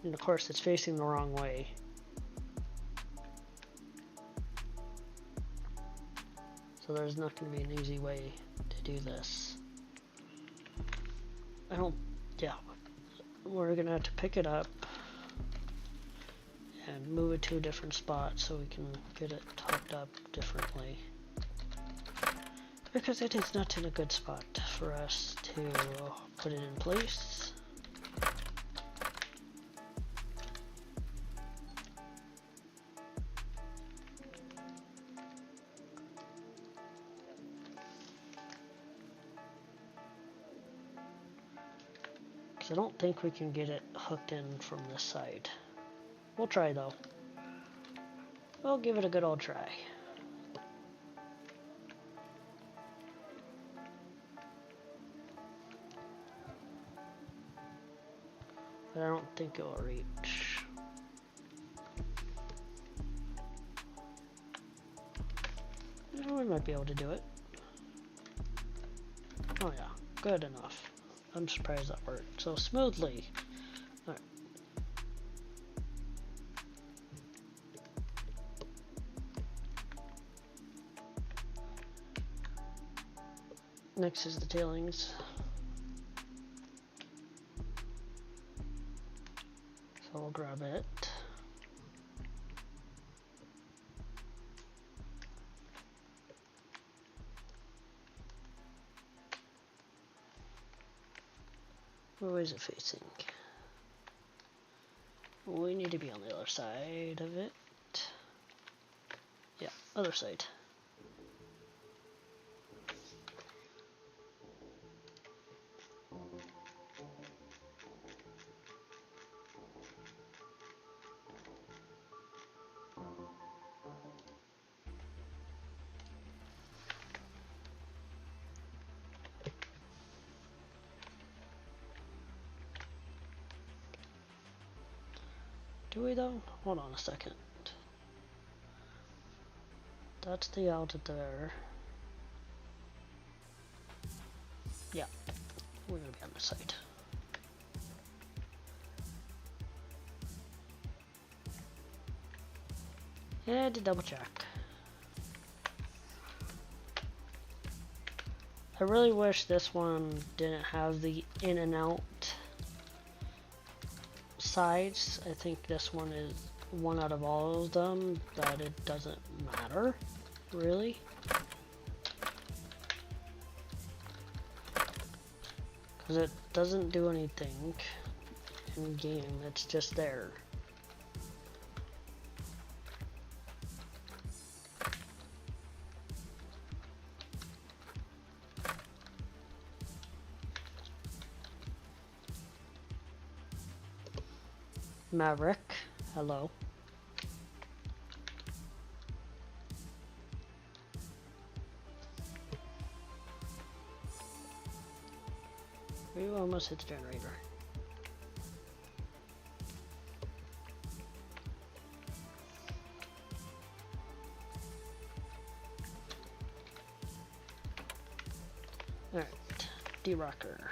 And of course it's facing the wrong way. So there's not going to be an easy way to do this. Yeah. We're going to have to pick it up and move it to a different spot so we can get it hooked up differently. Because it is not in a good spot for us to put it in place. I don't think we can get it hooked in from this side. We'll try though. We'll give it a good old try. But I don't think it will reach. We might be able to do it. Oh yeah, good enough. I'm surprised that worked so smoothly. Alright. Next is the tailings. So we'll grab it. Where is it facing? We need to be on the other side of it. Yeah, other side. Do we though? Hold on a second. That's the outlet there. Yeah, we're gonna be on this side. And to double check. I really wish this one didn't have the in and out sides. I think this one is one out of all of them that it doesn't matter, really. Because it doesn't do anything in game, it's just there. Maverick, hello. We almost hit the generator. Alright, D-Rocker.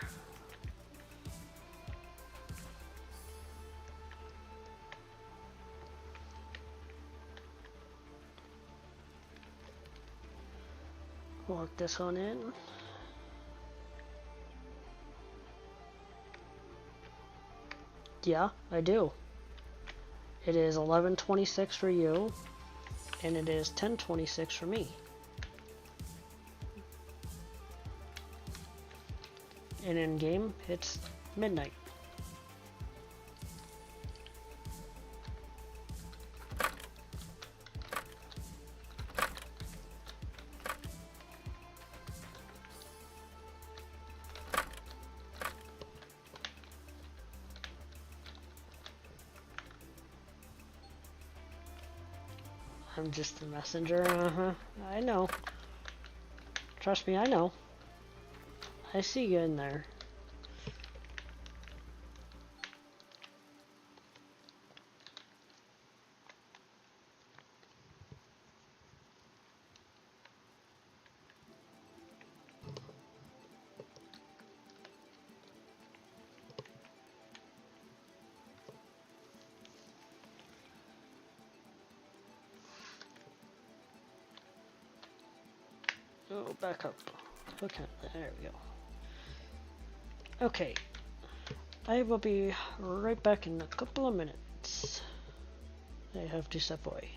Lock this one in. Yeah, I do. It is 11:26 for you, and it is 10:26 for me. And in game, it's midnight. I'm just the messenger, I know. Trust me, I know. I see you in there. Oh, back up. Okay, there we go. Okay. I will be right back in a couple of minutes. I have to step away.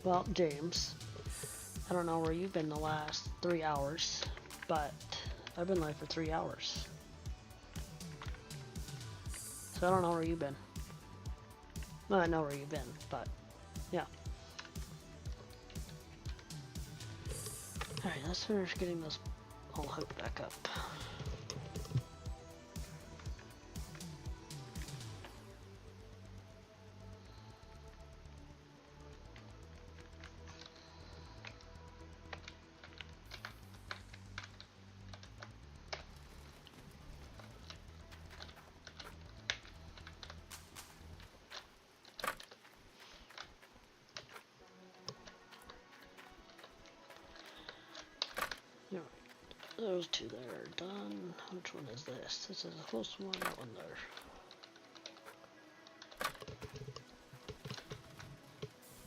Well, James, I don't know where you've been the last 3 hours, but I've been live for 3 hours. So I don't know where you've been. Well, I know where you've been, but yeah. Alright, let's finish getting this all hooked back up. Alright, those two there are done. Which one is this? This is the close one, that one there.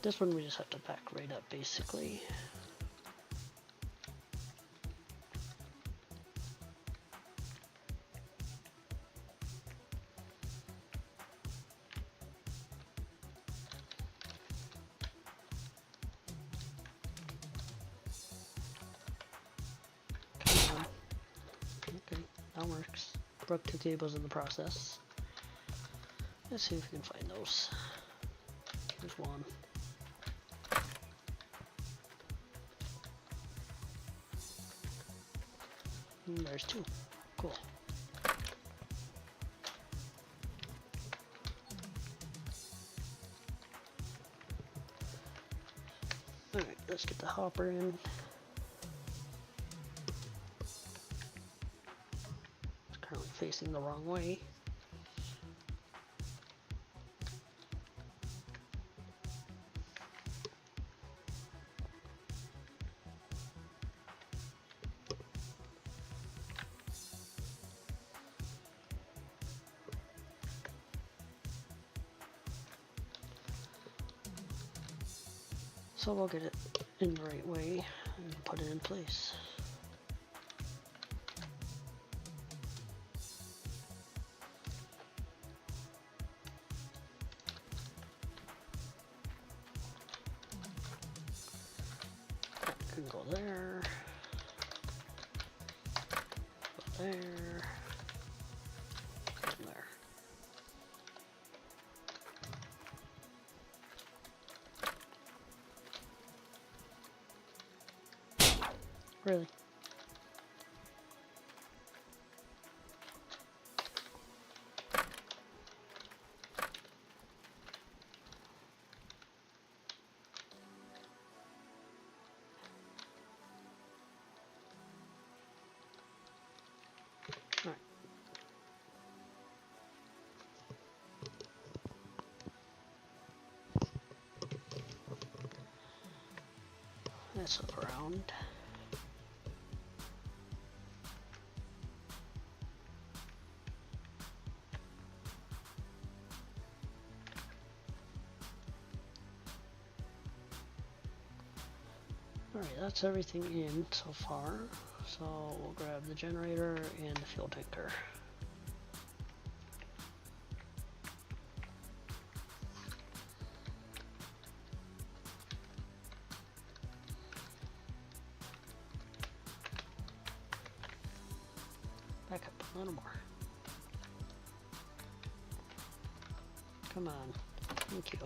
This one we just have to back right up, basically. Come on. Okay, that works. Broke 2 cables in the process. Let's see if we can find those. Here's one. And there's 2. Cool. Alright, let's get the hopper in. It's currently facing the wrong way. So we'll get it in the right way and put it in place. That can go there, go there, and there. Really? All right. Let's look around. Alright, that's everything in so far. So we'll grab the generator and the fuel tanker. Back up a little more. Come on. Thank you.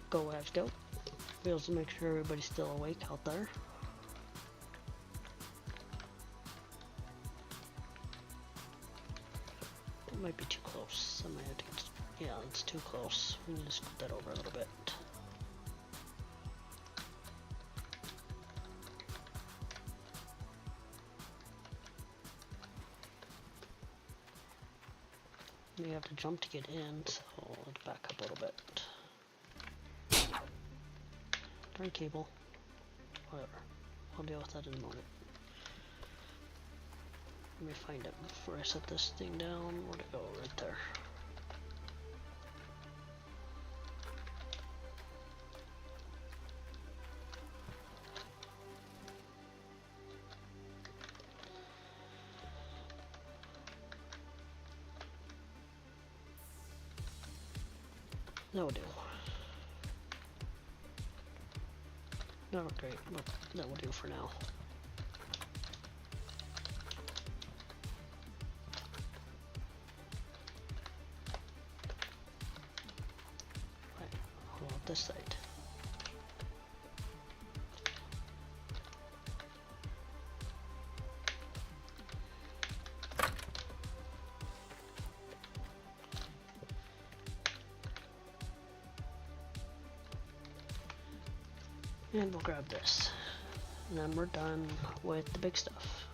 Go Avs go. Be able to make sure everybody's still awake out there. It might be too close. I might have to get, yeah, it's too close. We need to scoot that over a little bit. We have to jump to get in, so let's back up a little bit. Darn cable. Whatever. I'll deal with that in a moment. Let me find it before I set this thing down. Where'd it go? Right there. That will do. Not great, but that will do for now. Right, how about this side? And we'll grab this. And then we're done with the big stuff.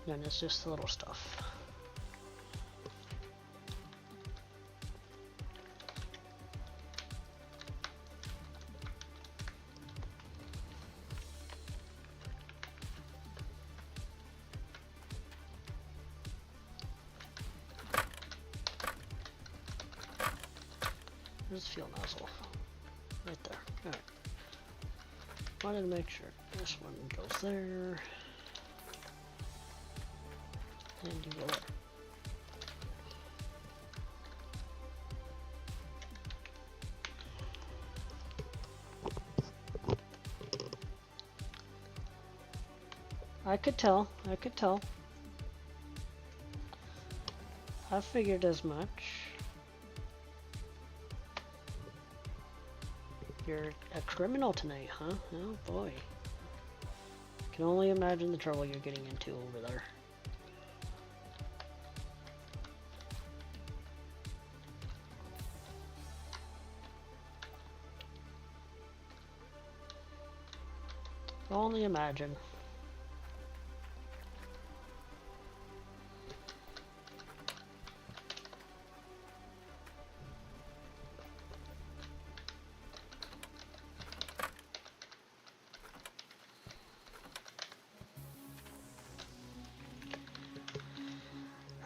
Then it's just the little stuff. Where's the fuel nozzle? Right there. Alright. Wanted to make sure this one goes there. And you go there. I could tell. I figured as much. You're a criminal tonight, huh? Oh boy. Can only imagine the trouble you're getting into over there. Only imagine.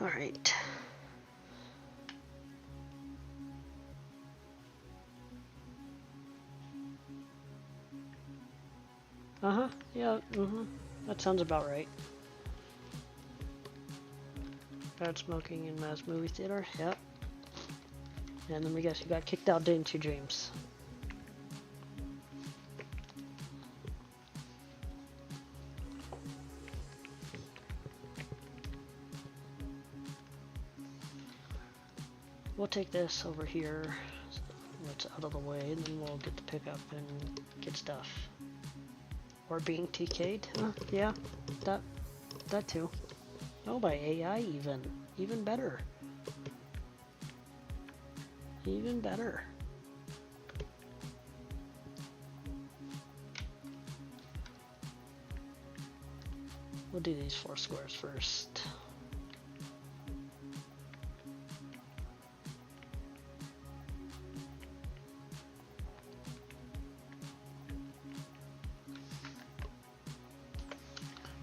All right. Uh-huh. Yeah, that sounds about right. Bad smoking in Mass movie theater. Yep. And then we guess you got kicked out, didn't you, James? We'll take this over here, so it's out of the way, and then we'll get to pick up and get stuff. Or being TK'd. Yeah, that too. Oh, by AI even. Even better. Even better. We'll do these 4 squares first.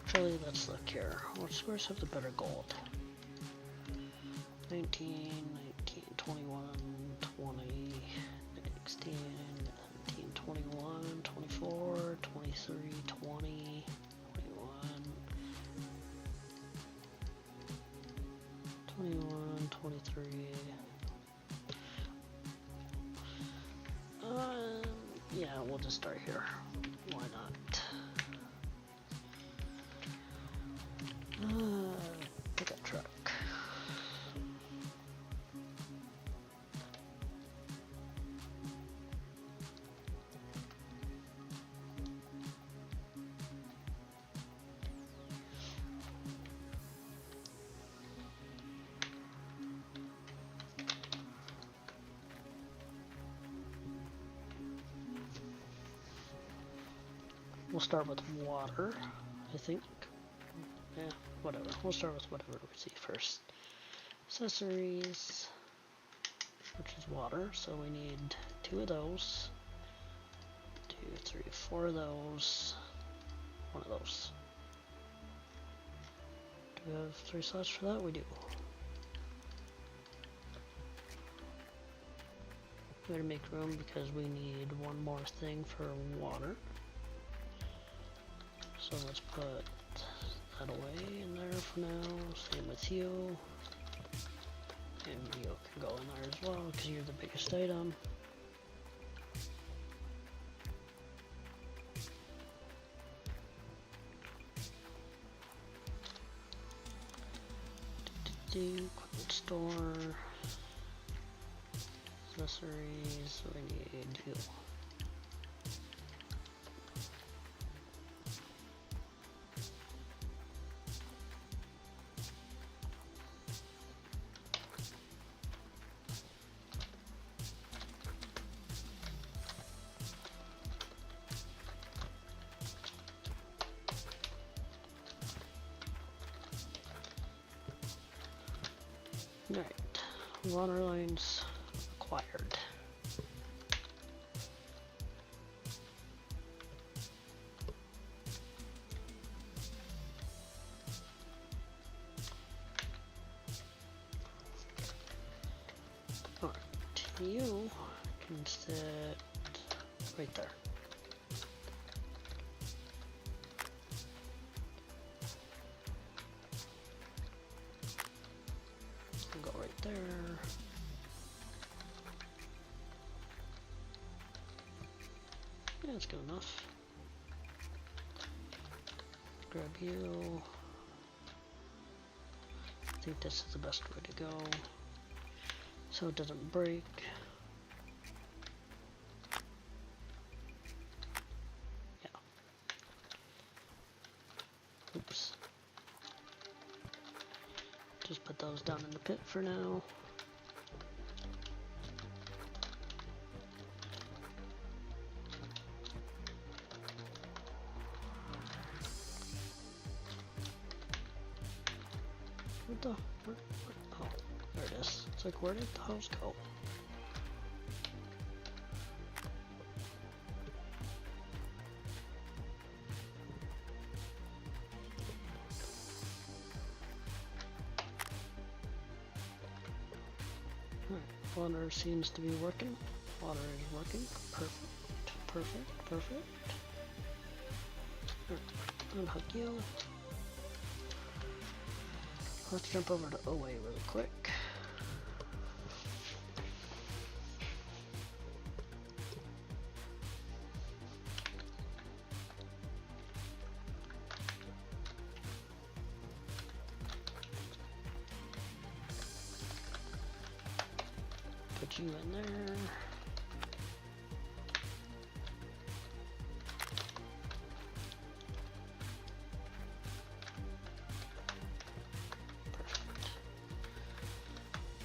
Actually, let's look here. What squares have the better gold? 19, 19, 21, 20, 16, 19, 21, 24, 23, 20, 21, 23. Yeah, we'll just start here. Why not? Pickup truck. we'll start with water, I think. Yeah, whatever. We'll start with whatever we see first. Accessories, which is water, so we need 2 of those. 2, 3, 4 of those. 1 of those. Do we have 3 slots for that? We do. We gotta make room because we need 1 more thing for water. So let's put that away in there for now. Same with you. And you can go in there as well because you're the biggest item. Equipment store. Accessories, we need you. Alright, water lines acquired. Alright, you can sit right there. Go right there. Yeah, that's good enough. Grab you. I think this is the best way to go, so it doesn't break. Yeah. Oops. Just put those down in the pit for now. What the? Oh, there it is. It's like, where did the hose go? Water seems to be working. Water is working. Perfect. Perfect. Perfect. Unhook you. Let's jump over to OA really quick. Put you in there.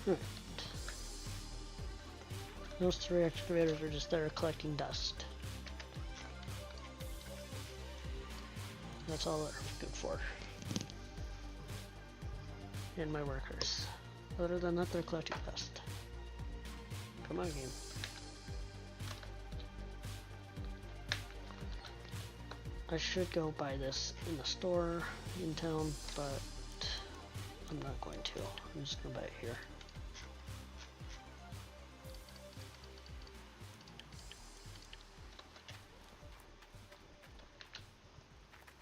Right. Those 3 excavators are just there collecting dust. That's all they're good for. And my workers. Other than that, they're collecting dust. Come on, game. I should go buy this in the store in town, but I'm not going to. I'm just gonna buy it here.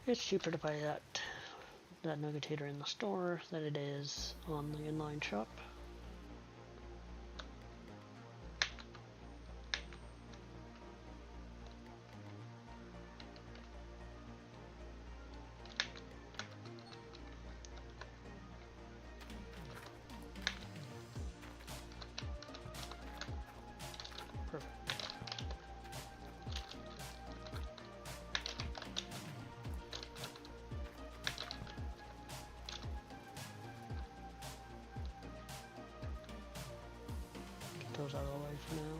It's cheaper to buy that nuggetator in the store than it is on the inline shop. Those out of the way for now.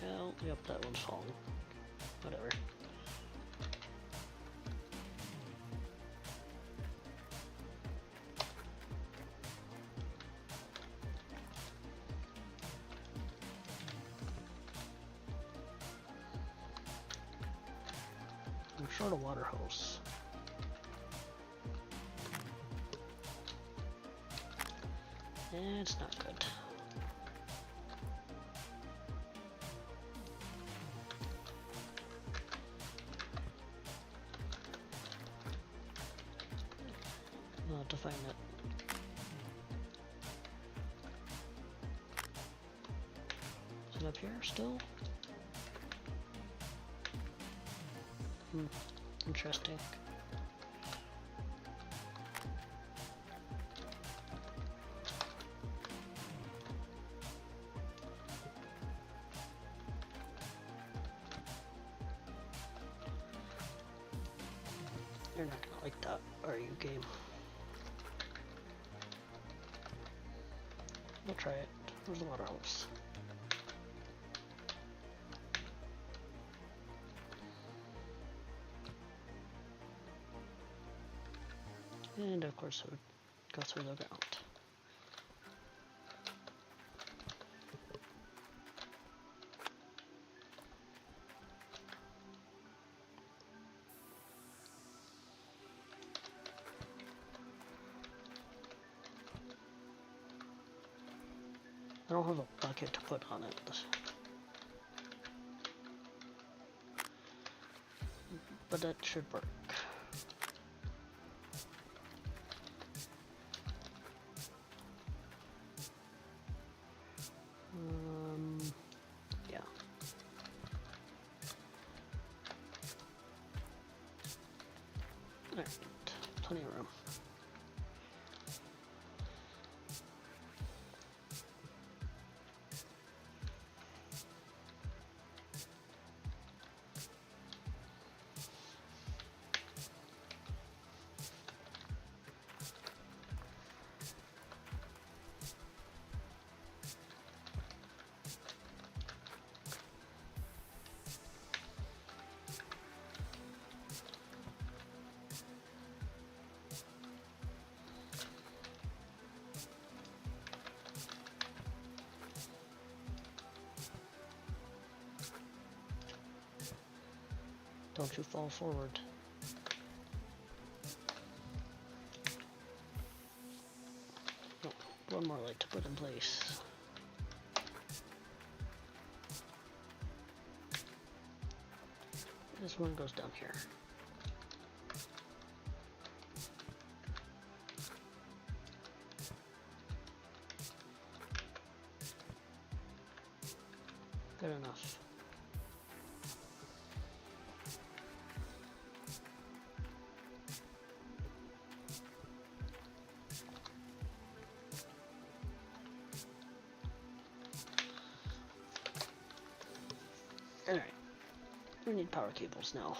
Yeah, yep, that one's falling. Whatever. short a water hose. It's not good. I'll have to find it. Is it up here still? Interesting. You're not gonna like that, are you, game? We'll try it. Where's the water hose? And of course it would go through the ground. I don't have a bucket to put on it. But that should work. Yeah. Alright, plenty of room. Don't you fall forward. Oh, one more light to put in place. This one goes down here. Good enough. Alright, we need power cables now.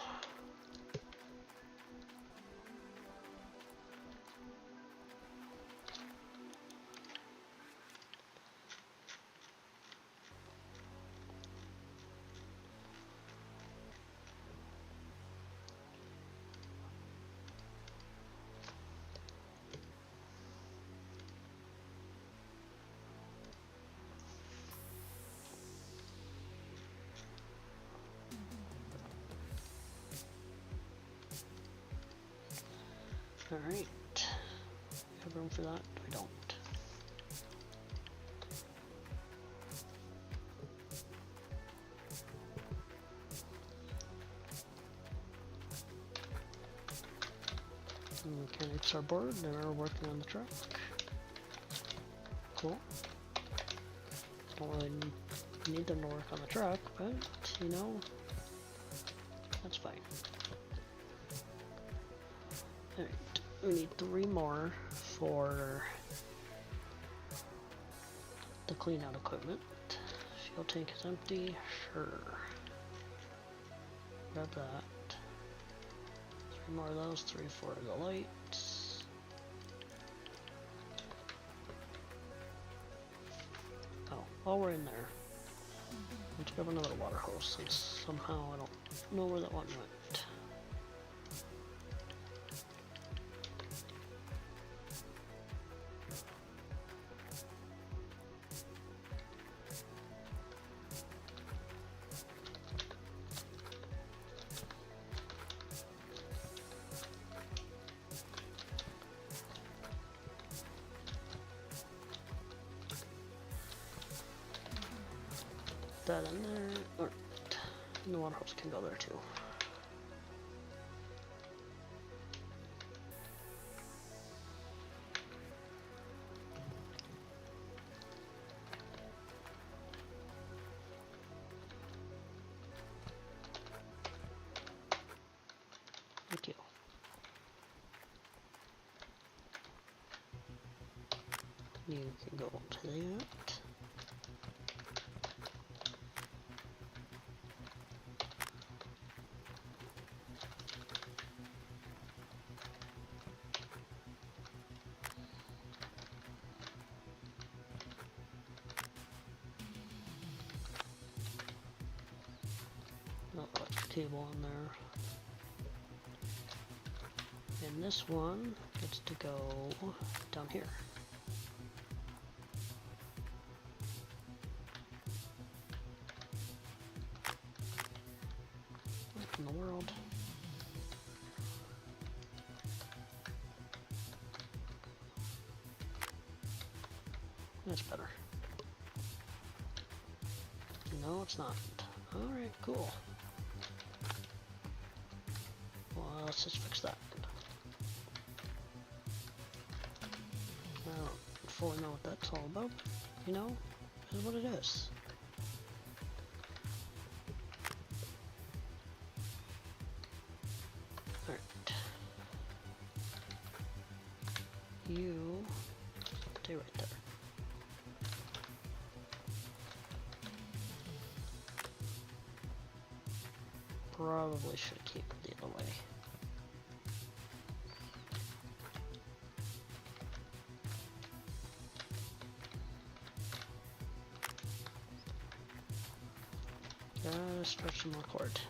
Alright, have room for that? I don't. Mechanics are bored, they're working on the truck. Cool. Don't really need them to work on the truck, but, you know, that's fine. Alright, we need 3 more for the clean out equipment. Fuel tank is empty, sure. Grab that. 3 more of those, 3 for the lights. Oh, while we're in there, let's grab another water hose since somehow I don't know where that one went. that in there. Or, and the water hose can go there too. Thank you. You can go to that. Electric table in there. And this one gets to go down here. What in the world? That's better. No, it's not. Alright, cool. Well, let's just fix that. I don't fully know what that's all about. You know, this is what it is. Alright. You stay right there. Probably should keep it the other way. Gotta stretch some more cord.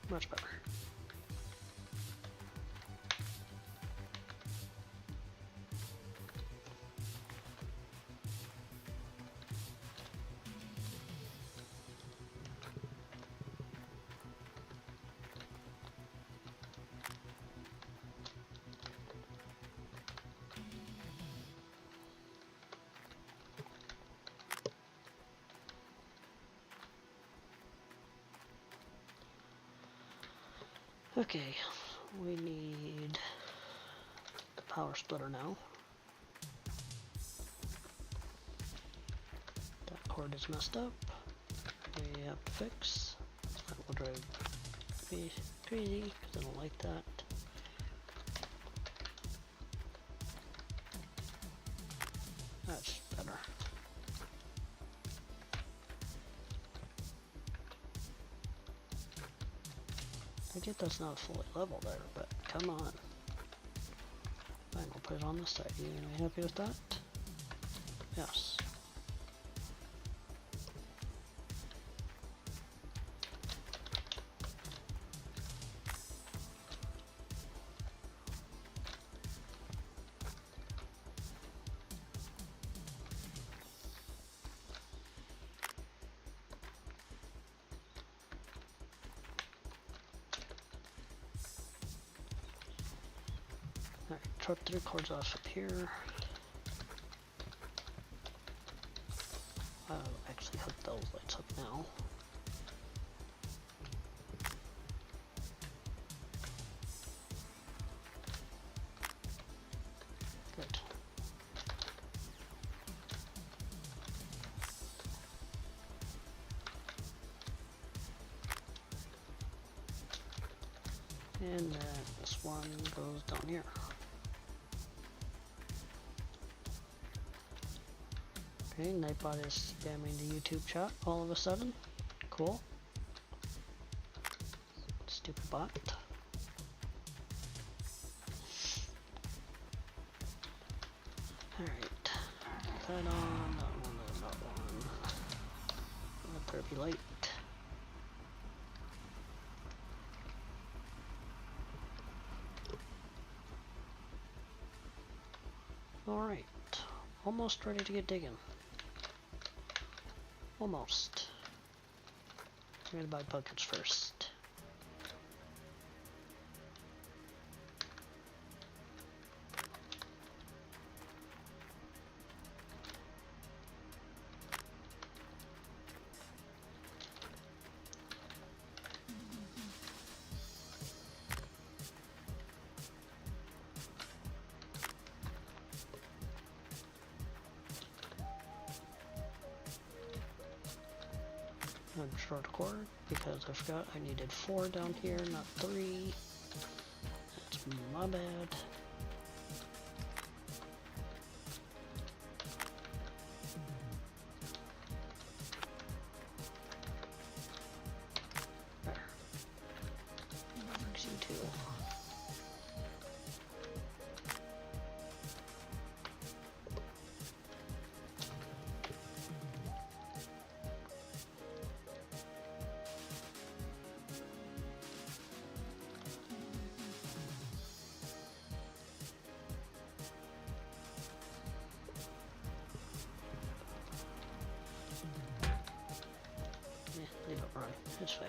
Much better. Okay, we need the power splitter now. That cord is messed up. We have to fix. That will drive me crazy because I don't like that. That's better. I get that's not fully level there, but come on. Fine, we'll put it on this side. You gonna be happy with that? Yes. Alright, truck 3 cords off up here. I'll actually hook those lights up now. Good. And then this one goes down here. Okay, Nightbot is spamming the YouTube chat all of a sudden. Cool. Stupid bot. Alright. That on, that one, that one. That better be light. Alright. Almost ready to get digging. Almost. I'm gonna buy buckets first. I'm short a cord because I forgot I needed 4 down here, not 3. That's my bad. There. Fix you too. Leave it run. It's fine.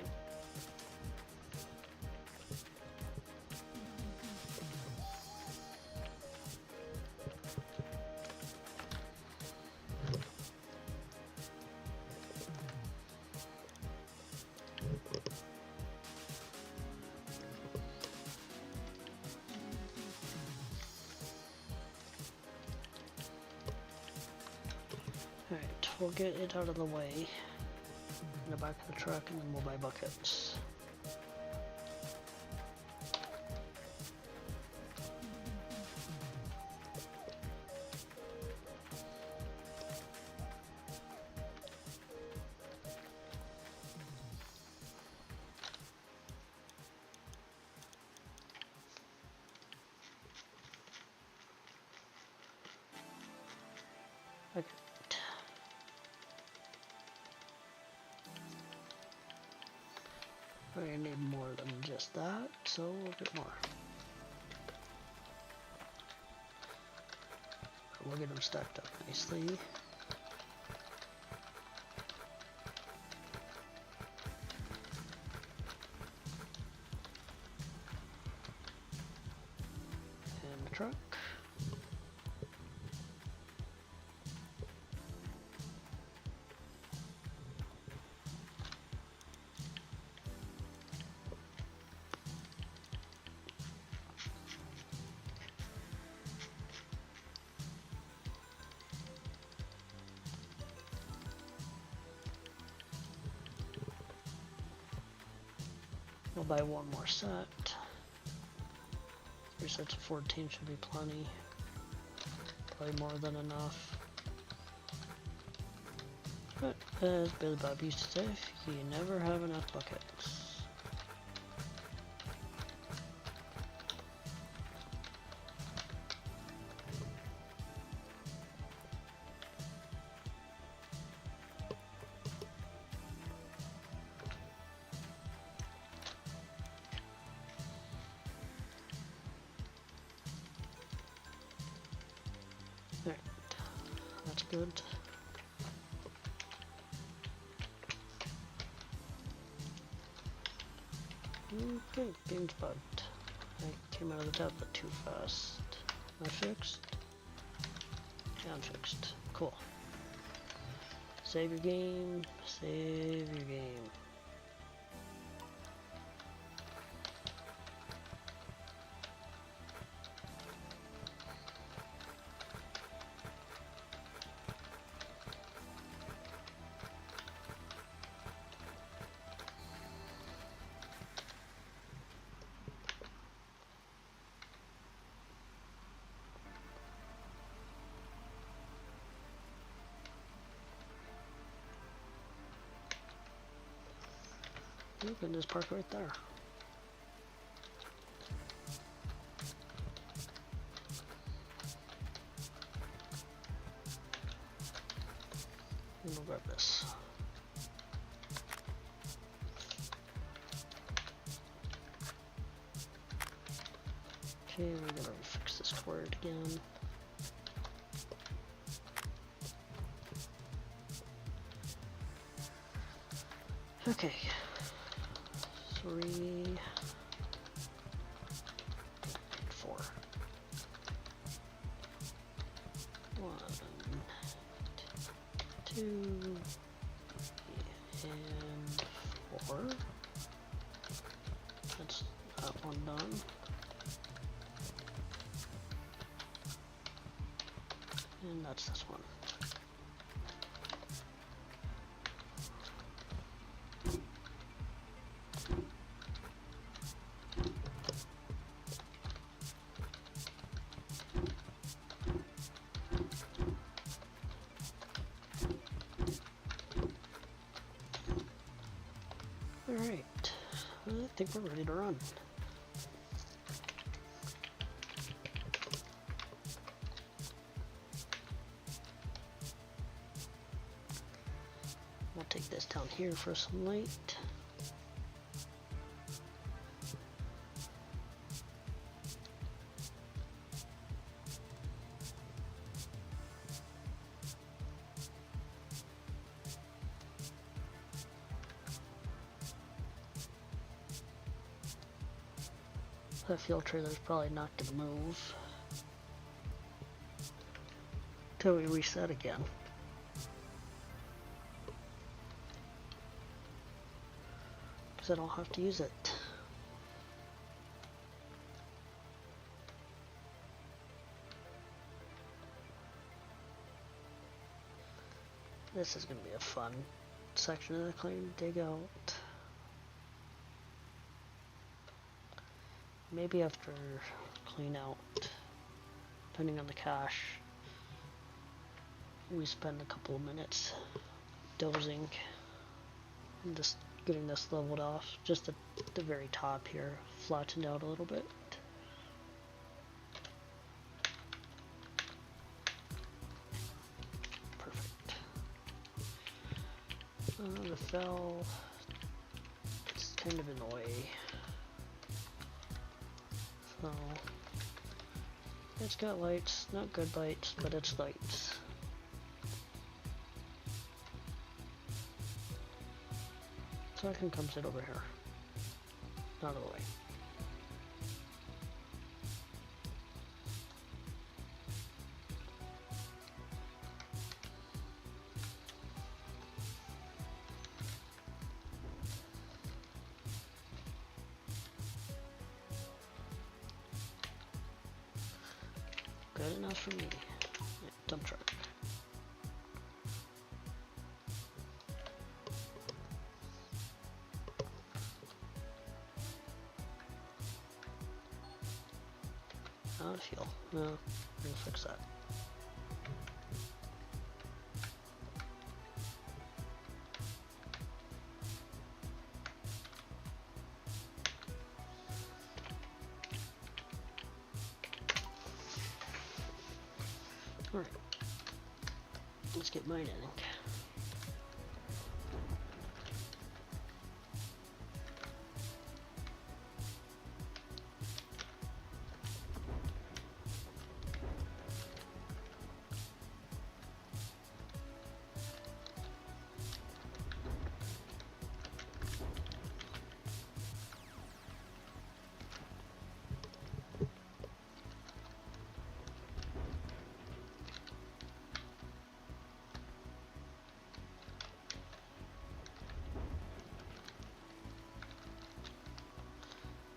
Alright, we'll get it out of the way in the back of the truck, and then we'll buy buckets. Okay. We're gonna need more than just that, so we'll get more. We'll get them stacked up nicely. And the truck. We'll buy one more set. 3 sets of 14 should be plenty. Probably more than enough. But as Billy Bob used to say, you never have enough buckets. Alright, that's good. Okay, game's bugged. I came out of the tablet too fast. Am I fixed? Yeah, I'm fixed. Cool. Save your game. Save your game. You can just park right there. And we'll grab this. Okay, we're gonna fix this cord again. Okay. 3, 4. 1, 2, and 4. That's that one done. And that's this one. Alright, I think we're ready to run. We'll take this down here for some light. That field trailer's probably not going to move till we reset again. Because I don't have to use it. This is going to be a fun section of the claim dig out. Maybe after clean out, depending on the cache, we spend a couple of minutes dozing and just getting this leveled off. Just at the very top here, flattened out a little bit. Perfect. The fell, it's kind of in the way. So, it's got lights, not good lights, but it's lights. So I can come sit over here, out of the way. Good enough for me. Yeah, dump truck. Out of fuel. No, we're gonna fix that. Alright, let's get mining.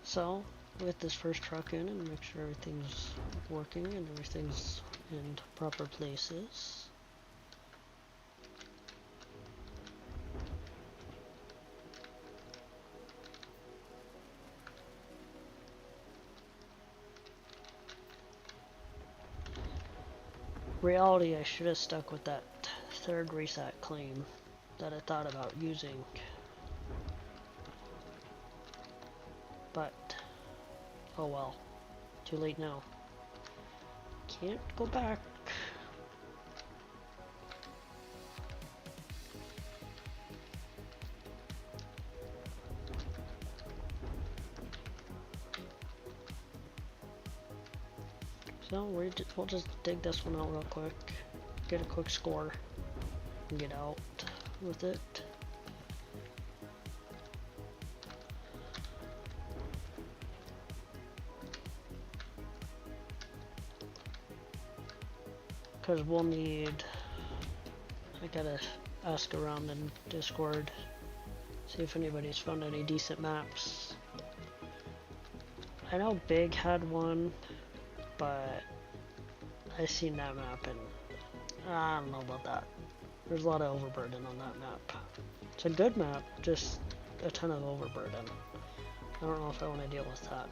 So, with this first truck in and make sure everything's working and everything's in proper places. Reality, I should have stuck with that third reset claim that I thought about using. But, oh well, too late now. Can't go back. So we'll just dig this one out real quick, get a quick score, and get out with it. Because we'll need, I gotta ask around in Discord, see if anybody's found any decent maps. I know Big had one, but I seen that map and I don't know about that. There's a lot of overburden on that map. It's a good map, just a ton of overburden. I don't know if I want to deal with that.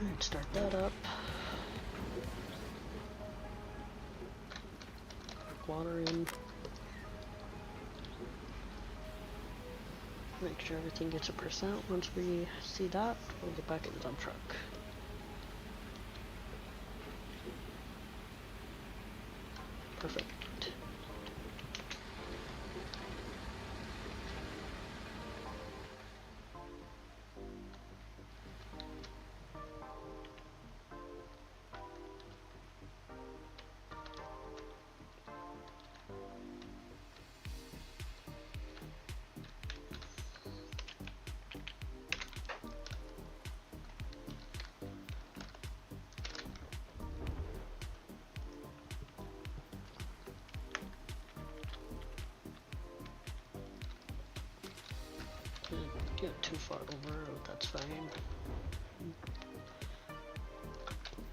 Alright, start that up. Water in. Make sure everything gets a %. Once we see that, we'll get back in the dump truck. Perfect. Get too far over, that's fine.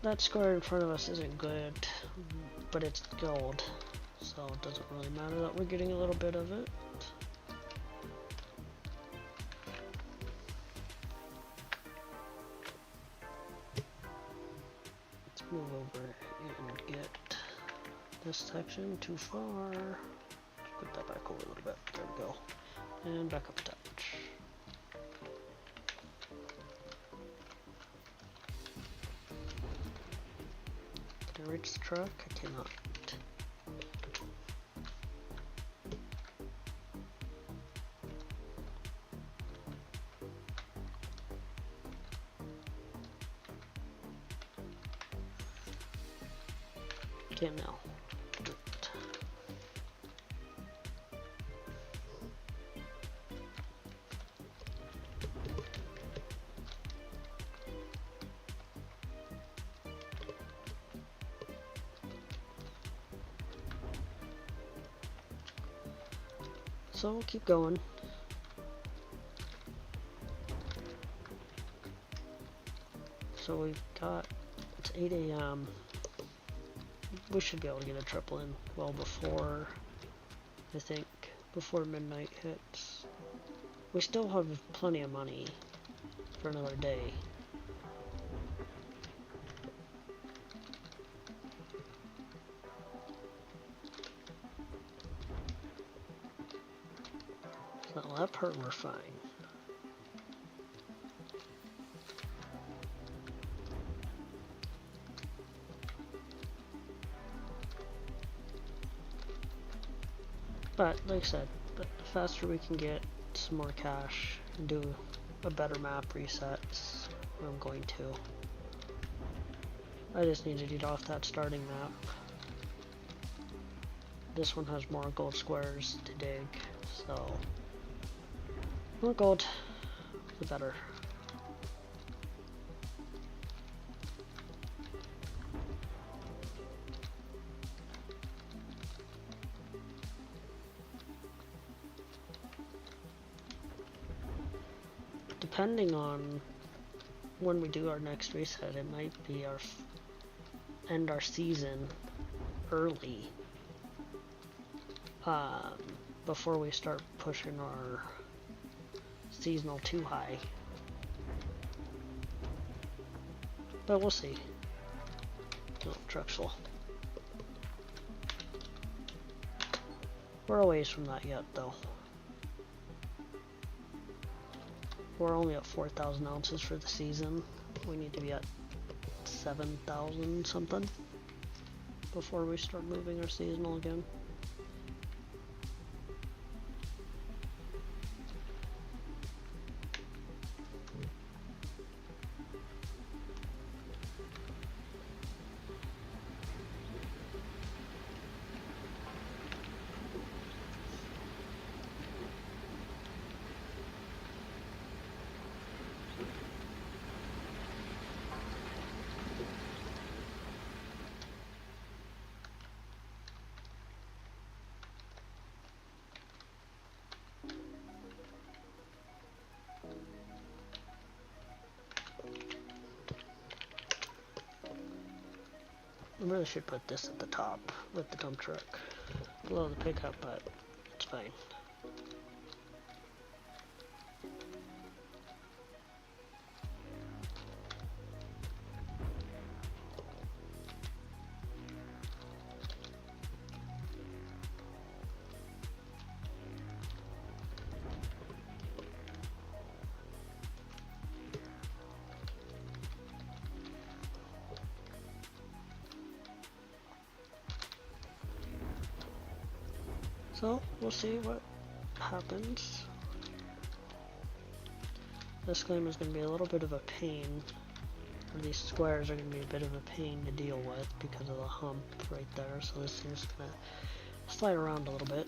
That square in front of us isn't good, but it's gold, so it doesn't really matter that we're getting a little bit of it. Let's move over and get this section too far. Let's put that back over a little bit, there we go. And back up a touch. Can I reach the truck? I cannot. Can now. So we'll keep going. So we've got, it's 8 a.m. We should be able to get a triple in well before, I think, before midnight hits. We still have plenty of money for another day. So that part we're fine. But, like I said, the faster we can get some more cash and do a better map resets, I'm going to. I just need to get off that starting map. This one has more gold squares to dig, so more gold, the better. Depending on when we do our next reset, it might be our end our season early, before we start pushing our seasonal too high. But we'll see. Oh, truck's full. We're a ways from that yet, though. We're only at 4,000 ounces for the season. We need to be at 7,000 something before we start moving our seasonal again. I really should put this at the top with the dump truck below the pickup, but it's fine. So, we'll see what happens. This game is going to be a little bit of a pain. These squares are going to be a bit of a pain to deal with because of the hump right there. So this thing's going to slide around a little bit.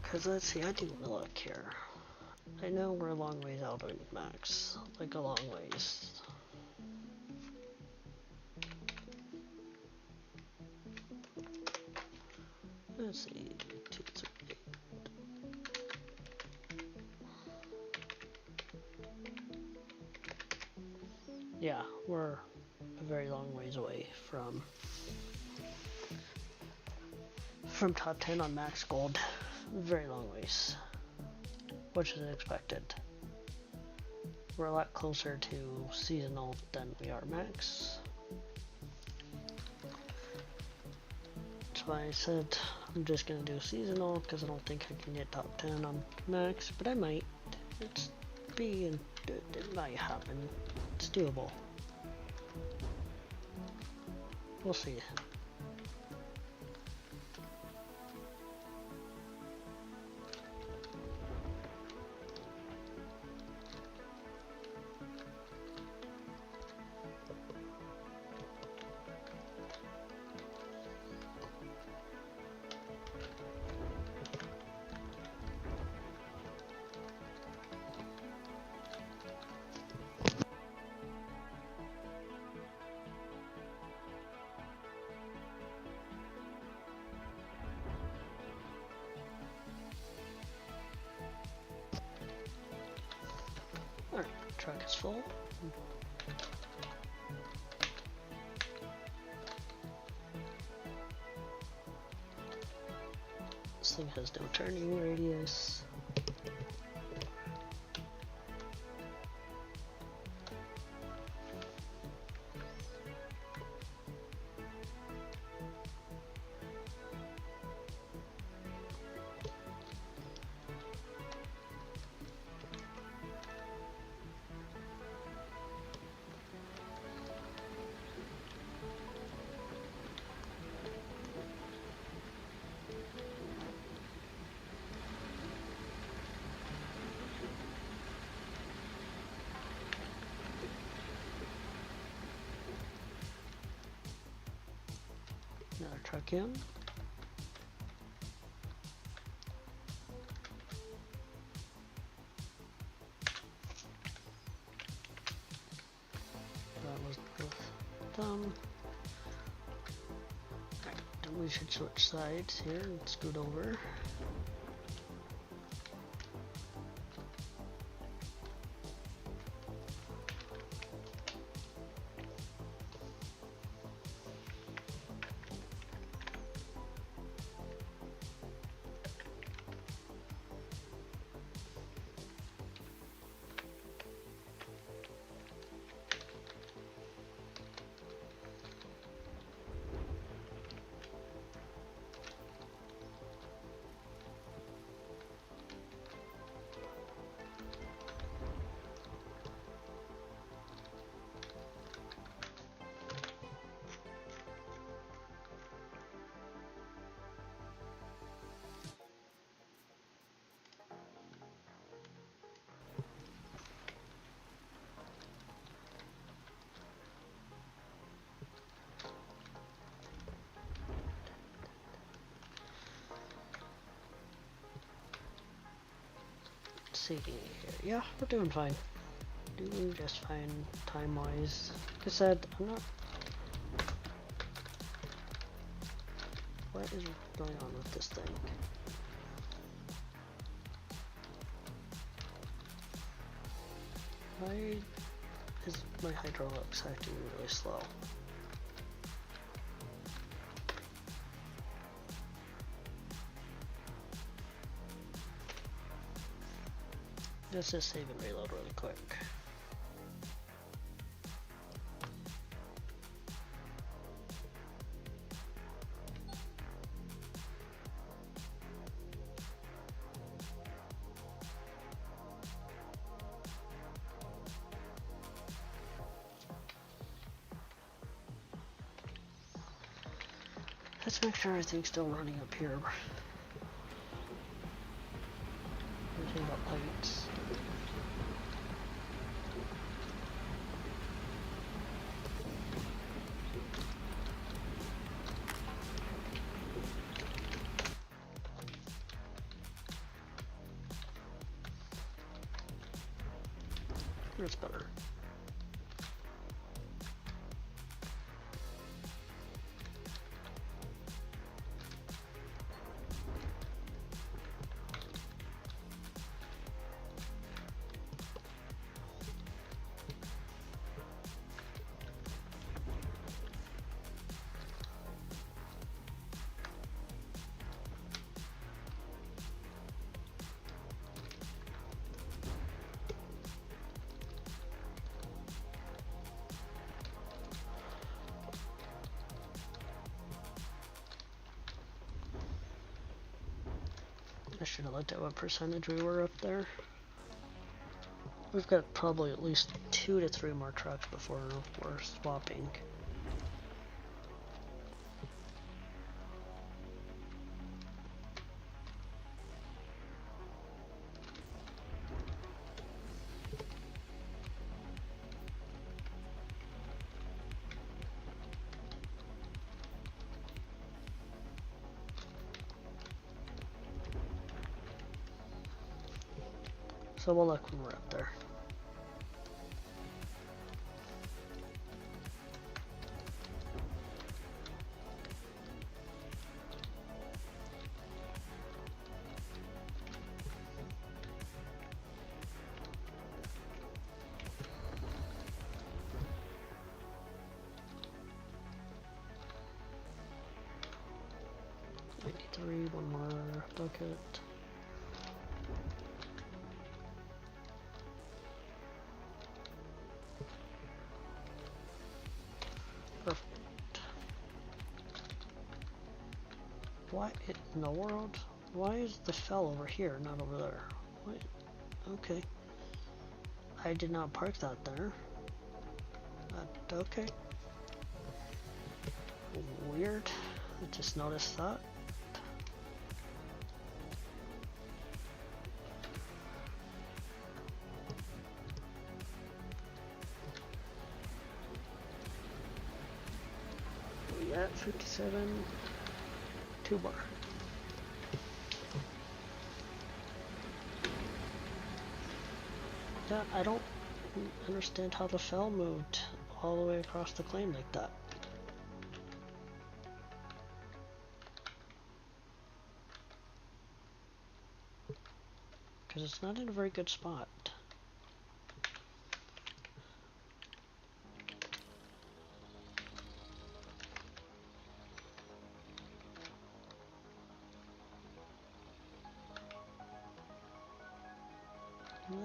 Because let's see, I do want to look here. I know we're a long ways out on max, like a long ways. Let's see, 2, 3, 8. Yeah, we're a very long ways away from top 10 on max gold. Very long ways, which is expected. We're a lot closer to seasonal than we are max. That's why I said I'm just gonna do seasonal, because I don't think I can get top 10 on max, but I might. It might happen. It's doable. We'll see. Alright, truck is full. This thing has no turning radius. Another truck in. That was the thumb. Alright, then we should switch sides here and scoot over. see here. Yeah, we're doing fine. Doing just fine time-wise. Like I said, I'm not... What is going on with this thing? Why is my hydraulics acting really slow? Let's just save and reload really quick. Let's make sure everything's still running up here. Everything got lights. That's better. I should have looked at what percentage we were up there. We've got probably at least 2 to 3 more trucks before we're swapping. So we'll look when we're up there. One more bucket. Perfect. What in the world? Why is the fell over here, not over there? What? Okay. I did not park that there. Okay. Weird. I just noticed that. At 57, 2 bar. Yeah, I don't understand how the fell moved all the way across the claim like that. Because it's not in a very good spot.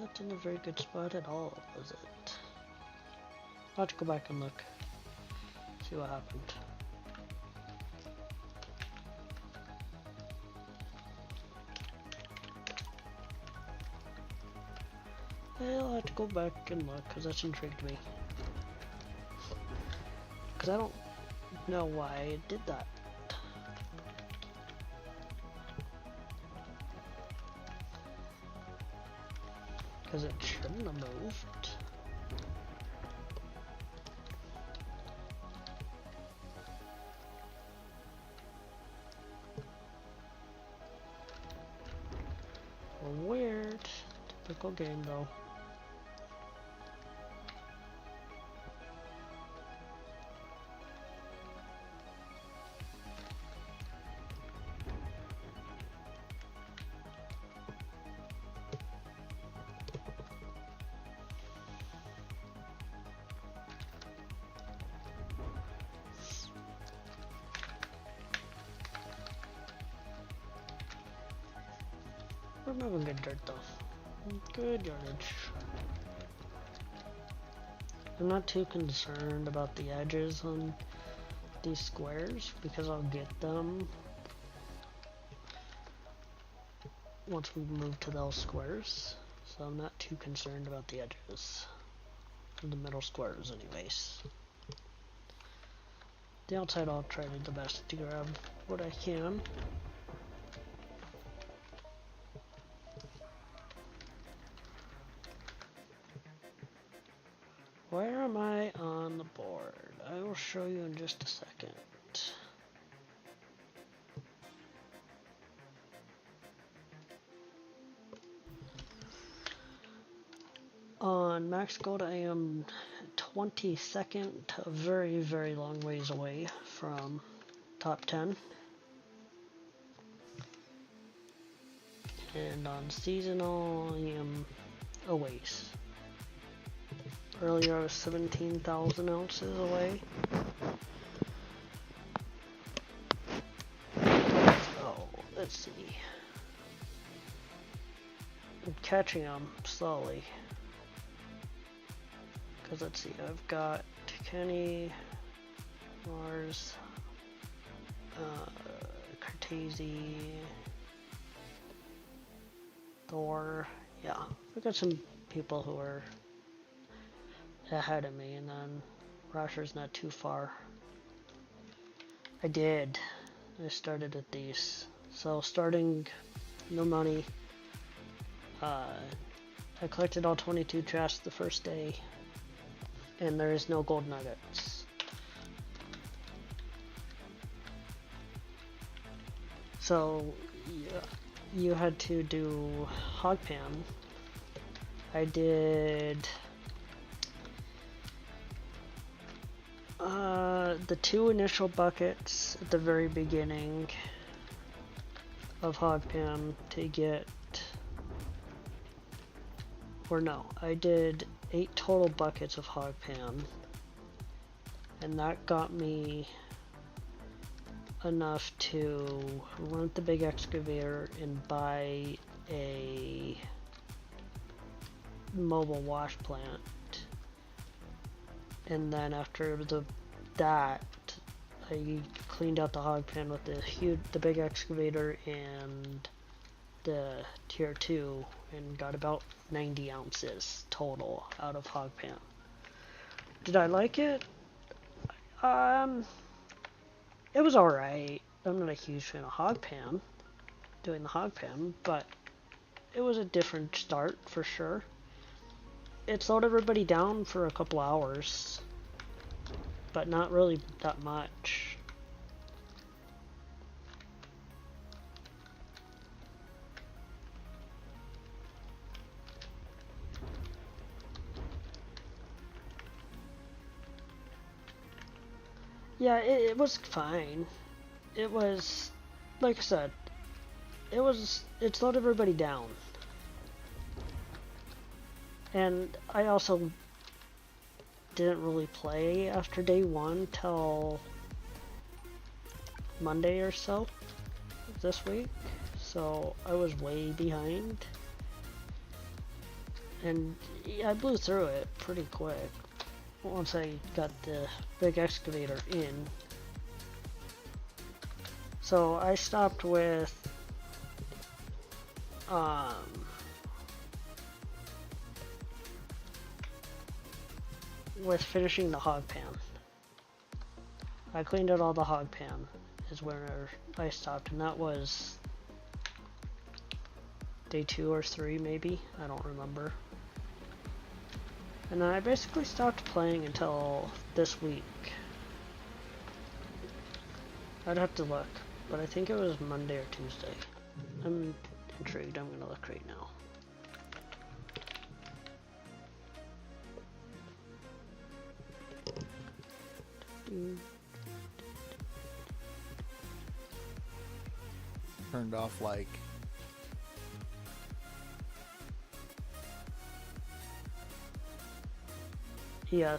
Not in a very good spot at all, was it? I'll have to go back and look. See what happened. I'll have to go back and look, because that's intrigued me. Because I don't know why it did that. Because it shouldn't have moved. Weird. physical game though. We're moving good dirt though. Good yardage. I'm not too concerned about the edges on these squares because I'll get them once we move to those squares. So I'm not too concerned about the edges. The middle squares anyways. The outside I'll try the best to grab what I can. Where am I on the board? I will show you in just a second. On max gold I am 22nd, a very, very long ways away from top 10. And on seasonal I am a ways. Earlier I was 17,000 ounces away. So, let's see. I'm catching them slowly. Because let's see, I've got Kenny, Mars, Cortese, Thor. Yeah, I've got some people who are ahead of me, and then Rasher's not too far. I started at these. So starting, no money. I collected all 22 chests the first day, and there is no gold nuggets. So yeah, you had to do hog pan. I did the 2 initial buckets at the very beginning of hog pan to get, or no, I did 8 total buckets of hog pan, and that got me enough to rent the big excavator and buy a mobile wash plant. And then after that, I cleaned out the hog pan with the big excavator and the tier 2 and got about 90 ounces total out of hog pan. Did I like it? It was alright. I'm not a huge fan of hog pan, doing the hog pan, but it was a different start for sure. It slowed everybody down for a couple hours, but not really that much. Yeah, it was fine. It was, like I said, it slowed everybody down. And I also didn't really play after day 1 till Monday or so this week, so I was way behind, and I blew through it pretty quick once I got the big excavator in. So I stopped with finishing the hog pan. I cleaned out all the hog pan is where I stopped, and that was day 2 or 3 maybe, I don't remember. And then I basically stopped playing until this week. I'd have to look, but I think it was Monday or Tuesday. I'm intrigued, I'm gonna look right now.
Turned off like
yeah,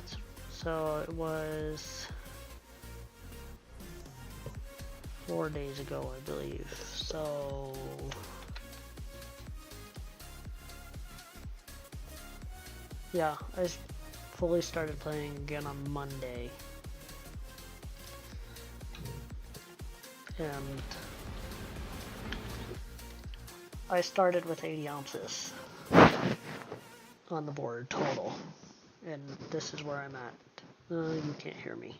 so it was 4 days ago, I believe. So yeah, I fully started playing again on Monday. And I started with 80 ounces on the board total. And this is where I'm at. You can't hear me.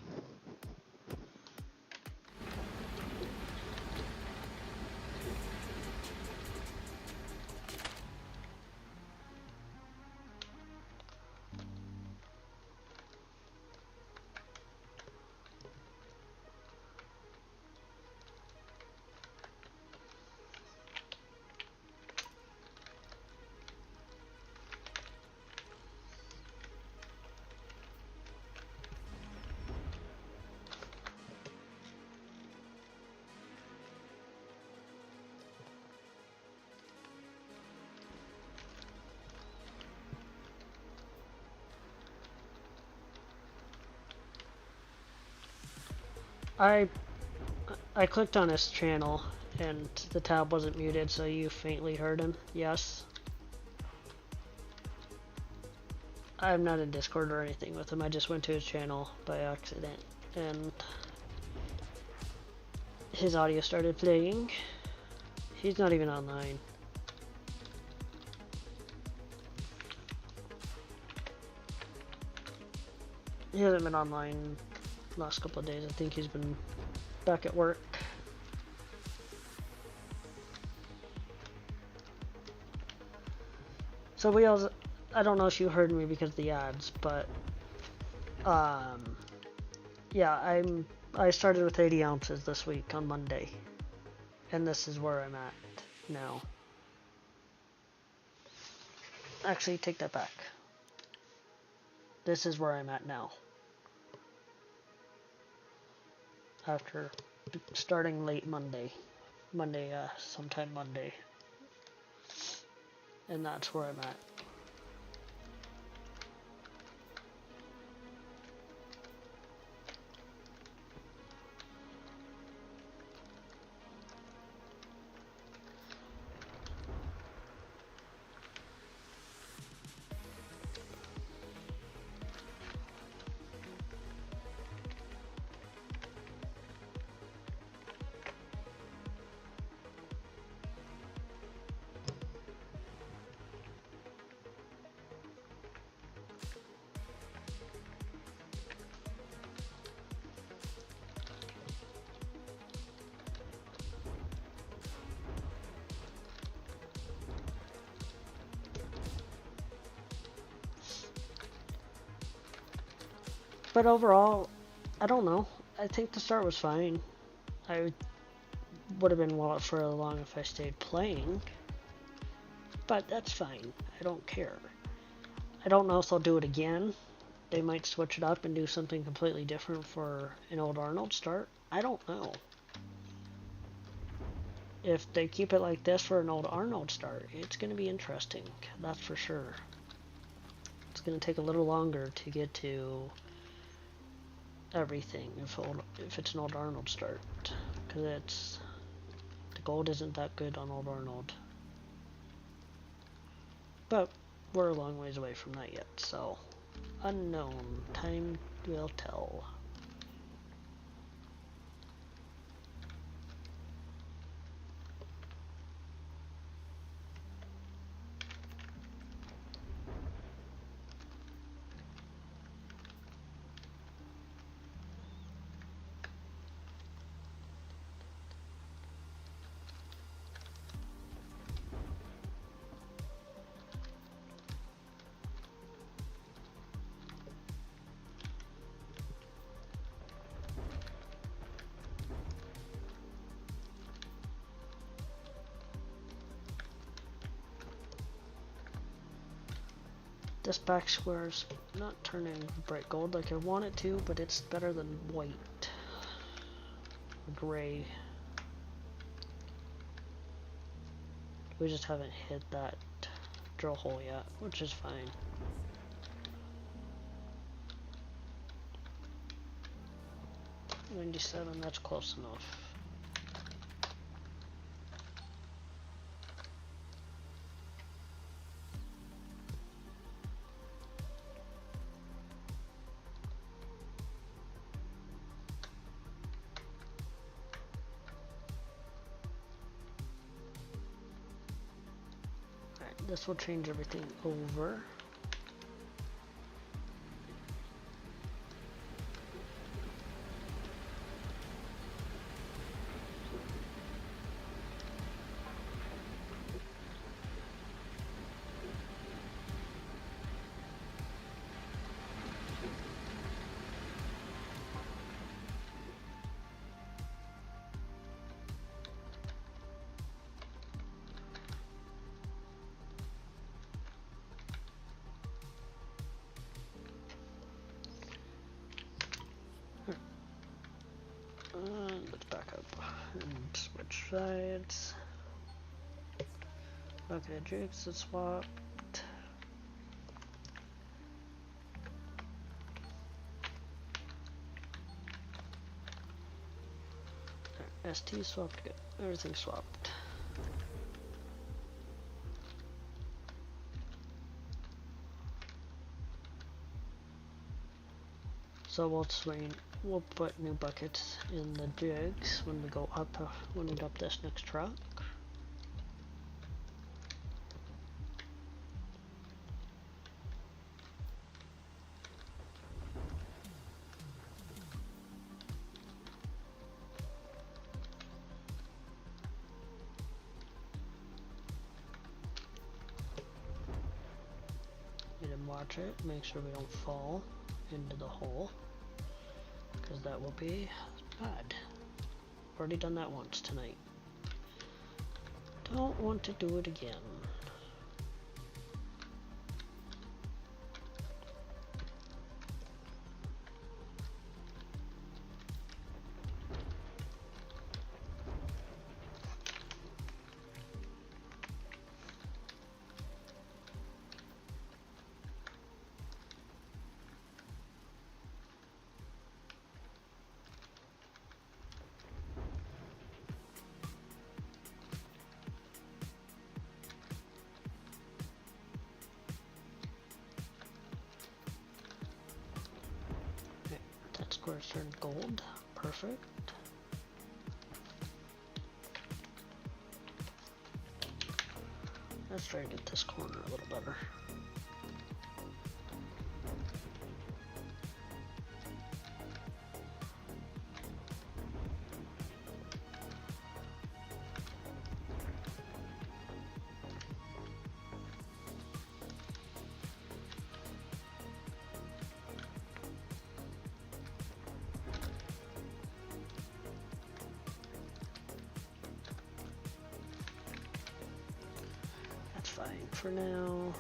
I clicked on his channel and the tab wasn't muted, so you faintly heard him. Yes. I'm not in Discord or anything with him. I just went to his channel by accident and his audio started playing. He's not even online. He hasn't been online the last couple of days. I think he's been back at work. So we also, I don't know if you heard me because of the ads, but yeah, I started with 80 ounces this week on Monday, and this is where I'm at now. Actually, take that back. This is where I'm at now. After starting late Monday, sometime Monday, and that's where I'm at. But overall, I don't know. I think the start was fine. I would have been well for long if I stayed playing. But that's fine. I don't care. I don't know if they'll do it again. They might switch it up and do something completely different for an old Arnold start. I don't know. If they keep it like this for an old Arnold start, it's going to be interesting. That's for sure. It's going to take a little longer to get to everything if it's an old Arnold start, because the gold isn't that good on old Arnold, but we're a long ways away from that yet, so unknown. Time will tell. This back square is not turning bright gold like I want it to, but it's better than white. Gray. We just haven't hit that drill hole yet, which is fine. $97, that's close enough. This will change everything over. Let's back up and switch sides. Okay, jigs are swapped. ST swapped, good. Everything swapped. So we'll put new buckets in the jigs when we go up, when we dump this next truck. Need to watch it, make sure we don't fall into the hole, because that will be bad. Already done that once tonight. Don't want to do it again. Squares turned gold. Perfect. Let's try to get this corner a little better. Fine for now.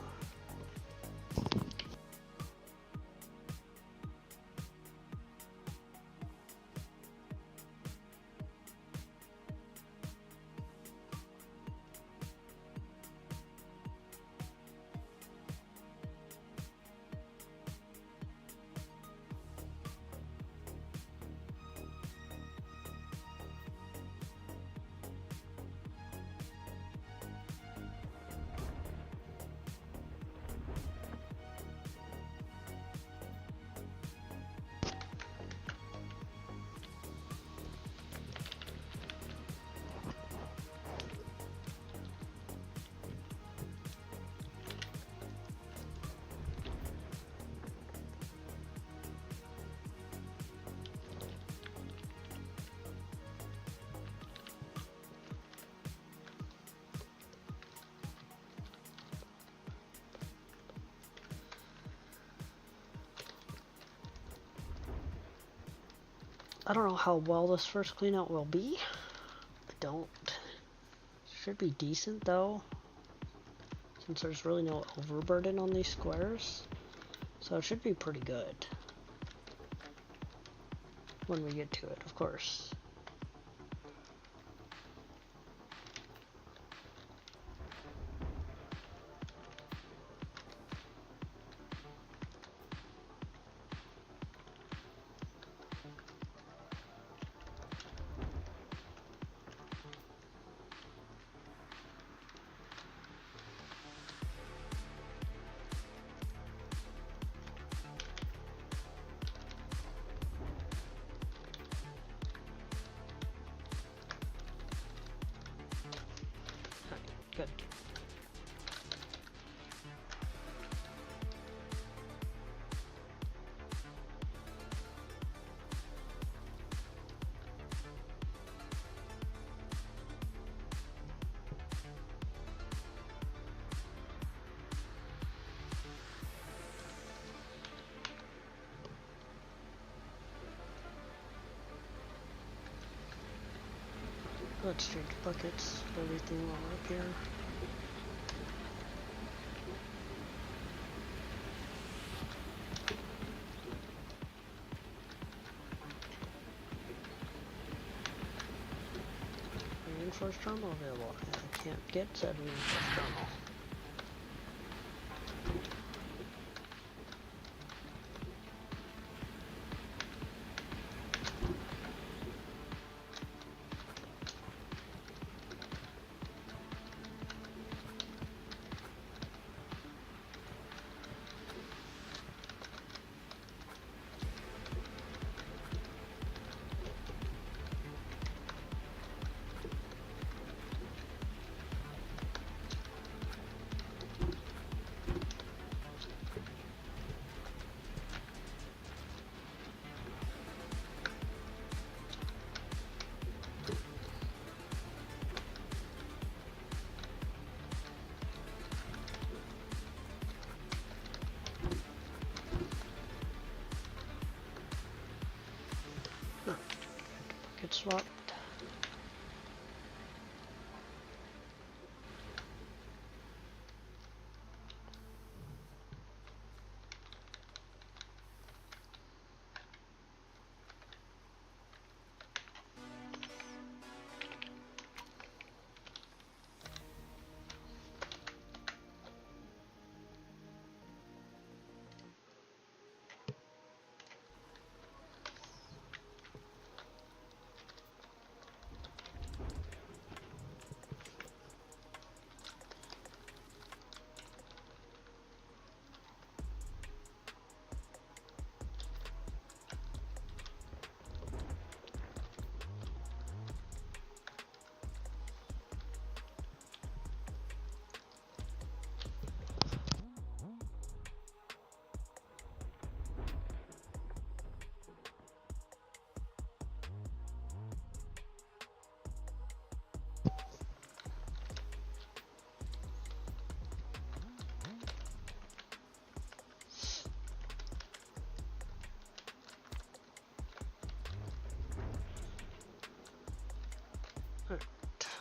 I don't know how well this first cleanout will be. I don't. Should be decent though. since there's really no overburden on these squares. So it should be pretty good when we get to it, of course. Good. Let's change buckets, everything while we're up here. Reinforced terminal available. I can't get said reinforced terminal. Get swapped.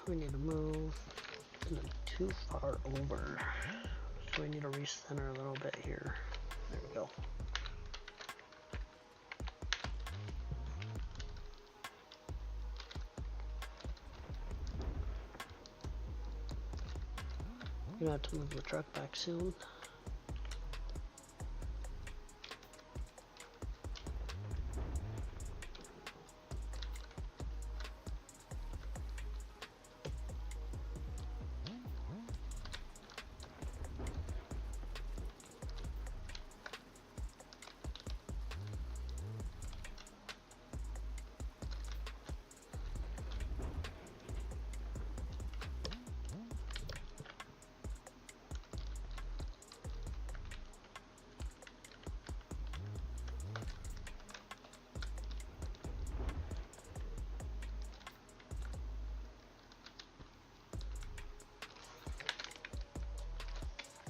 We need to move too far over. So we need to recenter a little bit here. There we go. You're gonna have to move the truck back soon.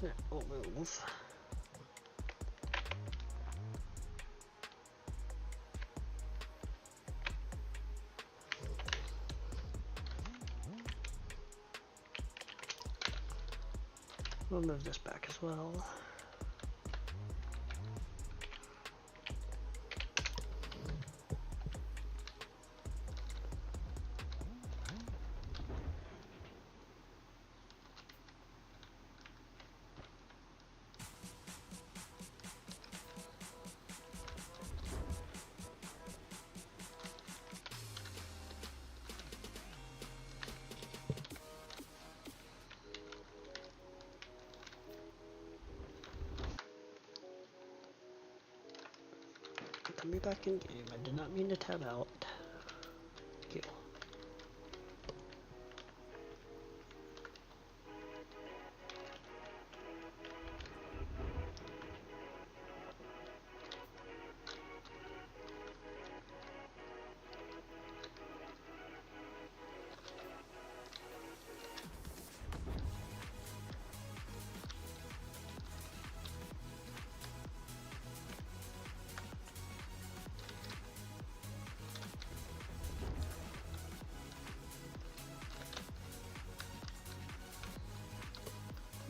Yeah, we'll move. We'll move this back as well. Put me back in game. I did not mean to tab out. Thank you.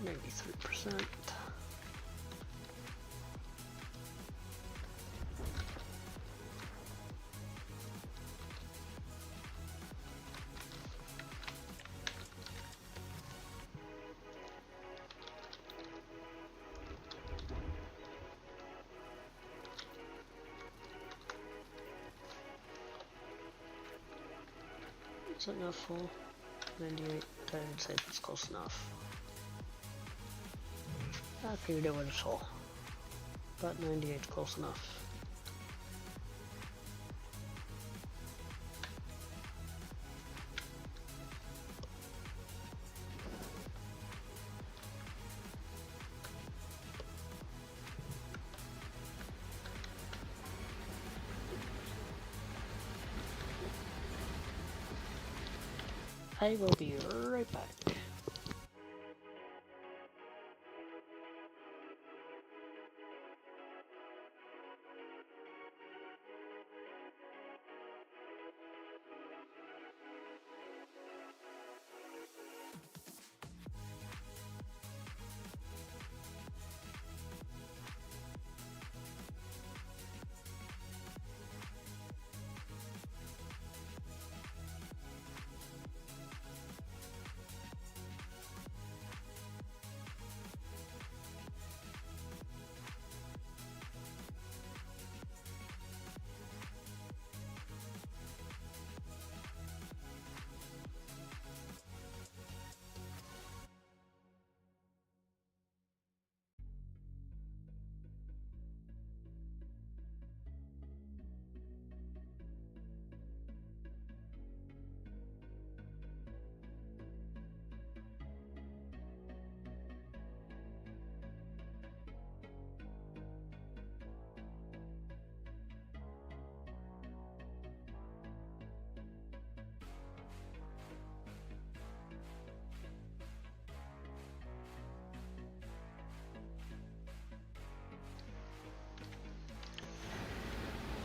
Maybe 3%. Is that not full? 98. I would say that's close enough. I figured it was full, but 98 is close enough. I will be right back.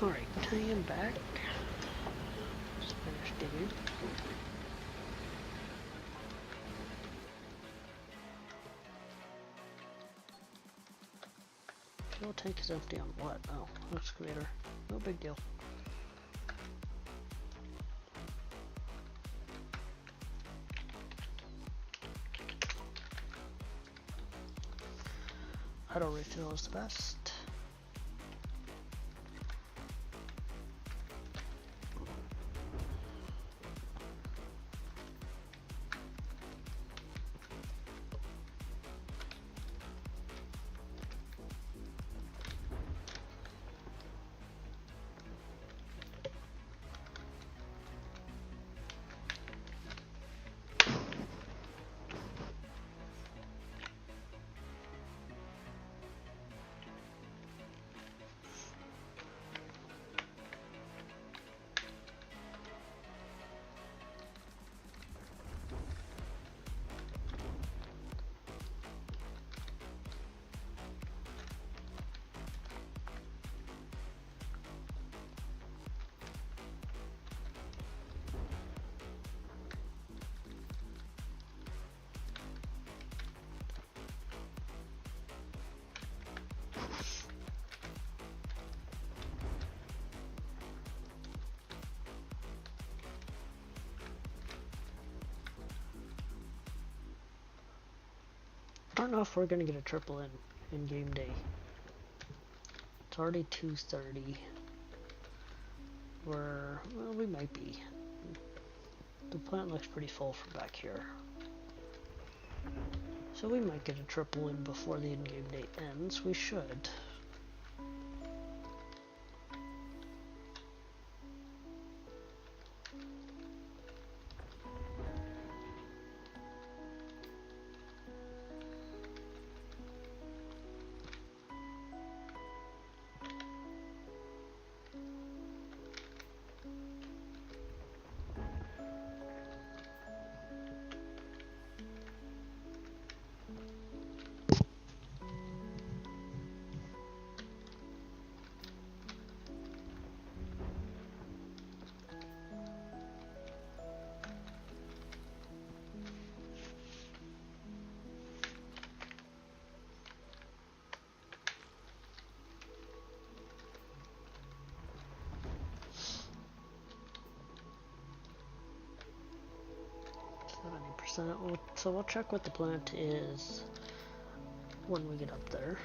Alright, I am back. Spanish digging. Fuel tank is empty on what? Oh, excavator. No big deal. Auto refill is the best. don't know if we're gonna get a triple in game day. It's already 2:30. Well, we might be. The plant looks pretty full from back here. So we might get a triple in before the in-game day ends. We should. So we'll check what the plant is when we get up there.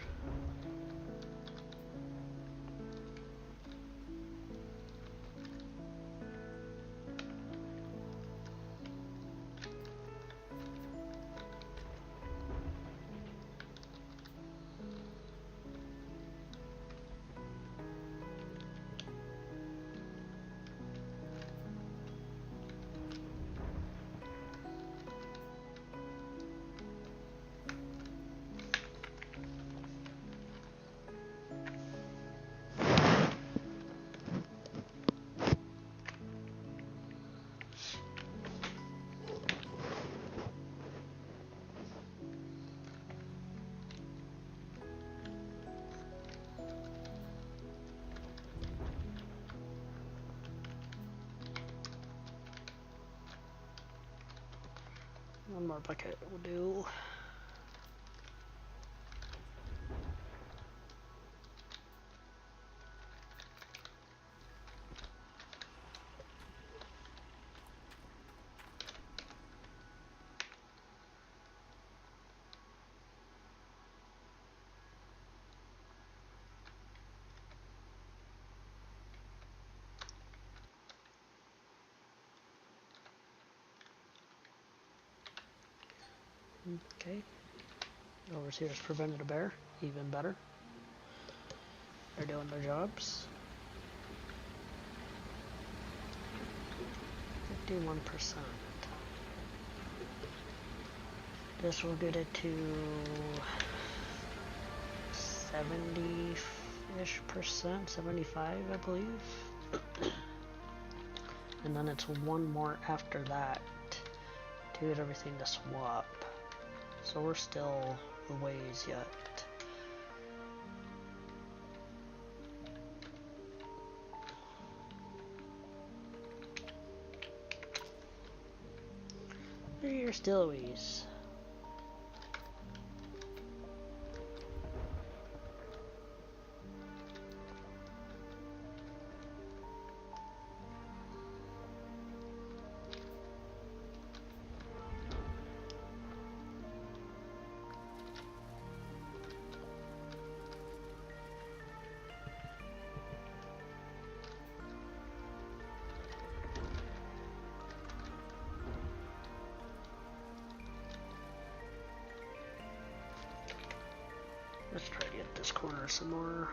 One more bucket will do. Okay. Overseers prevented a bear. Even better. They're doing their jobs. 51%. This will get it to 70-ish%, 75, I believe. And then it's one more after that to get everything to swap. So we're still a ways yet. You're still a ways. Let's try to get this corner some more.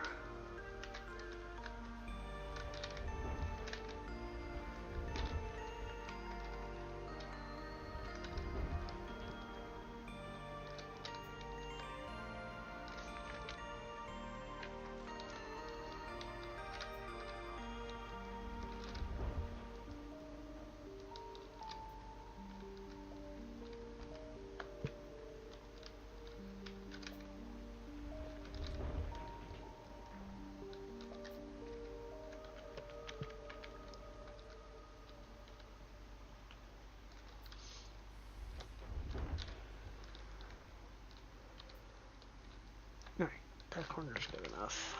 Alright, that corner's good enough.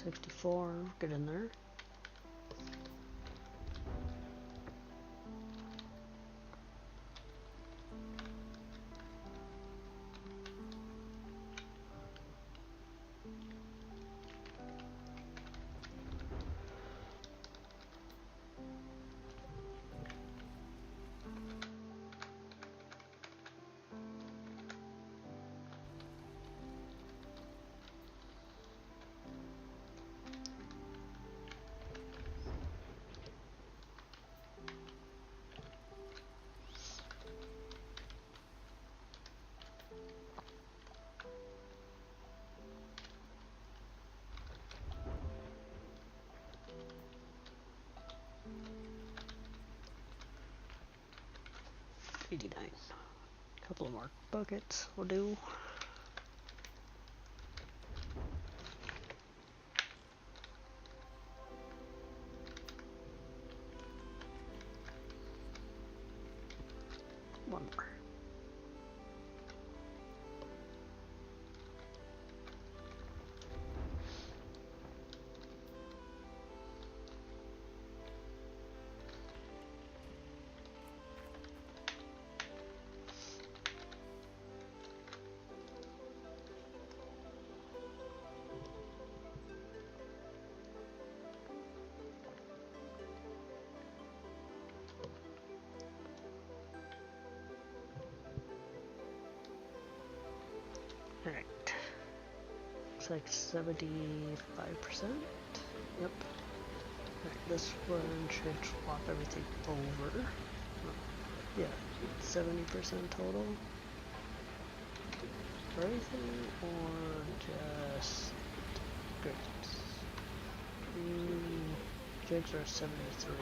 64, get in there. Couple of more buckets will do. One more. Alright. Looks like 75%. Yep. Alright, this one should swap everything over. Yeah, 70% total. For everything or just grapes? Grapes are 73.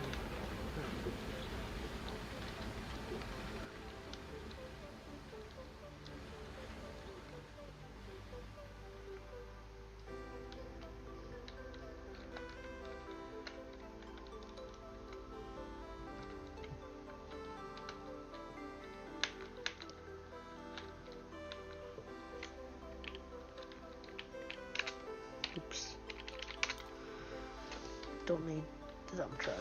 Oops. Don't need the dump truck.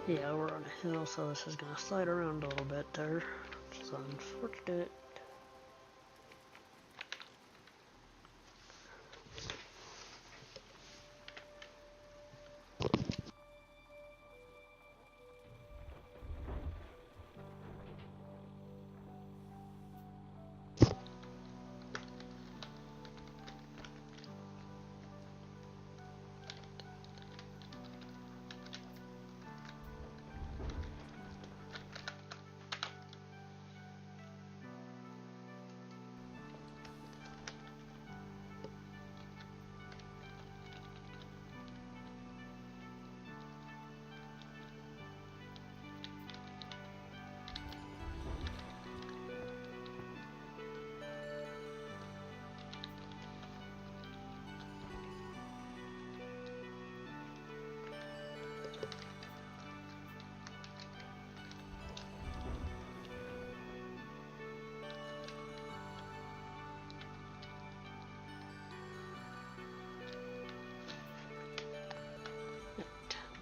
Yeah, we're on a hill, so this is gonna slide around a little bit there, which is unfortunate.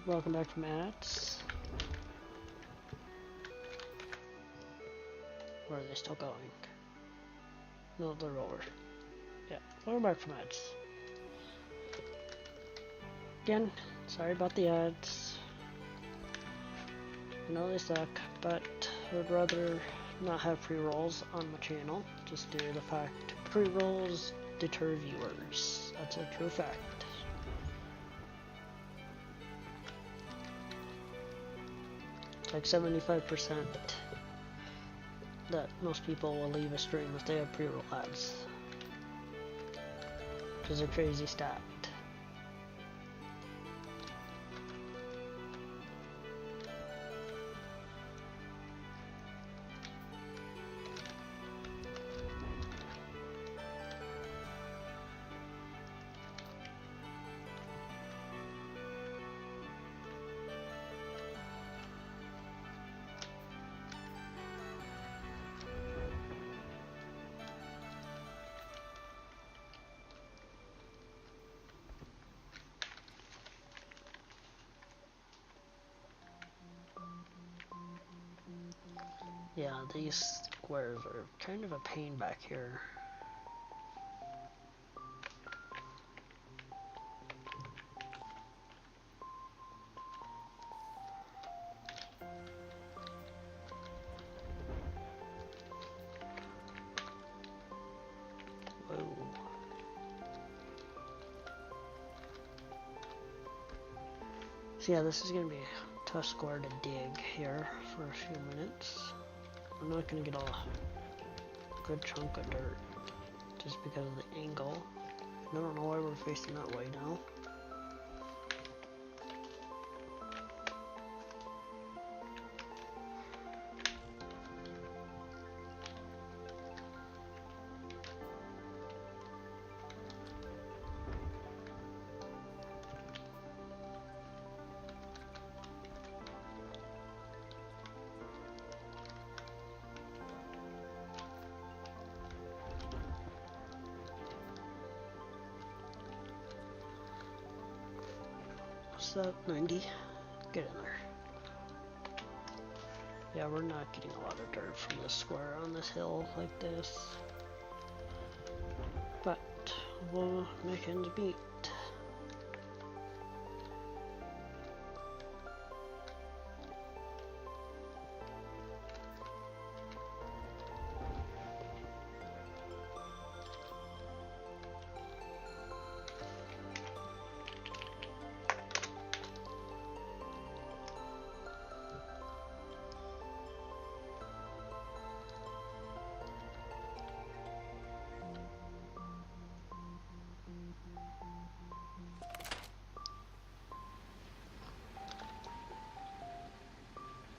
Welcome back from ads. Where are they still going? No, they're over. Yeah, welcome back from ads. Again, sorry about the ads. I know they suck, but I would rather not have pre-rolls on my channel, just due to the fact pre-rolls deter viewers. That's a true fact. Like 75% that most people will leave a stream if they have pre-roll ads, which is a crazy stat. Yeah, these squares are kind of a pain back here. So yeah, this is going to be a tough square to dig here for a few minutes. I'm not going to get a good chunk of dirt just because of the angle. I don't know why we're facing that way now. What's that? 90? Get in there. Yeah, we're not getting a lot of dirt from this square on this hill like this. But we'll make ends meet.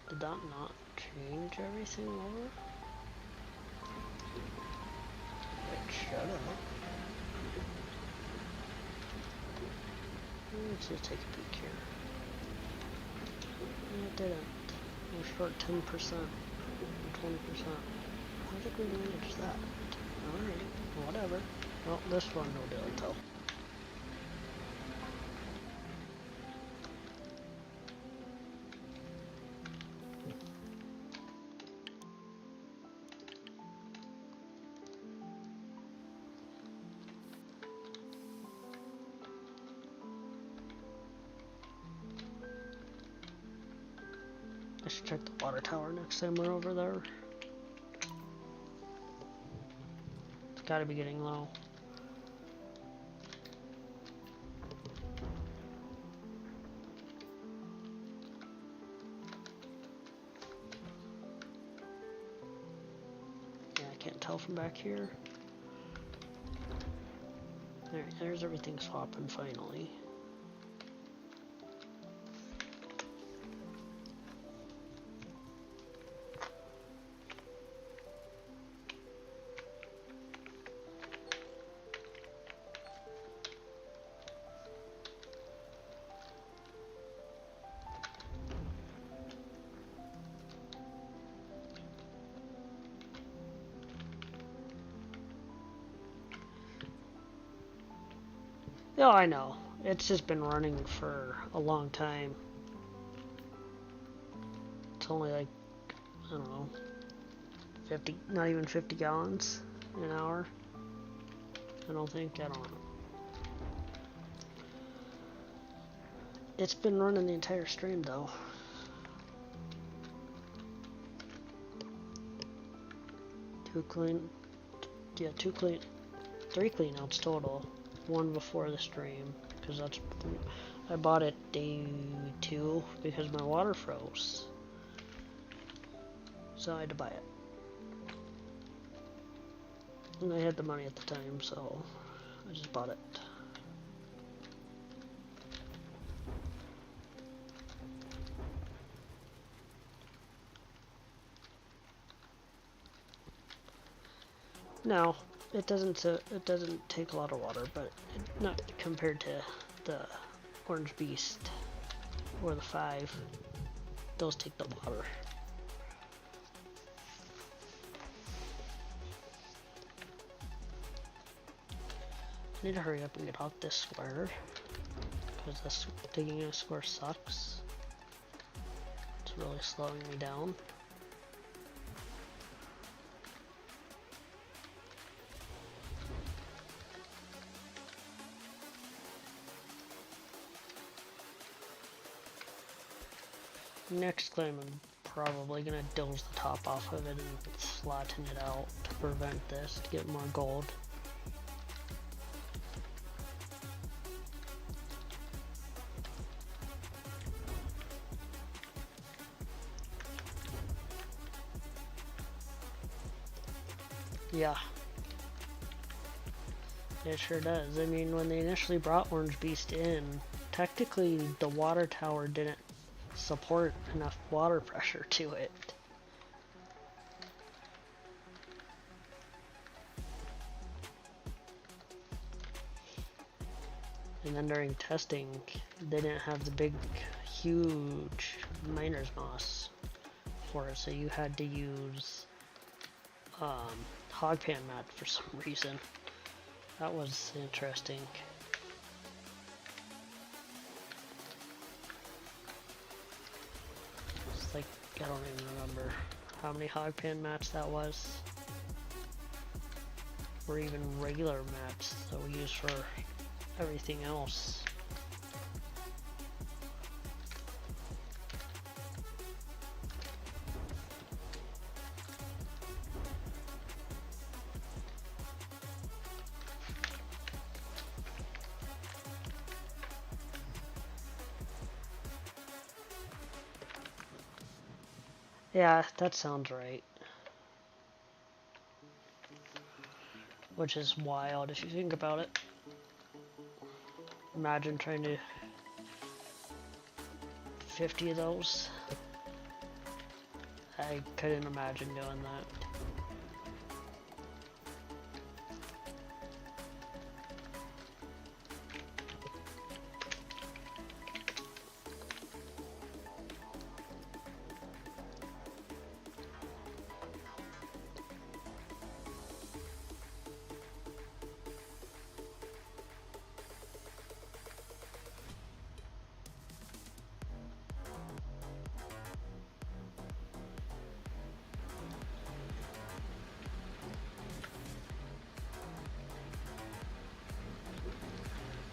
Did that not change everything over? It should have. Let's just take a peek here. It didn't. We're short 10% and 20%. How did we manage that? Alright, whatever. Well, this one will do it though. I should check the water tower next time we're over there. It's gotta be getting low. Yeah, I can't tell from back here. There's everything swapping finally. Yeah, I know. It's just been running for a long time. It's only like, I don't know, 50, not even 50 gallons an hour. I don't know. It's been running the entire stream though. Three cleanouts total. One before the stream, because I bought it day 2 because my water froze, so I had to buy it, and I had the money at the time, so I just bought it. Now, it doesn't take a lot of water, but not compared to the Orange Beast or the 5. Those take the water. I need to hurry up and get out this square, because this digging a square sucks. It's really slowing me down. Next claim, I'm probably gonna doze the top off of it and flatten it out to prevent this, to get more gold. Yeah. It sure does. I mean, when they initially brought Orange Beast in, technically the water tower didn't support enough water pressure to it. And then during testing, they didn't have the big, huge miner's moss for it, so you had to use hogpan mat for some reason. That was interesting. It's like, I don't even remember how many hogpan mats that was. Or even regular mats that we use for everything else. Yeah, that sounds right. Which is wild if you think about it. Imagine trying to 50 of those. I couldn't imagine doing that.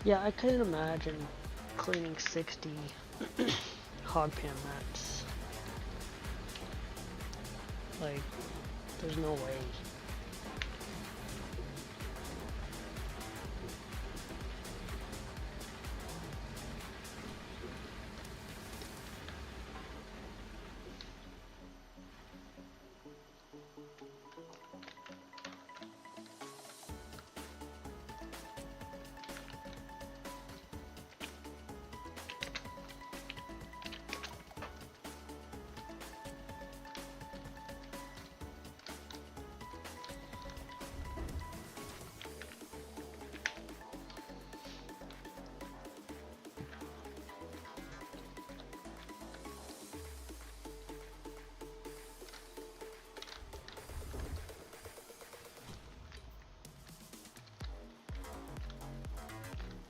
Yeah, I couldn't imagine cleaning 60 hogpan mats. Like, there's no way.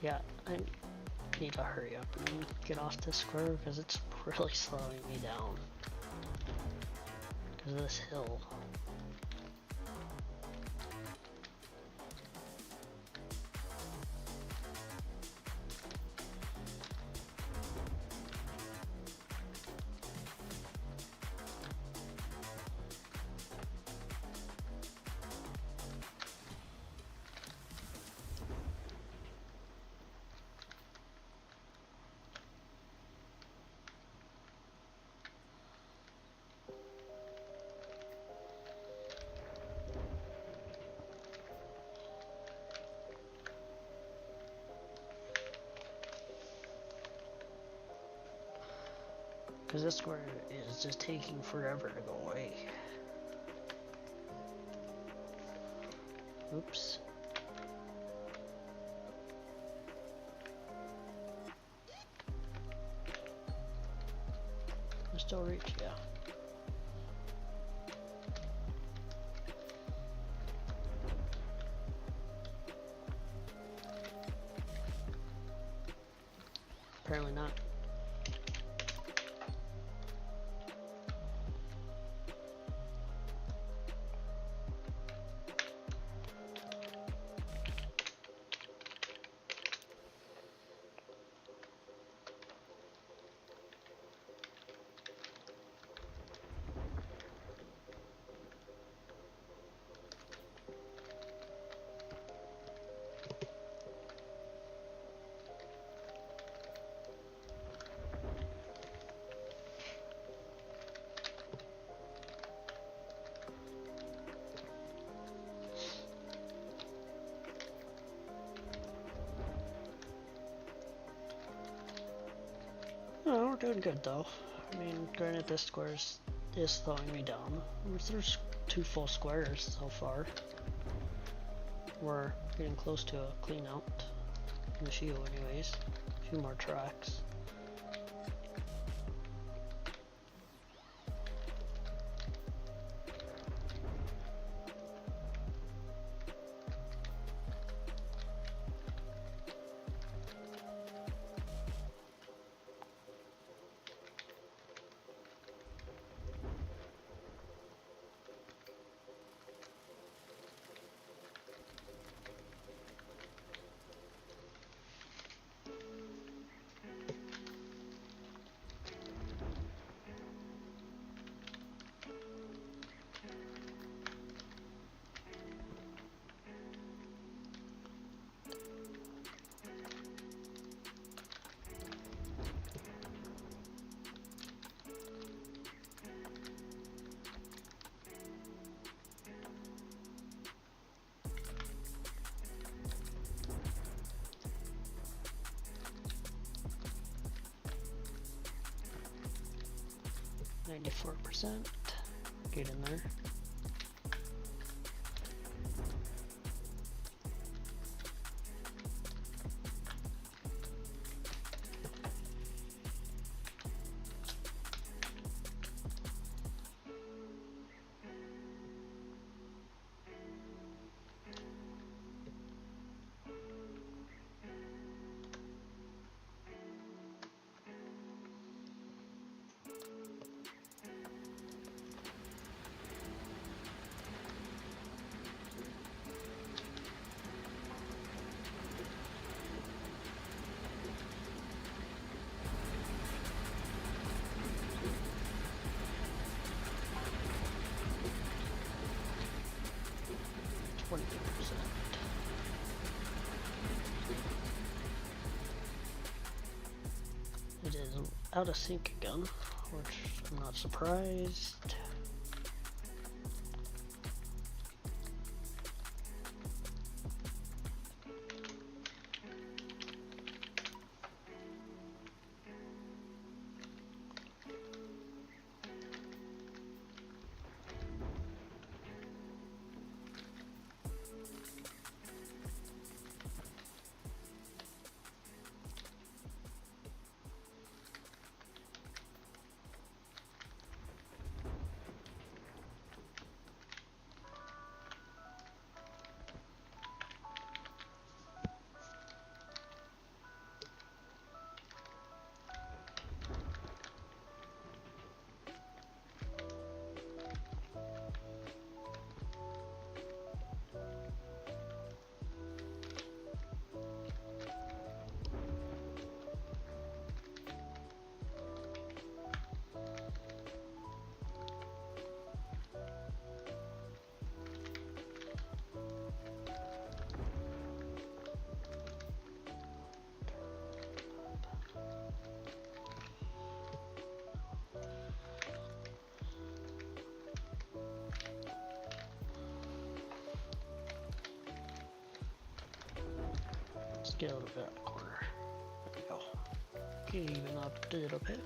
Yeah, I need to hurry up and get off this square because it's really slowing me down. Because of this hill. Because this square is just taking forever to go away. Oops. I still reach, yeah. Apparently not. doing good though. I mean, granted this square is slowing me down. There's 2 full squares so far. We're getting close to a clean out in the shield anyways. A few more tracks. %. Get in there. It is out of sync again, which I'm not surprised. Get out of that corner. There we go. Get even up a little bit.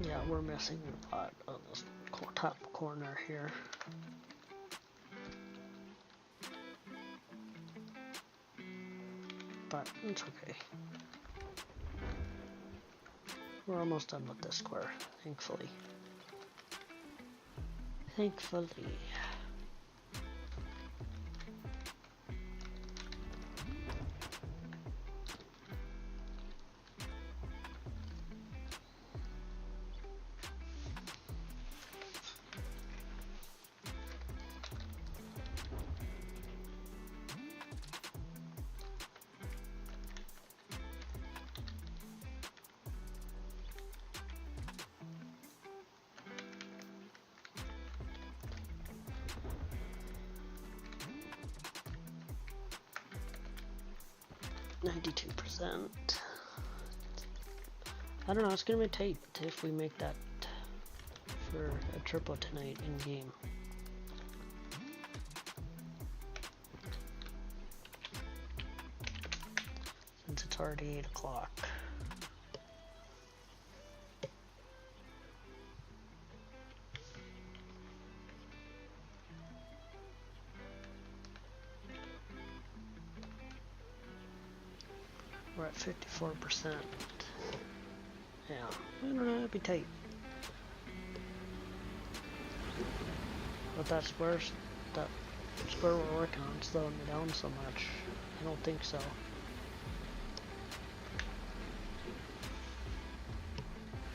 Yeah, we're missing a lot on this top corner here. But it's okay. We're almost done with this square, thankfully. Thankfully. %. I don't know, it's gonna be tight if we make that for a triple tonight in game. Since it's already 8 o'clock. We're at 54%. Yeah, I don't know, it'd be tight. But that square we're working on slowing me down so much. I don't think so.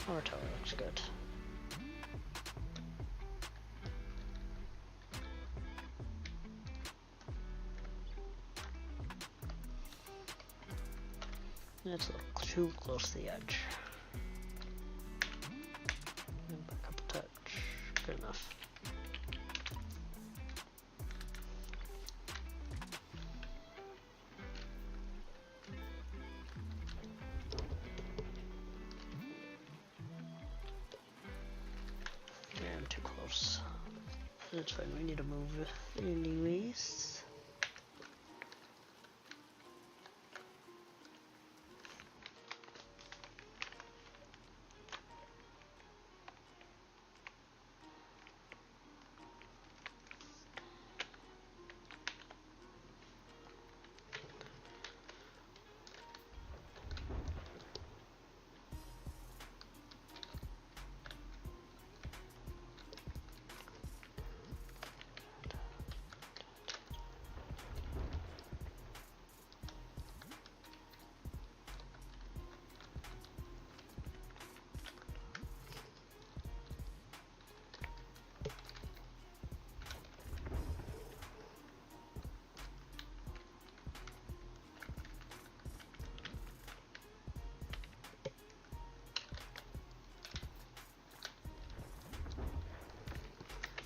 Our tower looks good. It's a little too close to the edge. And back up a touch. Good enough. And too close. That's fine, we need to move anyways.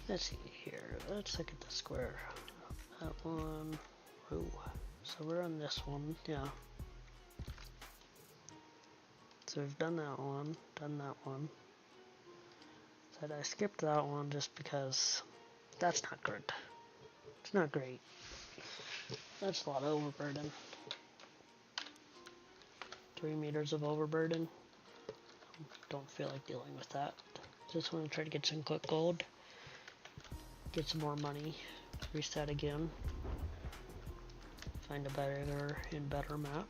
Let's see here. Let's look at the square. That one. Ooh. So we're on this one. Yeah. So we've done that one. Done that one. Said I skipped that one just because that's not good. It's not great. That's a lot of overburden. 3 meters of overburden. Don't feel like dealing with that. Just want to try to get some quick gold. Get some more money, reset again, find a better and better map.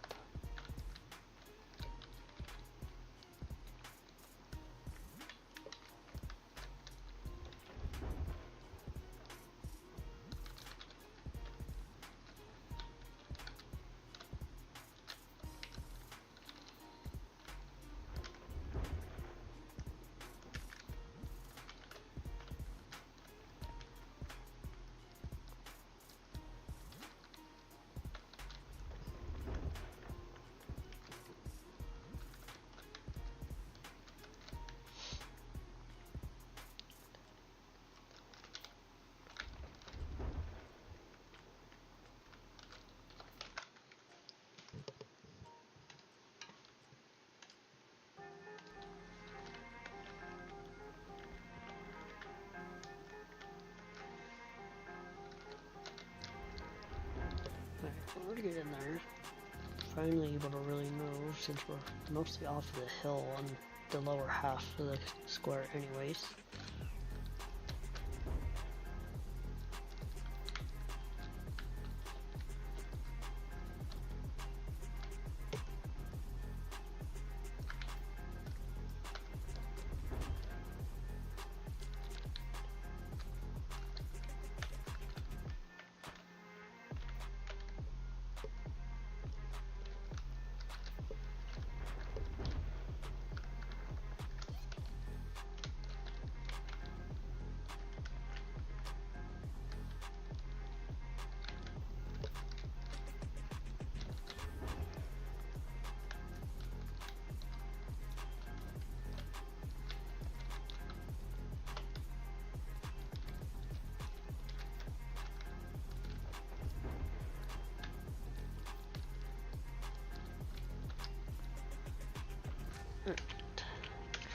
We're gonna get in there. Finally able to really move since we're mostly off the hill and the lower half of the square anyways.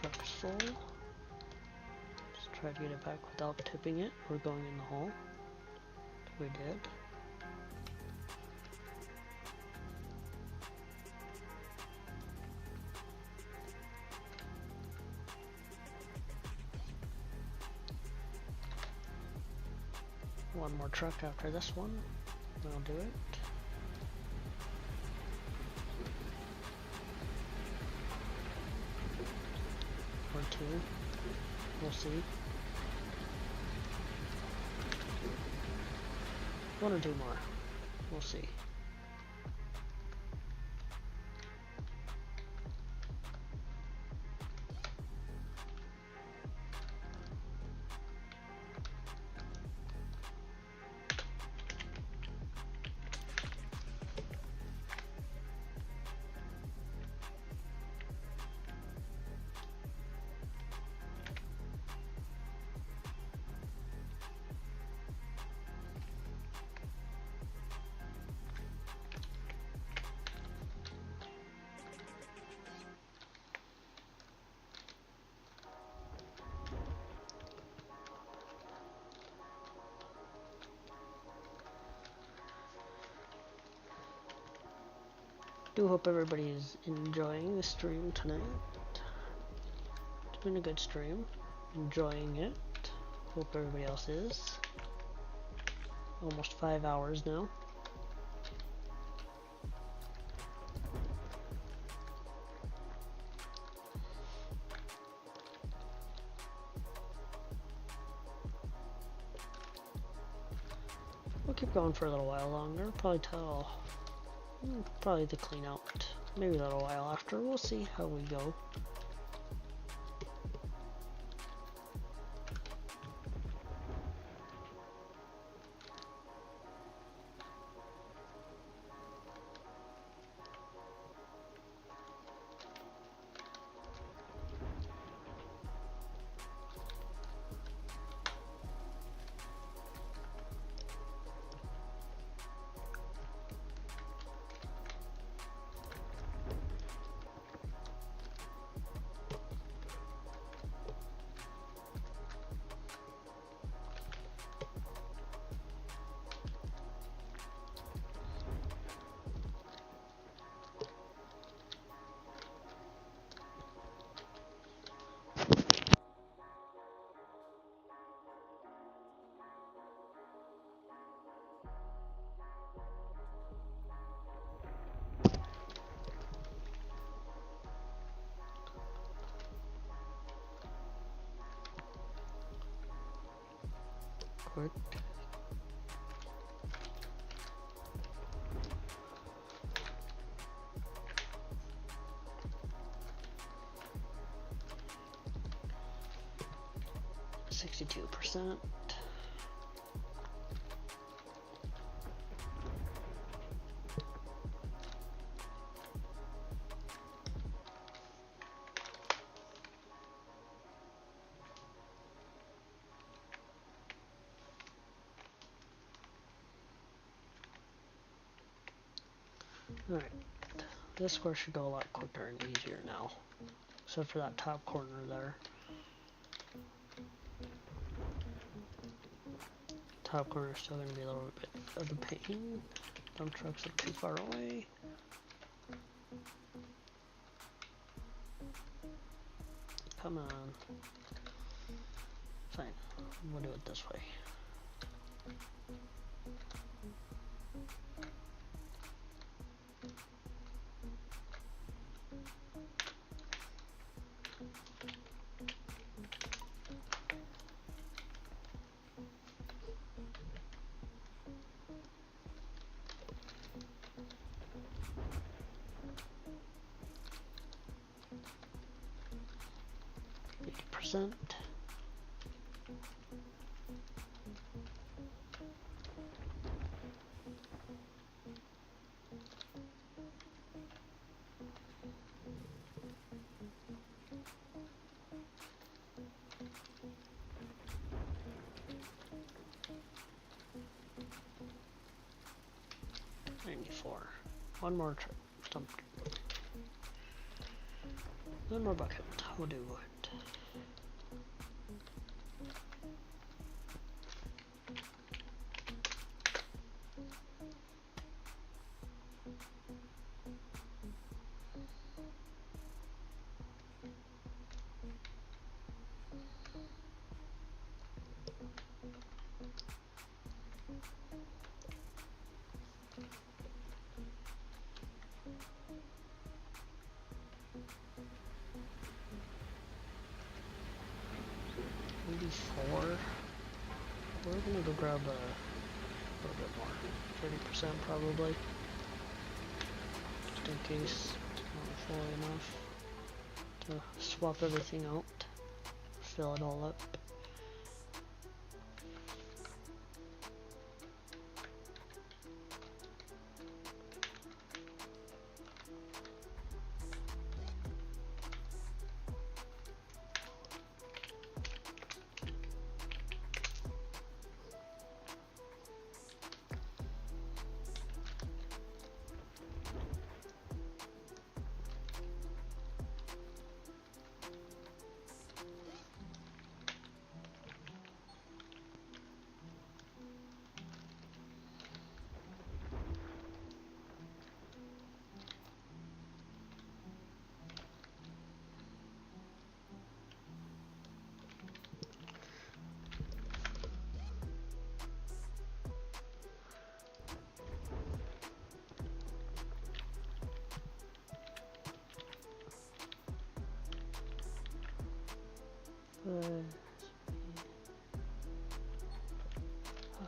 Truck's full. Let's try to get it back without tipping it or going in the hole. We did. One more truck after this one. I'll do it. Or two. We'll see. One or two more. We'll see. Do hope everybody is enjoying the stream tonight. It's been a good stream. Enjoying it. Hope everybody else is. Almost 5 hours now. We'll keep going for a little while longer. Probably the clean out. Maybe a little while after. We'll see how we go. Quick. %. Alright, this square should go a lot quicker and easier now, except for that top corner there. Top corner is still going to be a little bit of the pain. Dump trucks are too far away. Come on. Fine. We'll do it this way. %. One more stump. One more bucket. We'll do it. Maybe 4. We're gonna go grab a little bit more. 30% probably. Just in case not fully enough to swap everything out. Fill it all up.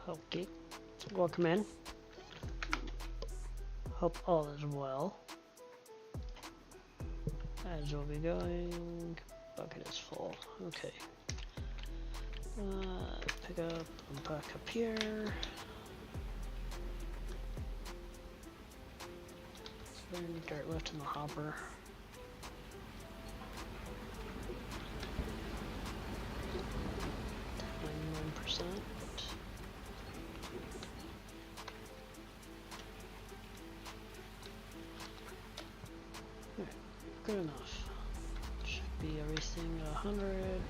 Okay, welcome in. Hope all is well. As we'll be going, bucket is full. Okay. Pick up and back up here. Is there any dirt left in the hopper? Good enough. Should be everything 100.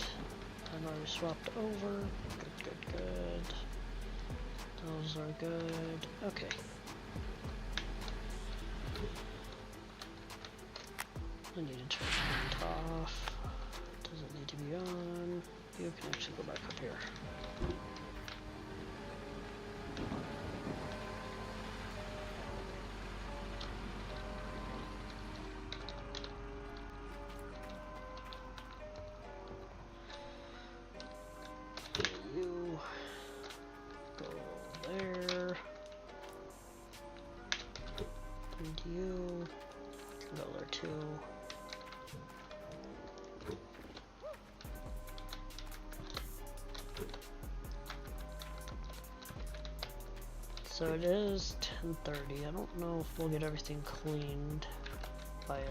I've already swapped over. Good, good, good. Those are good. Okay. I need to turn it off. Doesn't need to be on. You can actually go back up here. You go there. And you can go there too. So it is 10:30. I don't know if we'll get everything cleaned by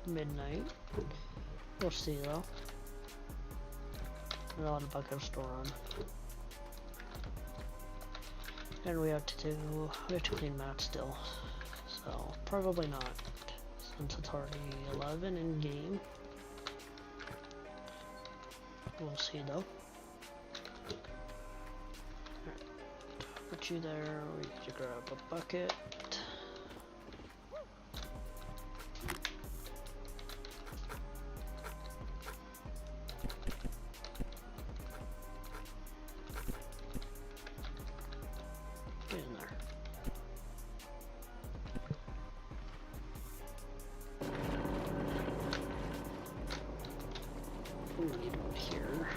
midnight. We'll see though. There's a lot of buckets store on. And we have to clean mats still. So probably not, since it's already 11 in game. We'll see though. Alright, put you there. We need to grab a bucket. need one here.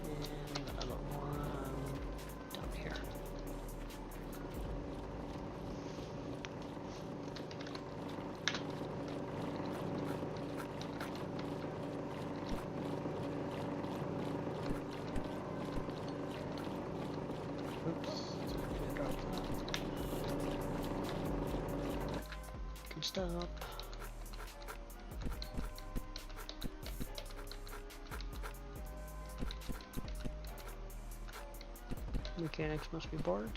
And another one down here. Oops, I dropped that. Good stuff. Mechanics must be bored.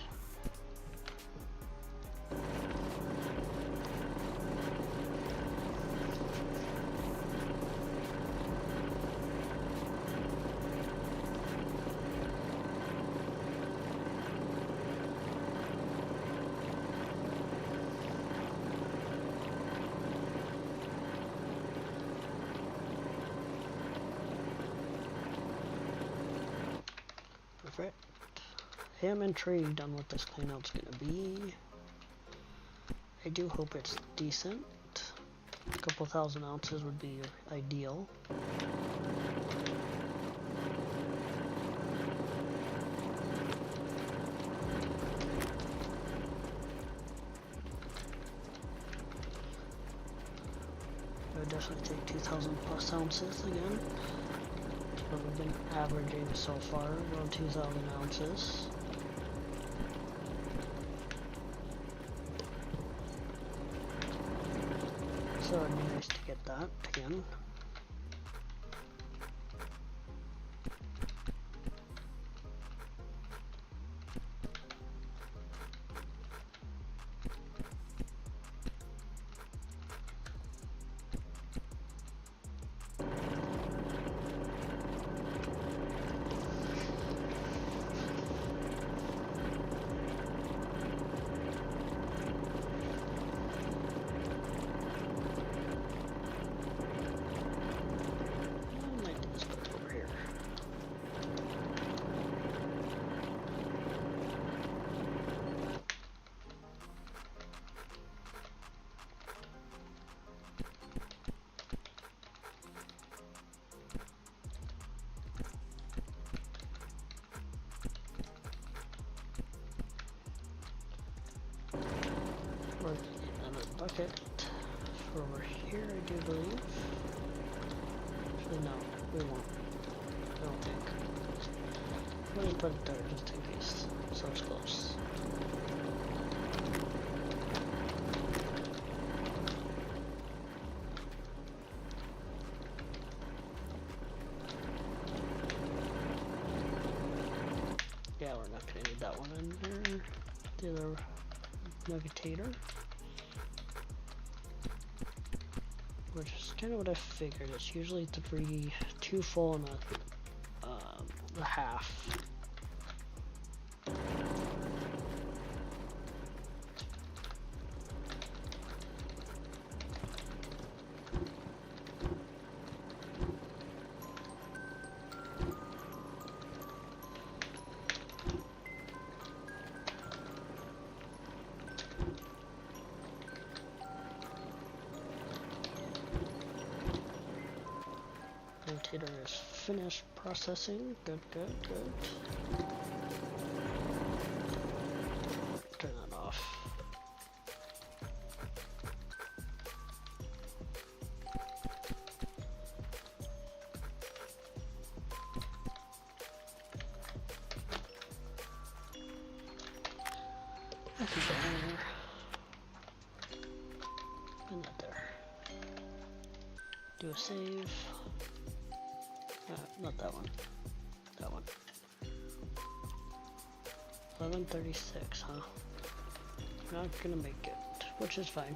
Perfect. Hey, I'm intrigued on what this cleanout's gonna be. I do hope it's decent. A couple thousand ounces would be ideal. I would definitely take 2,000 plus ounces again. What we've been averaging so far, around 2,000 ounces. So it'd be nice to get that again. Another bucket for over here, I do believe. Actually, no, we won't. I don't think. Let me put it there just in case, so it's close. Yeah, we're not gonna need that one in there. The other nuggetator, which is kind of what I figured. It's usually two full and a half. Rotator is finished processing. Good, good, good. Turn that off. I can go there. And that there. Do a save. Not that one. That one. 11:36, huh? Not gonna make it, which is fine.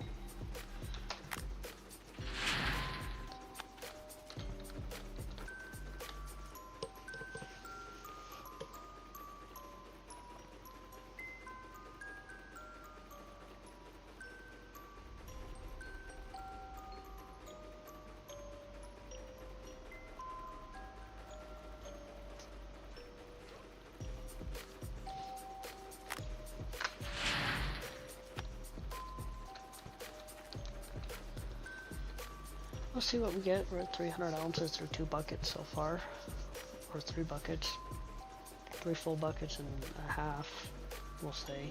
We'll see what we get. We're at 300 ounces through 2 buckets so far. Or 3 buckets. 3 full buckets and a half, we'll say.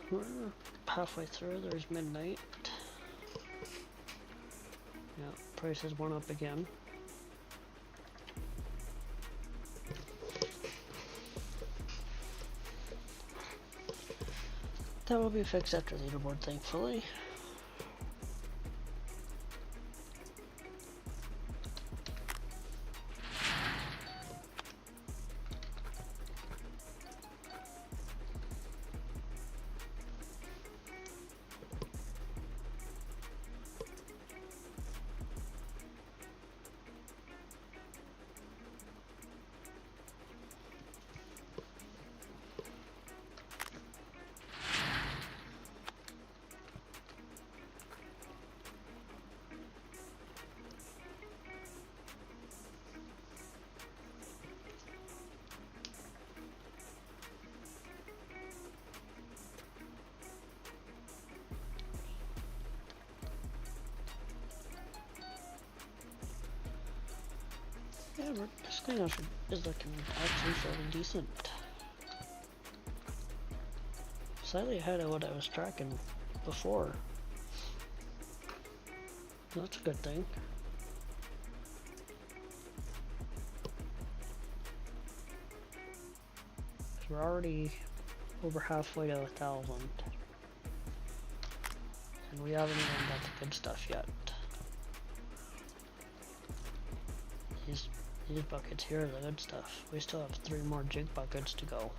We're halfway through, there's midnight. Yeah, prices went up again. That will be fixed after leaderboard, thankfully. Yeah, this thing is looking actually fairly decent. Slightly ahead of what I was tracking before. That's a good thing. We're already over halfway to 1,000. And we haven't even got the good stuff yet. These buckets here are the good stuff. We still have 3 more jig buckets to go.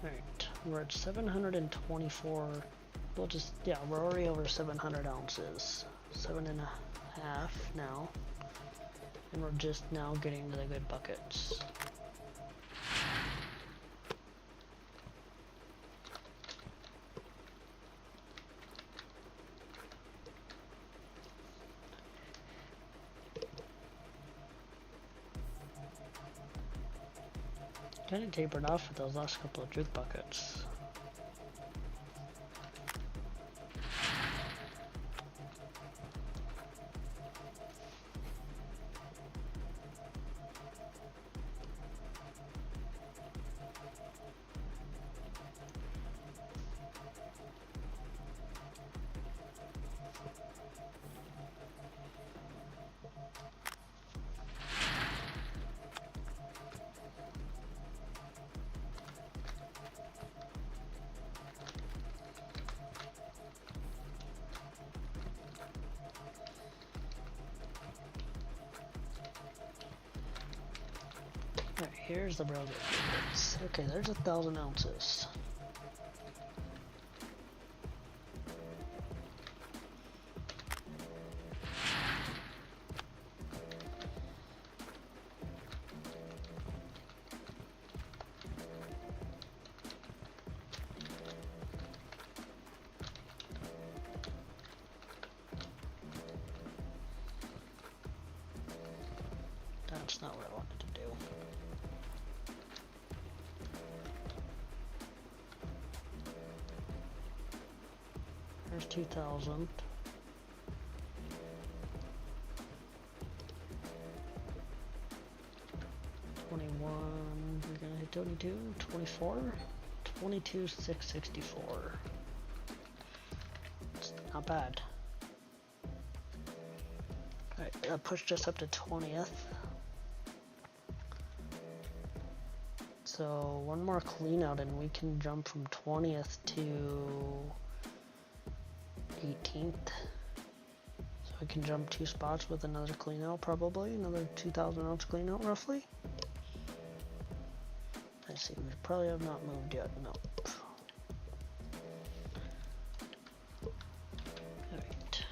Alright, we're at 724. We'll just, yeah, we're already over 700 ounces. 7.5 now. And we're just now getting to the good buckets. Kind of tapered off with those last couple of juke buckets. here's the real good. Okay, there's 1,000 ounces. That's not what I wanted to do. There's 2,000. We're gonna hit 22, 24, 22,664. It's not bad. Alright, that pushed us up to 20th. So one more clean out and we can jump from 20th to 18th. So we can jump 2 spots with another clean out, probably another 2,000 ounce clean out roughly. Let's see, we probably have not moved yet. Nope. Alright.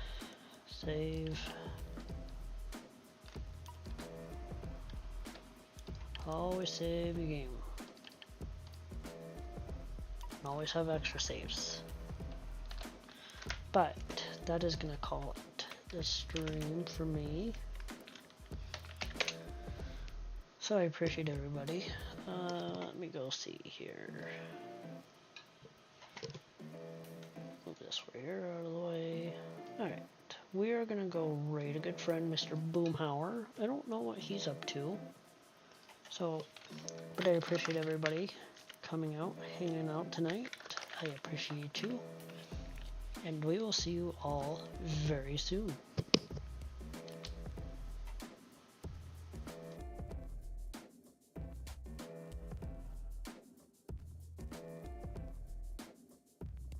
Save. Always save your game. Always have extra saves. But that is gonna call it the stream for me. So I appreciate everybody. Let me go see here. Move this way here out of the way. Alright. We are gonna go raid a good friend, Mr. Boomhauer. I don't know what he's up to. So, but I appreciate everybody coming out, hanging out tonight. I appreciate you. And we will see you all very soon.